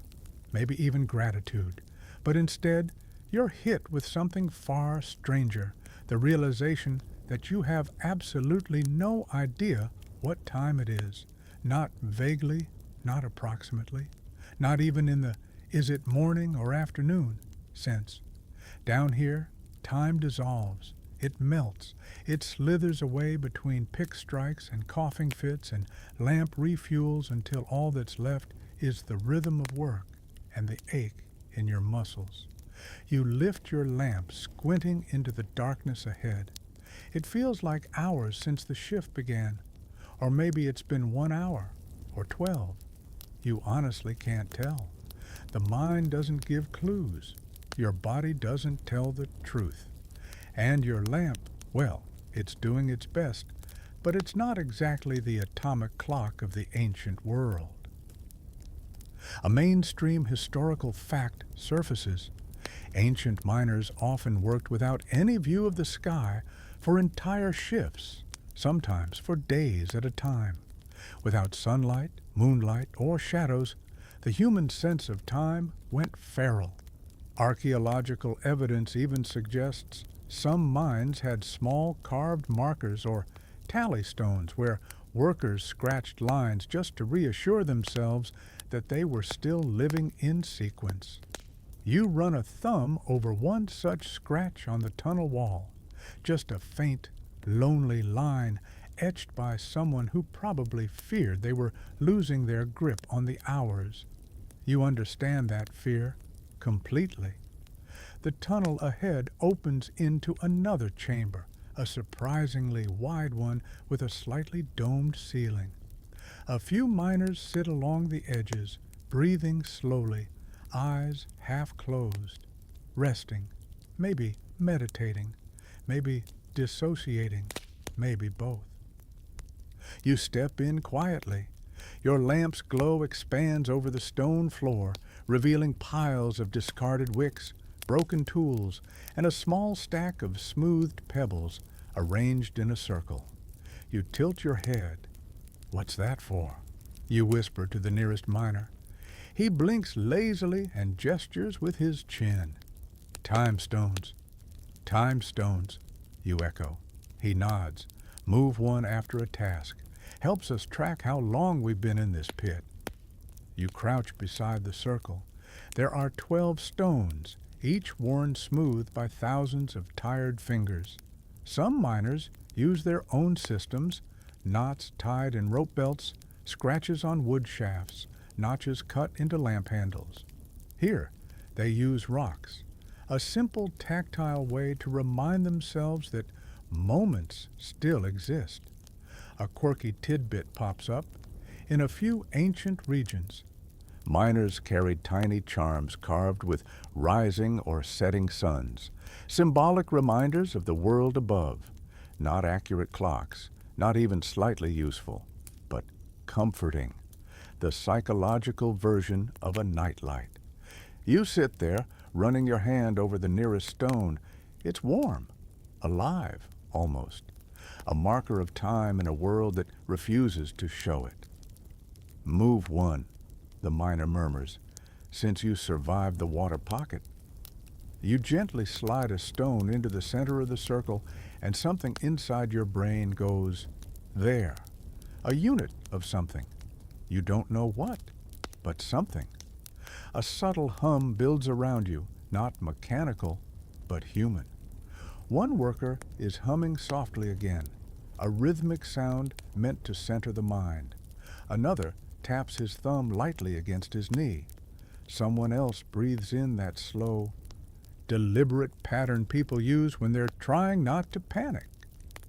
S1: maybe even gratitude, but instead you're hit with something far stranger, the realization that you have absolutely no idea what time it is, not vaguely, not approximately, not even in the is it morning or afternoon sense. Down here, time dissolves. It melts. It slithers away between pick strikes and coughing fits and lamp refuels until all that's left is the rhythm of work and the ache in your muscles. You lift your lamp, squinting into the darkness ahead. It feels like hours since the shift began, or maybe it's been 1 hour or 12. You honestly can't tell. The mind doesn't give clues. Your body doesn't tell the truth. And your lamp, well, it's doing its best, but it's not exactly the atomic clock of the ancient world. A mainstream historical fact surfaces. Ancient miners often worked without any view of the sky for entire shifts, sometimes for days at a time. Without sunlight, moonlight, or shadows, the human sense of time went feral. Archaeological evidence even suggests some mines had small carved markers or tally stones where workers scratched lines just to reassure themselves that they were still living in sequence. You run a thumb over one such scratch on the tunnel wall, just a faint, lonely line etched by someone who probably feared they were losing their grip on the hours. You understand that fear completely. The tunnel ahead opens into another chamber, a surprisingly wide one with a slightly domed ceiling. A few miners sit along the edges, breathing slowly, eyes half closed, resting, maybe meditating, maybe dissociating, maybe both. You step in quietly. Your lamp's glow expands over the stone floor, revealing piles of discarded wicks, broken tools, and a small stack of smoothed pebbles arranged in a circle. You tilt your head. "What's that for?" you whisper to the nearest miner. He blinks lazily and gestures with his chin. "Time stones." "Time stones," you echo. He nods. "Move one after a task. Helps us track how long we've been in this pit." You crouch beside the circle. There are 12 stones, each worn smooth by thousands of tired fingers. Some miners use their own systems, knots tied in rope belts, scratches on wood shafts, notches cut into lamp handles. Here, they use rocks, a simple tactile way to remind themselves that moments still exist. A quirky tidbit pops up. In a few ancient regions, miners carried tiny charms carved with rising or setting suns, symbolic reminders of the world above. Not accurate clocks, not even slightly useful, but comforting. The psychological version of a nightlight. You sit there, running your hand over the nearest stone. It's warm, alive, almost. A marker of time in a world that refuses to show it. "Move one," the miner murmurs, "since you survived the water pocket." You gently slide a stone into the center of the circle, and something inside your brain goes, "There." A unit of something. You don't know what, but something. A subtle hum builds around you, not mechanical, but human. One worker is humming softly again, a rhythmic sound meant to center the mind. Another taps his thumb lightly against his knee. Someone else breathes in that slow deliberate pattern people use when they're trying not to panic.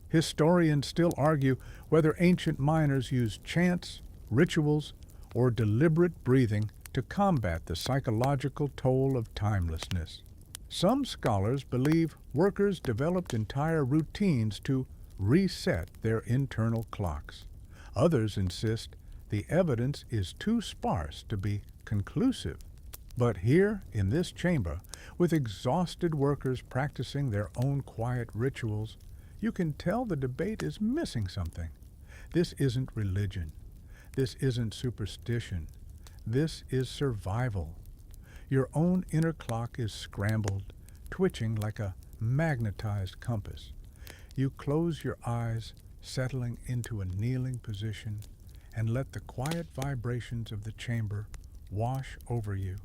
S1: Historians still argue whether ancient miners used chants, rituals, or deliberate breathing to combat the psychological toll of timelessness. Some scholars believe workers developed entire routines to reset their internal clocks. Others insist the evidence is too sparse to be conclusive. But here, in this chamber, with exhausted workers practicing their own quiet rituals, you can tell the debate is missing something. This isn't religion. This isn't superstition. This is survival. Your own inner clock is scrambled, twitching like a magnetized compass. You close your eyes, settling into a kneeling position, and let the quiet vibrations of the chamber wash over you.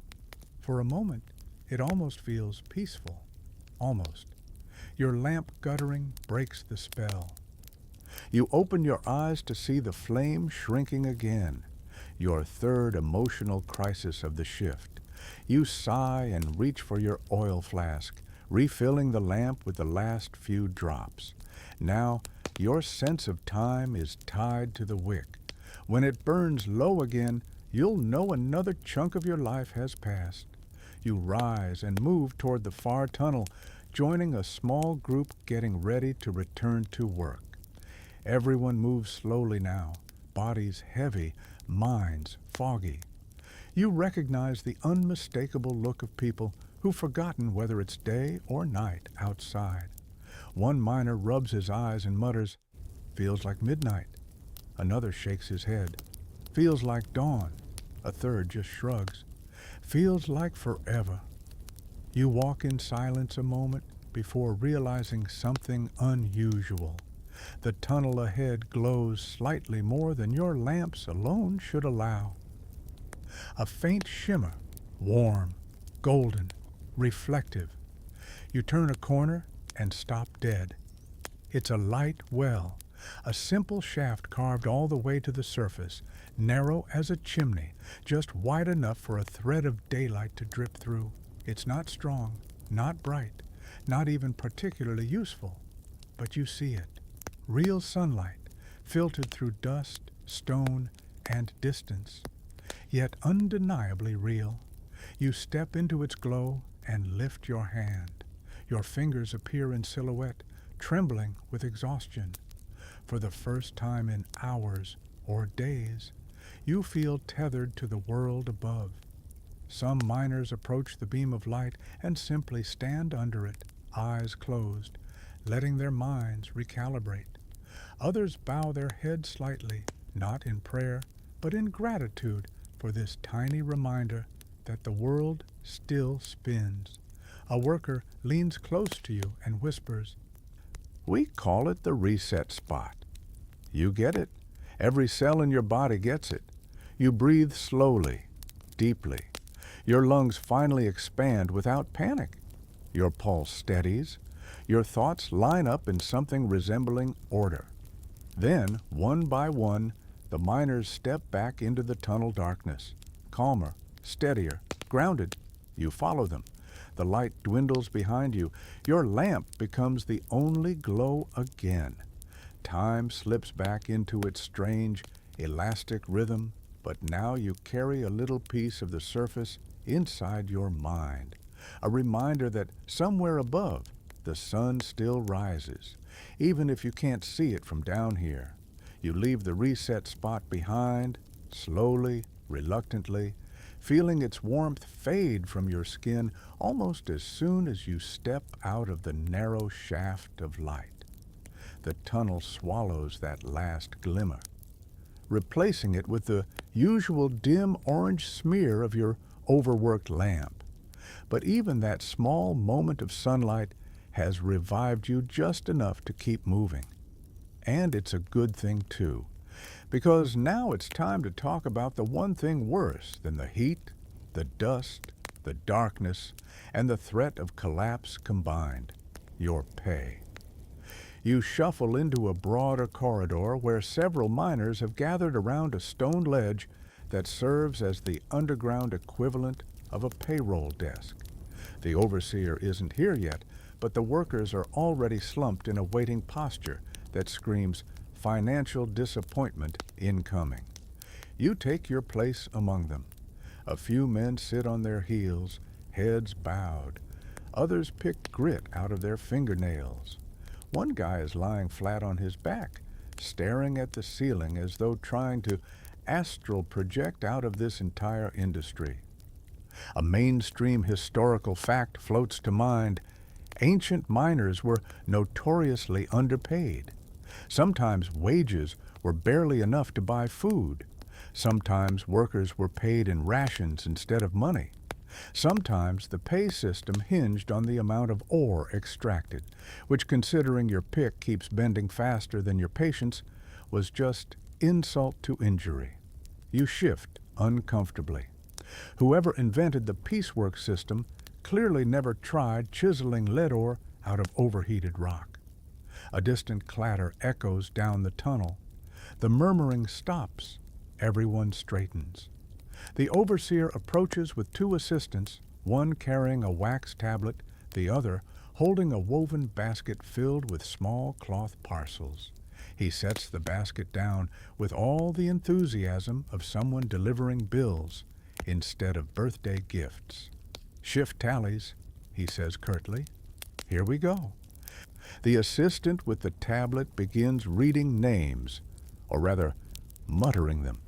S1: For a moment, it almost feels peaceful. Almost. Your lamp guttering breaks the spell. You open your eyes to see the flame shrinking again, your third emotional crisis of the shift. You sigh and reach for your oil flask, refilling the lamp with the last few drops. Now, your sense of time is tied to the wick. When it burns low again, you'll know another chunk of your life has passed. You rise and move toward the far tunnel, joining a small group getting ready to return to work. Everyone moves slowly now, bodies heavy, minds foggy. You recognize the unmistakable look of people who've forgotten whether it's day or night outside. One miner rubs his eyes and mutters, "Feels like midnight." Another shakes his head. "Feels like dawn." A third just shrugs. "Feels like forever." You walk in silence a moment before realizing something unusual. The tunnel ahead glows slightly more than your lamps alone should allow. A faint shimmer, warm, golden, reflective. You turn a corner and stop dead. It's a light well, a simple shaft carved all the way to the surface, narrow as a chimney, just wide enough for a thread of daylight to drip through. It's not strong, not bright, not even particularly useful, but you see it. Real sunlight, filtered through dust, stone, and distance, yet undeniably real. You step into its glow and lift your hand. Your fingers appear in silhouette, trembling with exhaustion. For the first time in hours or days, you feel tethered to the world above. Some miners approach the beam of light and simply stand under it, eyes closed, letting their minds recalibrate. Others bow their heads slightly, not in prayer, but in gratitude for this tiny reminder that the world still spins. A worker leans close to you and whispers, "We call it the reset spot." You get it. Every cell in your body gets it. You breathe slowly, deeply. Your lungs finally expand without panic. Your pulse steadies. Your thoughts line up in something resembling order. Then, one by one, the miners step back into the tunnel darkness. Calmer, steadier, grounded. You follow them. The light dwindles behind you. Your lamp becomes the only glow again. Time slips back into its strange, elastic rhythm, but now you carry a little piece of the surface inside your mind. A reminder that somewhere above, the sun still rises, even if you can't see it from down here. You leave the reset spot behind, slowly, reluctantly, feeling its warmth fade from your skin almost as soon as you step out of the narrow shaft of light. The tunnel swallows that last glimmer, replacing it with the usual dim orange smear of your overworked lamp. But even that small moment of sunlight has revived you just enough to keep moving. And it's a good thing, too, because now it's time to talk about the one thing worse than the heat, the dust, the darkness, and the threat of collapse combined: your pay. You shuffle into a broader corridor where several miners have gathered around a stone ledge that serves as the underground equivalent of a payroll desk. The overseer isn't here yet, but the workers are already slumped in a waiting posture that screams financial disappointment incoming. You take your place among them. A few men sit on their heels, heads bowed. Others pick grit out of their fingernails. One guy is lying flat on his back, staring at the ceiling as though trying to astral project out of this entire industry. A mainstream historical fact floats to mind. Ancient miners were notoriously underpaid. Sometimes wages were barely enough to buy food. Sometimes workers were paid in rations instead of money. Sometimes the pay system hinged on the amount of ore extracted, which, considering your pick keeps bending faster than your patience, was just insult to injury. You shift uncomfortably. Whoever invented the piecework system clearly never tried chiseling lead ore out of overheated rock. A distant clatter echoes down the tunnel. The murmuring stops. Everyone straightens. The overseer approaches with two assistants, one carrying a wax tablet, the other holding a woven basket filled with small cloth parcels. He sets the basket down with all the enthusiasm of someone delivering bills instead of birthday gifts. "Shift tallies," he says curtly. "Here we go." The assistant with the tablet begins reading names, or rather, muttering them.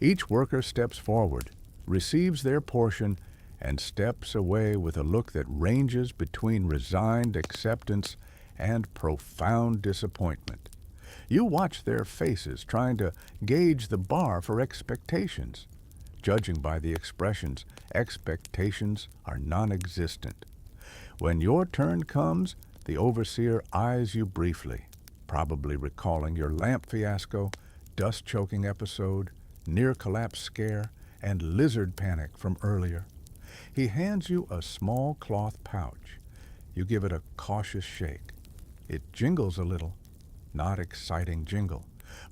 S1: Each worker steps forward, receives their portion, and steps away with a look that ranges between resigned acceptance and profound disappointment. You watch their faces trying to gauge the bar for expectations. Judging by the expressions, expectations are non-existent. When your turn comes, the overseer eyes you briefly, probably recalling your lamp fiasco, dust-choking episode, near-collapse scare, and lizard panic from earlier. He hands you a small cloth pouch. You give it a cautious shake. It jingles a little. Not exciting jingle.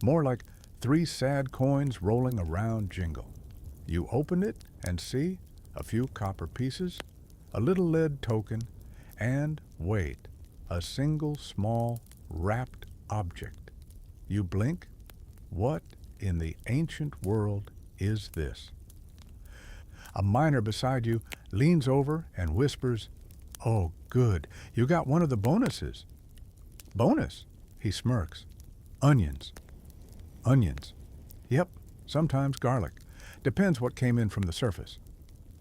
S1: More like 3 sad coins rolling around jingle. You open it and see a few copper pieces, a little lead token, and wait, a single small wrapped object. You blink. What in the ancient world is this? A miner beside you leans over and whispers, "Oh, good, you got one of the bonuses." "Bonus?" He smirks. "Onions." "Onions." "Yep, sometimes garlic. Depends what came in from the surface."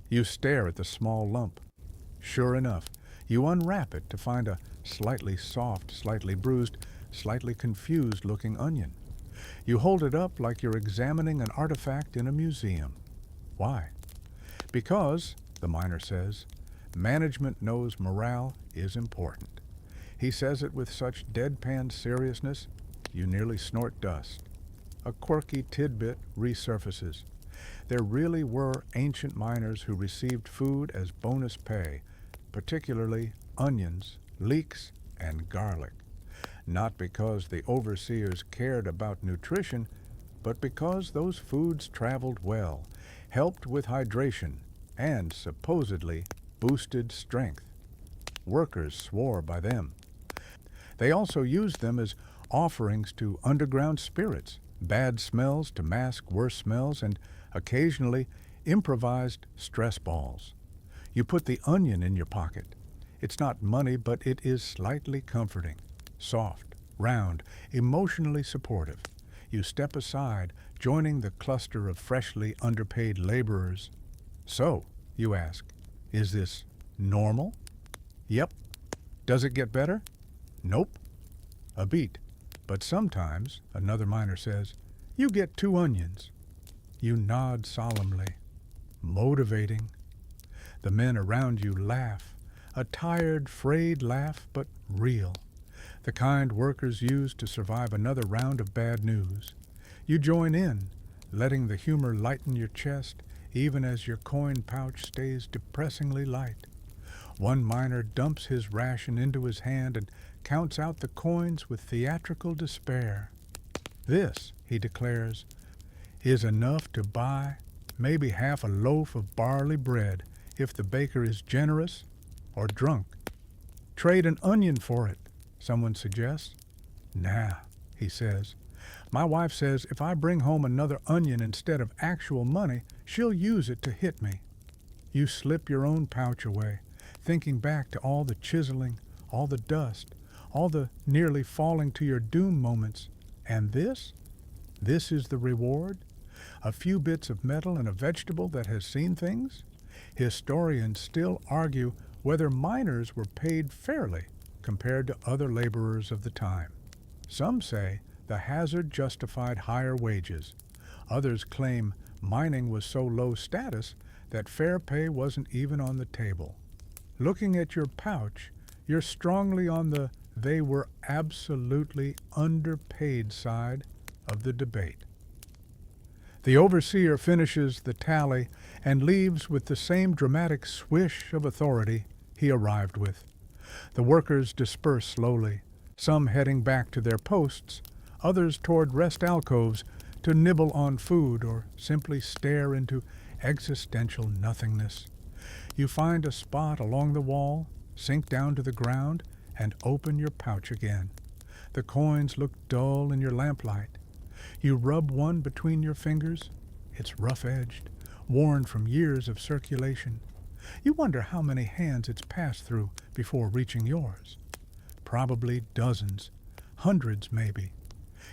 S1: You stare at the small lump. Sure enough, you unwrap it to find a slightly soft, slightly bruised, slightly confused-looking onion. You hold it up like you're examining an artifact in a museum. Why? Because, the miner says, management knows morale is important. He says it with such deadpan seriousness, you nearly snort dust. A quirky tidbit resurfaces. There really were ancient miners who received food as bonus pay, particularly onions, leeks, and garlic. Not because the overseers cared about nutrition, but because those foods traveled well, helped with hydration, and supposedly boosted strength. Workers swore by them. They also used them as offerings to underground spirits, bad smells to mask worse smells, and occasionally improvised stress balls. You put the onion in your pocket. It's not money, but it is slightly comforting. Soft, round, emotionally supportive. You step aside, joining the cluster of freshly underpaid laborers. "So," you ask, "is this normal?" "Yep." "Does it get better?" "Nope." A beat. "But sometimes," another miner says, "you get 2 onions." You nod solemnly. Motivating. The men around you laugh. A tired, frayed laugh, but real. The kind workers use to survive another round of bad news. You join in, letting the humor lighten your chest even as your coin pouch stays depressingly light. One miner dumps his ration into his hand and counts out the coins with theatrical despair. "This," he declares, "is enough to buy maybe half a loaf of barley bread if the baker is generous or drunk. Trade an onion for it, someone suggests. Nah, he says. My wife says if I bring home another onion instead of actual money, she'll use it to hit me. You slip your own pouch away, thinking back to all the chiseling, all the dust, all the nearly falling to your doom moments. And this? This is the reward? A few bits of metal and a vegetable that has seen things? Historians still argue whether miners were paid fairly compared to other laborers of the time. Some say the hazard justified higher wages. Others claim mining was so low status that fair pay wasn't even on the table. Looking at your pouch, you're strongly on the they were absolutely underpaid side of the debate. The overseer finishes the tally and leaves with the same dramatic swish of authority he arrived with. The workers disperse slowly, some heading back to their posts, others toward rest alcoves to nibble on food or simply stare into existential nothingness. You find a spot along the wall, sink down to the ground, and open your pouch again. The coins look dull in your lamplight. You rub one between your fingers. It's rough-edged, worn from years of circulation. You wonder how many hands it's passed through before reaching yours. Probably dozens, hundreds maybe.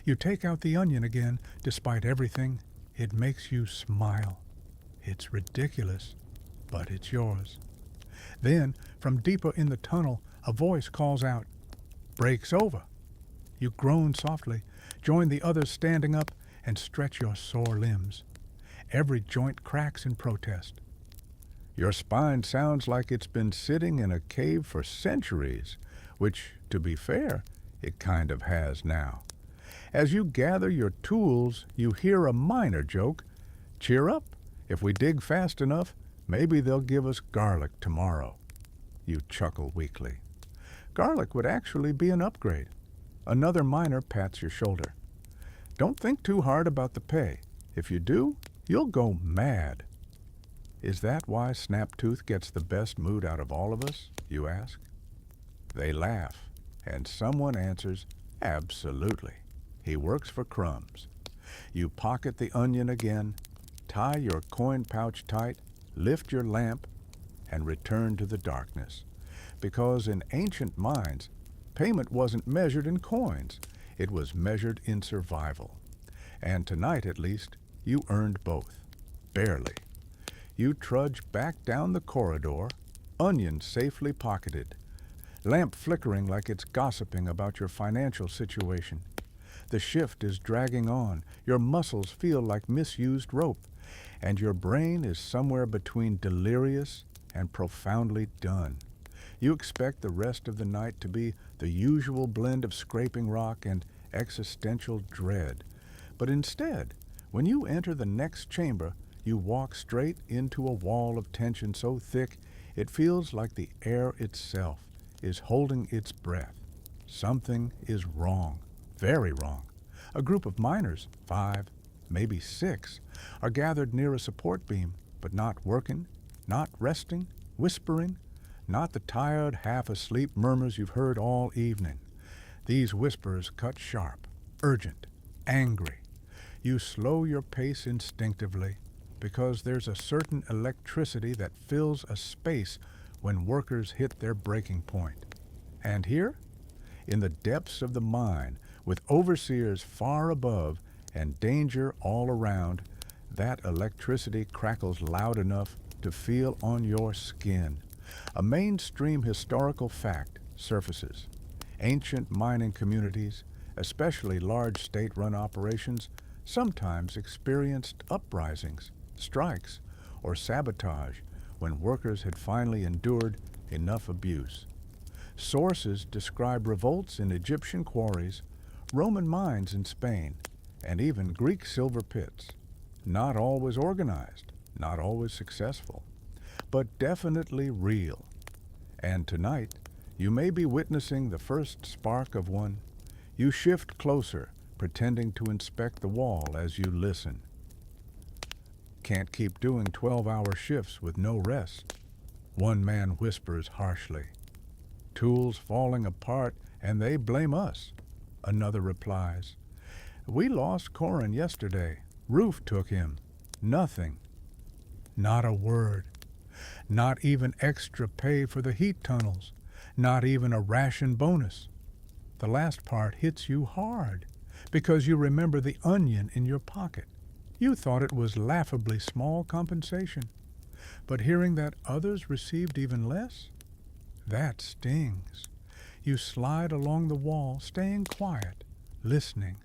S1: You take out the onion again, despite everything. It makes you smile. It's ridiculous, but it's yours. Then, from deeper in the tunnel, a voice calls out, "Break's over." You groan softly, join the others standing up, and stretch your sore limbs. Every joint cracks in protest. Your spine sounds like it's been sitting in a cave for centuries, which, to be fair, it kind of has now. As you gather your tools, you hear a miner joke. "Cheer up. If we dig fast enough, maybe they'll give us garlic tomorrow." You chuckle weakly. Garlic would actually be an upgrade. Another miner pats your shoulder. "Don't think too hard about the pay. If you do, you'll go mad." "Is that why Snaptooth gets the best mood out of all of us?" you ask. They laugh, and someone answers, "Absolutely. He works for crumbs." You pocket the onion again, tie your coin pouch tight, lift your lamp, and return to the darkness. Because in ancient mines, payment wasn't measured in coins. It was measured in survival. And tonight, at least, you earned both. Barely. You trudge back down the corridor, onion safely pocketed, lamp flickering like it's gossiping about your financial situation. The shift is dragging on, your muscles feel like misused rope, and your brain is somewhere between delirious and profoundly done. You expect the rest of the night to be the usual blend of scraping rock and existential dread. But instead, when you enter the next chamber, you walk straight into a wall of tension so thick it feels like the air itself is holding its breath. Something is wrong, very wrong. A group of miners, 5, maybe 6, are gathered near a support beam, but not working, not resting, whispering, not the tired, half-asleep murmurs you've heard all evening. These whispers cut sharp, urgent, angry. You slow your pace instinctively because there's a certain electricity that fills a space when workers hit their breaking point. And here, in the depths of the mine, with overseers far above and danger all around, that electricity crackles loud enough to feel on your skin. A mainstream historical fact surfaces. Ancient mining communities, especially large state-run operations, sometimes experienced uprisings, strikes, or sabotage when workers had finally endured enough abuse. Sources describe revolts in Egyptian quarries, Roman mines in Spain, and even Greek silver pits. Not always organized, not always successful, but definitely real. And tonight, you may be witnessing the first spark of one. You shift closer, pretending to inspect the wall as you listen. Can't keep doing 12-hour shifts with no rest. One man whispers harshly. Tools falling apart, and they blame us. Another replies. We lost Corin yesterday. Roof took him. Nothing. Not a word. Not even extra pay for the heat tunnels. Not even a ration bonus. The last part hits you hard because you remember the onion in your pocket. You thought it was laughably small compensation. But hearing that others received even less, that stings. You slide along the wall, staying quiet, listening.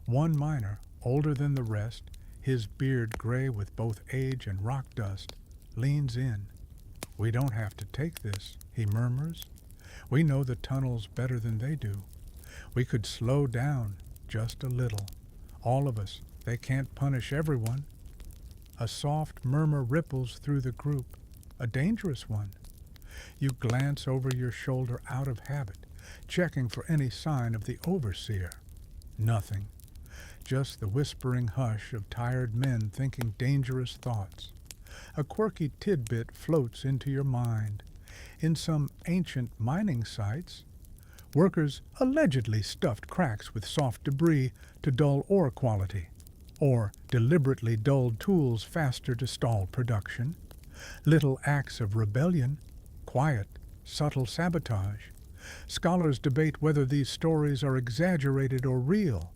S1: One miner, older than the rest, his beard gray with both age and rock dust, leans in. We don't have to take this, he murmurs. We know the tunnels better than they do. We could slow down just a little. All of us. They can't punish everyone. A soft murmur ripples through the group, a dangerous one. You glance over your shoulder out of habit, checking for any sign of the overseer. Nothing. Just the whispering hush of tired men thinking dangerous thoughts. A quirky tidbit floats into your mind. In some ancient mining sites, workers allegedly stuffed cracks with soft debris to dull ore quality, or deliberately dulled tools faster to stall production. Little acts of rebellion, quiet, subtle sabotage. Scholars debate whether these stories are exaggerated or real,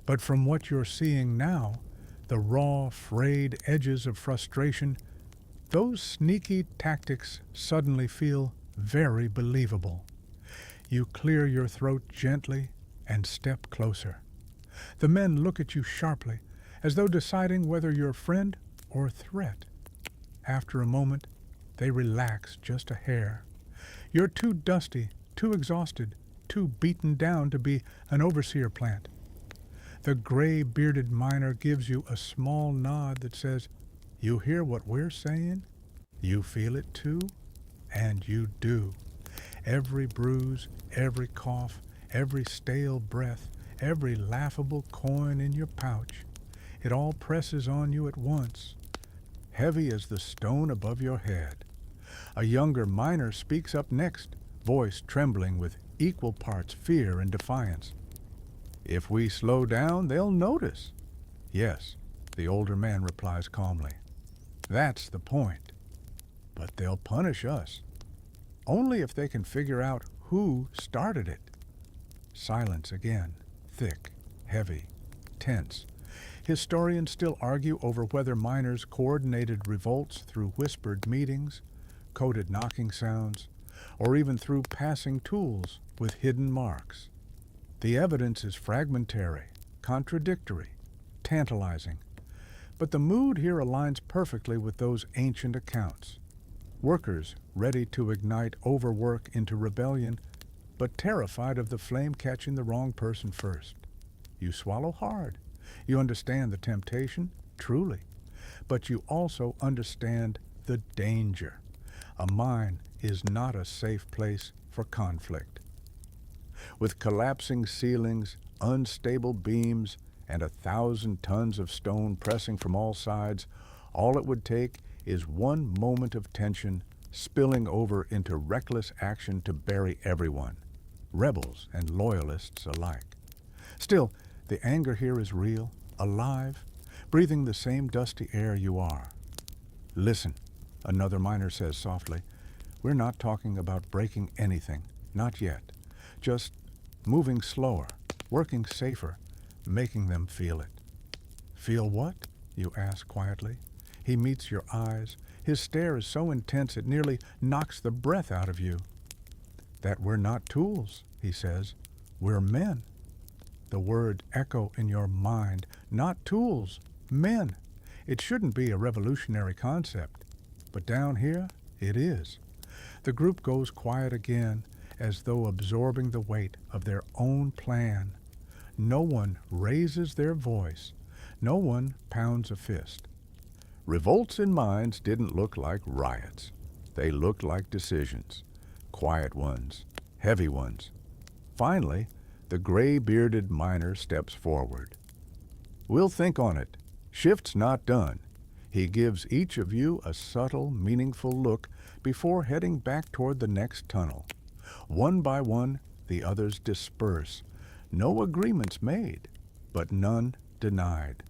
S1: but from what you're seeing now, the raw, frayed edges of frustration, those sneaky tactics suddenly feel very believable. You clear your throat gently and step closer. The men look at you sharply, as though deciding whether you're friend or threat. After a moment, they relax just a hair. You're too dusty, too exhausted, too beaten down to be an overseer plant. The gray-bearded miner gives you a small nod that says, "You hear what we're saying? You feel it too?" And you do. Every bruise, every cough, every stale breath, every laughable coin in your pouch, it all presses on you at once, heavy as the stone above your head. A younger miner speaks up next, voice trembling with equal parts fear and defiance. If we slow down, they'll notice. Yes, the older man replies calmly. That's the point. But they'll punish us. Only if they can figure out who started it. Silence again, thick, heavy, tense. Historians still argue over whether miners coordinated revolts through whispered meetings, coded knocking sounds, or even through passing tools with hidden marks. The evidence is fragmentary, contradictory, tantalizing, but the mood here aligns perfectly with those ancient accounts. Workers ready to ignite overwork into rebellion, but terrified of the flame catching the wrong person first. You swallow hard. You understand the temptation, truly, but you also understand the danger. A mine is not a safe place for conflict. With collapsing ceilings, unstable beams, and 1,000 tons of stone pressing from all sides, all it would take is one moment of tension spilling over into reckless action to bury everyone, rebels and loyalists alike. Still, the anger here is real, alive, breathing the same dusty air you are. Listen, another miner says softly. We're not talking about breaking anything, not yet. Just moving slower, working safer, making them feel it. Feel what? You ask quietly. He meets your eyes. His stare is so intense it nearly knocks the breath out of you. That we're not tools, he says. We're men. The word echo in your mind. Not tools, men. It shouldn't be a revolutionary concept, but down here, it is. The group goes quiet again, as though absorbing the weight of their own plan. No one raises their voice. No one pounds a fist. Revolts in mines didn't look like riots. They looked like decisions. Quiet ones, heavy ones. Finally, the gray-bearded miner steps forward. We'll think on it. Shift's not done. He gives each of you a subtle, meaningful look before heading back toward the next tunnel. One by one, the others disperse. No agreements made, but none denied.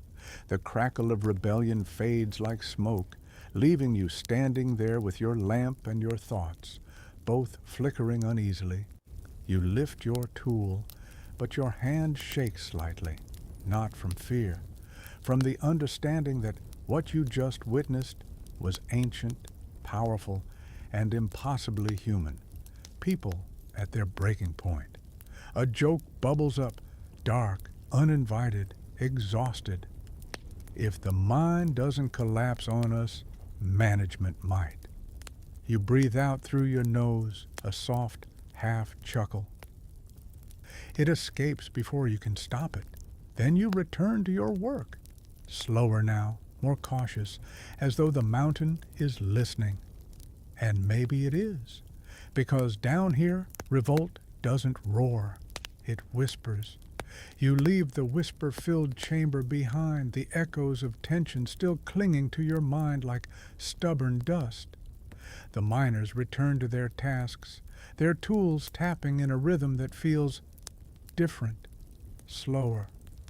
S1: The crackle of rebellion fades like smoke, leaving you standing there with your lamp and your thoughts, both flickering uneasily. You lift your tool, but your hand shakes slightly, not from fear, from the understanding that what you just witnessed was ancient, powerful, and impossibly human. People at their breaking point. A joke bubbles up, dark, uninvited, exhausted. If the mind doesn't collapse on us, management might. You breathe out through your nose, a soft half chuckle. It escapes before you can stop it. Then you return to your work, slower now, more cautious, as though the mountain is listening. And maybe it is, because down here, revolt doesn't roar, it whispers. You leave the whisper-filled chamber behind, the echoes of tension still clinging to your mind like stubborn dust. The miners return to their tasks, their tools tapping in a rhythm that feels different, slower,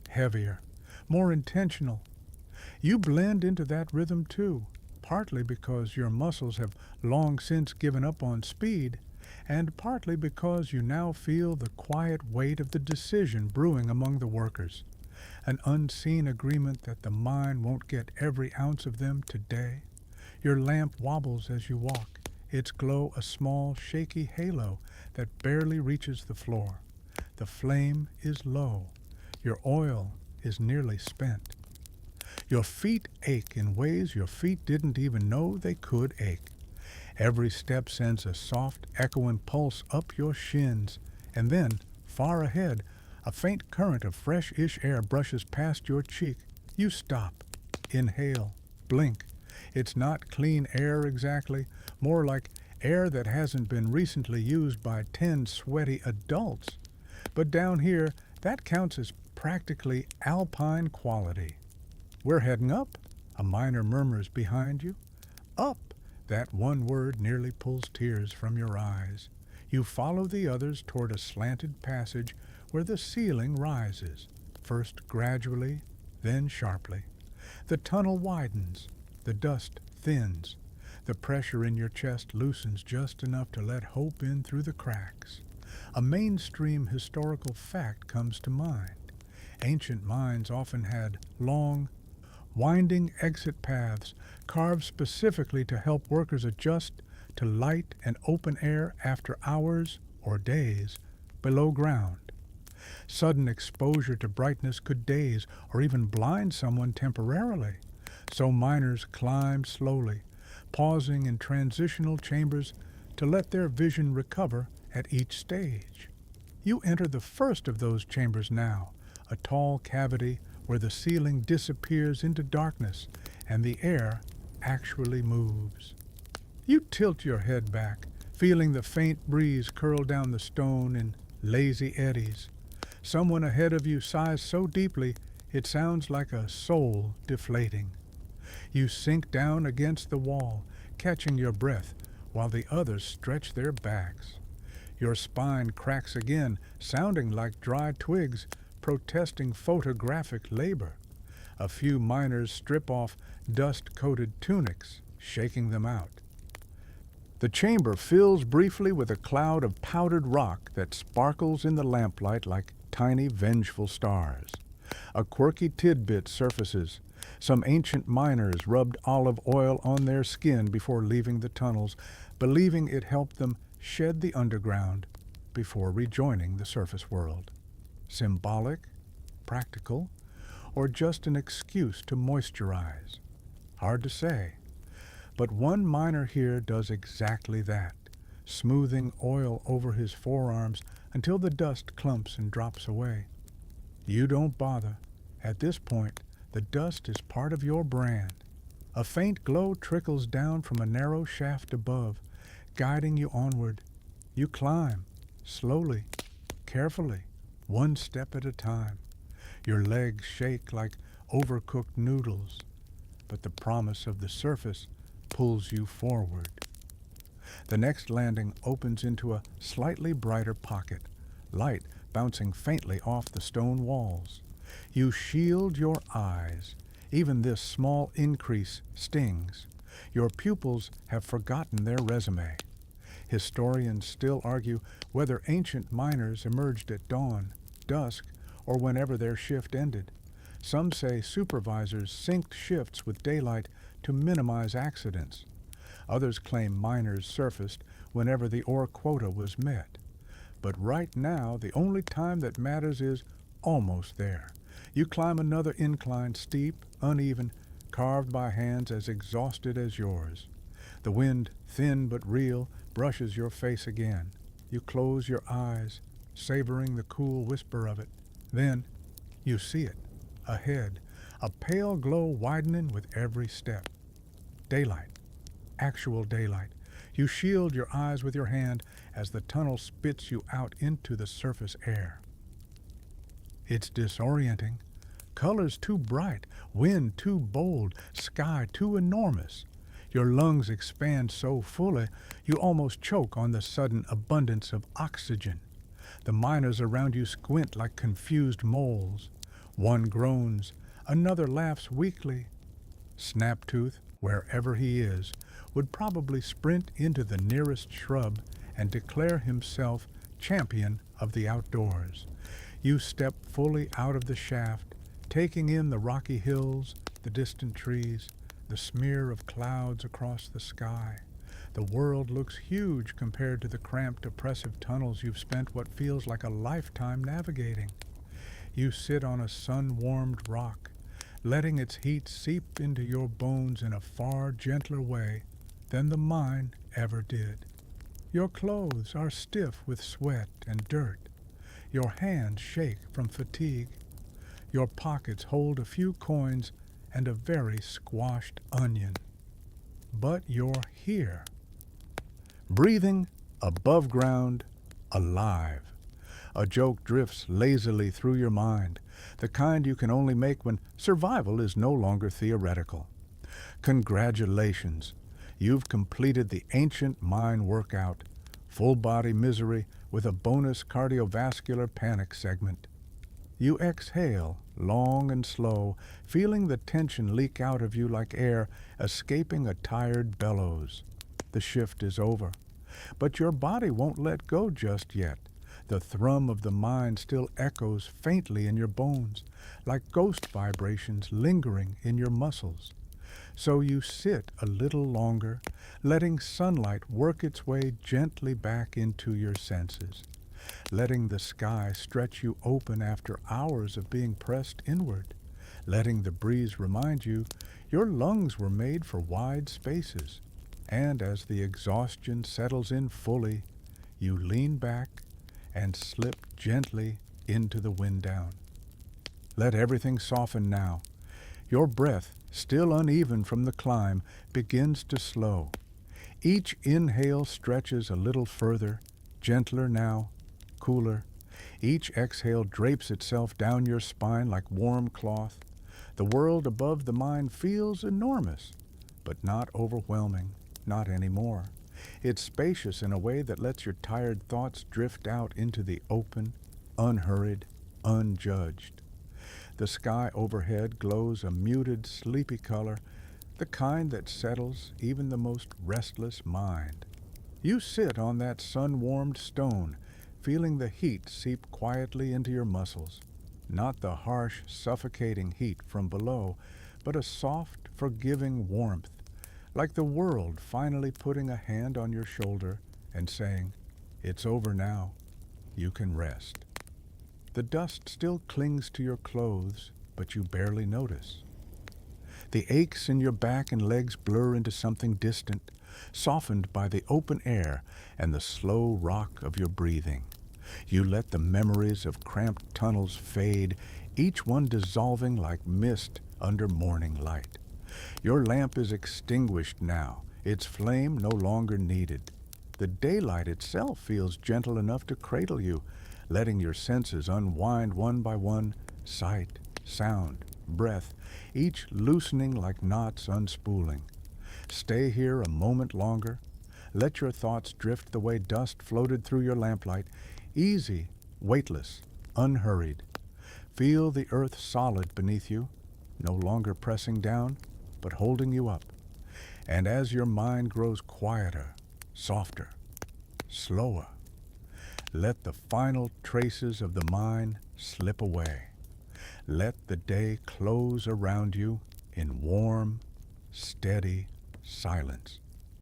S1: heavier, more intentional. You blend into that rhythm too, partly because your muscles have long since given up on speed, and partly because you now feel the quiet weight of the decision brewing among the workers, an unseen agreement that the mine won't get every ounce of them today. Your lamp wobbles as you walk, its glow a small, shaky halo that barely reaches the floor. The flame is low. Your oil is nearly spent. Your feet ache in ways your feet didn't even know they could ache. Every step sends a soft, echoing pulse up your shins, and then, far ahead, a faint current of fresh-ish air brushes past your cheek. You stop, inhale, blink. It's not clean air exactly, more like air that hasn't been recently used by 10 sweaty adults. But down here, that counts as practically alpine quality. We're heading up, a miner murmurs behind you. Up! That one word nearly pulls tears from your eyes. You follow the others toward a slanted passage where the ceiling rises, first gradually, then sharply. The tunnel widens, the dust thins, the pressure in your chest loosens just enough to let hope in through the cracks. A mainstream historical fact comes to mind. Ancient mines often had long, winding exit paths carved specifically to help workers adjust to light and open air after hours or days below ground. Sudden exposure to brightness could daze or even blind someone temporarily, so miners climbed slowly, pausing in transitional chambers to let their vision recover at each stage. You enter the first of those chambers now, a tall cavity where the ceiling disappears into darkness and the air actually moves. You tilt your head back, feeling the faint breeze curl down the stone in lazy eddies. Someone ahead of you sighs so deeply it sounds like a soul deflating. You sink down against the wall, catching your breath, while the others stretch their backs. Your spine cracks again, sounding like dry twigs, protesting photographic labor. A few miners strip off dust-coated tunics, shaking them out. The chamber fills briefly with a cloud of powdered rock that sparkles in the lamplight like tiny vengeful stars. A quirky tidbit surfaces. Some ancient miners rubbed olive oil on their skin before leaving the tunnels, believing it helped them shed the underground before rejoining the surface world. Symbolic, practical, or just an excuse to moisturize? Hard to say. But one miner here does exactly that, smoothing oil over his forearms until the dust clumps and drops away. You don't bother. At this point, the dust is part of your brand. A faint glow trickles down from a narrow shaft above, guiding you onward. You climb, slowly, carefully, one step at a time. Your legs shake like overcooked noodles. but the promise of the surface pulls you forward. The next landing opens into a slightly brighter pocket, light bouncing faintly off the stone walls. You shield your eyes. Even this small increase stings. Your pupils have forgotten their resume. Historians still argue whether ancient miners emerged at dawn, dusk, or whenever their shift ended. Some say supervisors synced shifts with daylight to minimize accidents. Others claim miners surfaced whenever the ore quota was met. But right now, the only time that matters is almost there. You climb another incline, steep, uneven, carved by hands as exhausted as yours. The wind, thin but real, brushes your face again. You close your eyes, savoring the cool whisper of it. Then you see it, ahead, a pale glow widening with every step. Daylight, actual daylight. You shield your eyes with your hand as the tunnel spits you out into the surface air. It's disorienting. Colors too bright, wind too bold, sky too enormous. Your lungs expand so fully you almost choke on the sudden abundance of oxygen. The miners around you squint like confused moles. One groans, another laughs weakly. Snaptooth, wherever he is, would probably sprint into the nearest shrub and declare himself champion of the outdoors. You step fully out of the shaft, taking in the rocky hills, the distant trees, the smear of clouds across the sky. The world looks huge compared to the cramped, oppressive tunnels you've spent what feels like a lifetime navigating. You sit on a sun-warmed rock, letting its heat seep into your bones in a far gentler way than the mine ever did. Your clothes are stiff with sweat and dirt. Your hands shake from fatigue. Your pockets hold a few coins and a very squashed onion. But you're here. Breathing, above ground, alive. A joke drifts lazily through your mind, the kind you can only make when survival is no longer theoretical. Congratulations, you've completed the ancient mine workout, full body misery with a bonus cardiovascular panic segment. You exhale, long and slow, feeling the tension leak out of you like air escaping a tired bellows. The shift is over, but your body won't let go just yet. The thrum of the mine still echoes faintly in your bones, like ghost vibrations lingering in your muscles. So you sit a little longer, letting sunlight work its way gently back into your senses, letting the sky stretch you open after hours of being pressed inward, letting the breeze remind you your lungs were made for wide spaces. And as the exhaustion settles in fully, you lean back and slip gently into the wind down. Let everything soften now. Your breath, still uneven from the climb, begins to slow. Each inhale stretches a little further, gentler now, cooler. Each exhale drapes itself down your spine like warm cloth. The world above the mine feels enormous, but not overwhelming, not anymore. It's spacious in a way that lets your tired thoughts drift out into the open, unhurried, unjudged. The sky overhead glows a muted, sleepy color, the kind that settles even the most restless mind. You sit on that sun-warmed stone, feeling the heat seep quietly into your muscles. Not the harsh, suffocating heat from below, but a soft, forgiving warmth, like the world finally putting a hand on your shoulder and saying, "It's over now. You can rest." The dust still clings to your clothes, but you barely notice. The aches in your back and legs blur into something distant, softened by the open air and the slow rock of your breathing. You let the memories of cramped tunnels fade, each one dissolving like mist under morning light. Your lamp is extinguished now, its flame no longer needed. The daylight itself feels gentle enough to cradle you, letting your senses unwind one by one, sight, sound, breath, each loosening like knots unspooling. Stay here a moment longer. Let your thoughts drift the way dust floated through your lamplight, easy, weightless, unhurried. Feel the earth solid beneath you, no longer pressing down, but holding you up. And as your mind grows quieter, softer, slower, let the final traces of the mind slip away. Let the day close around you in warm, steady silence.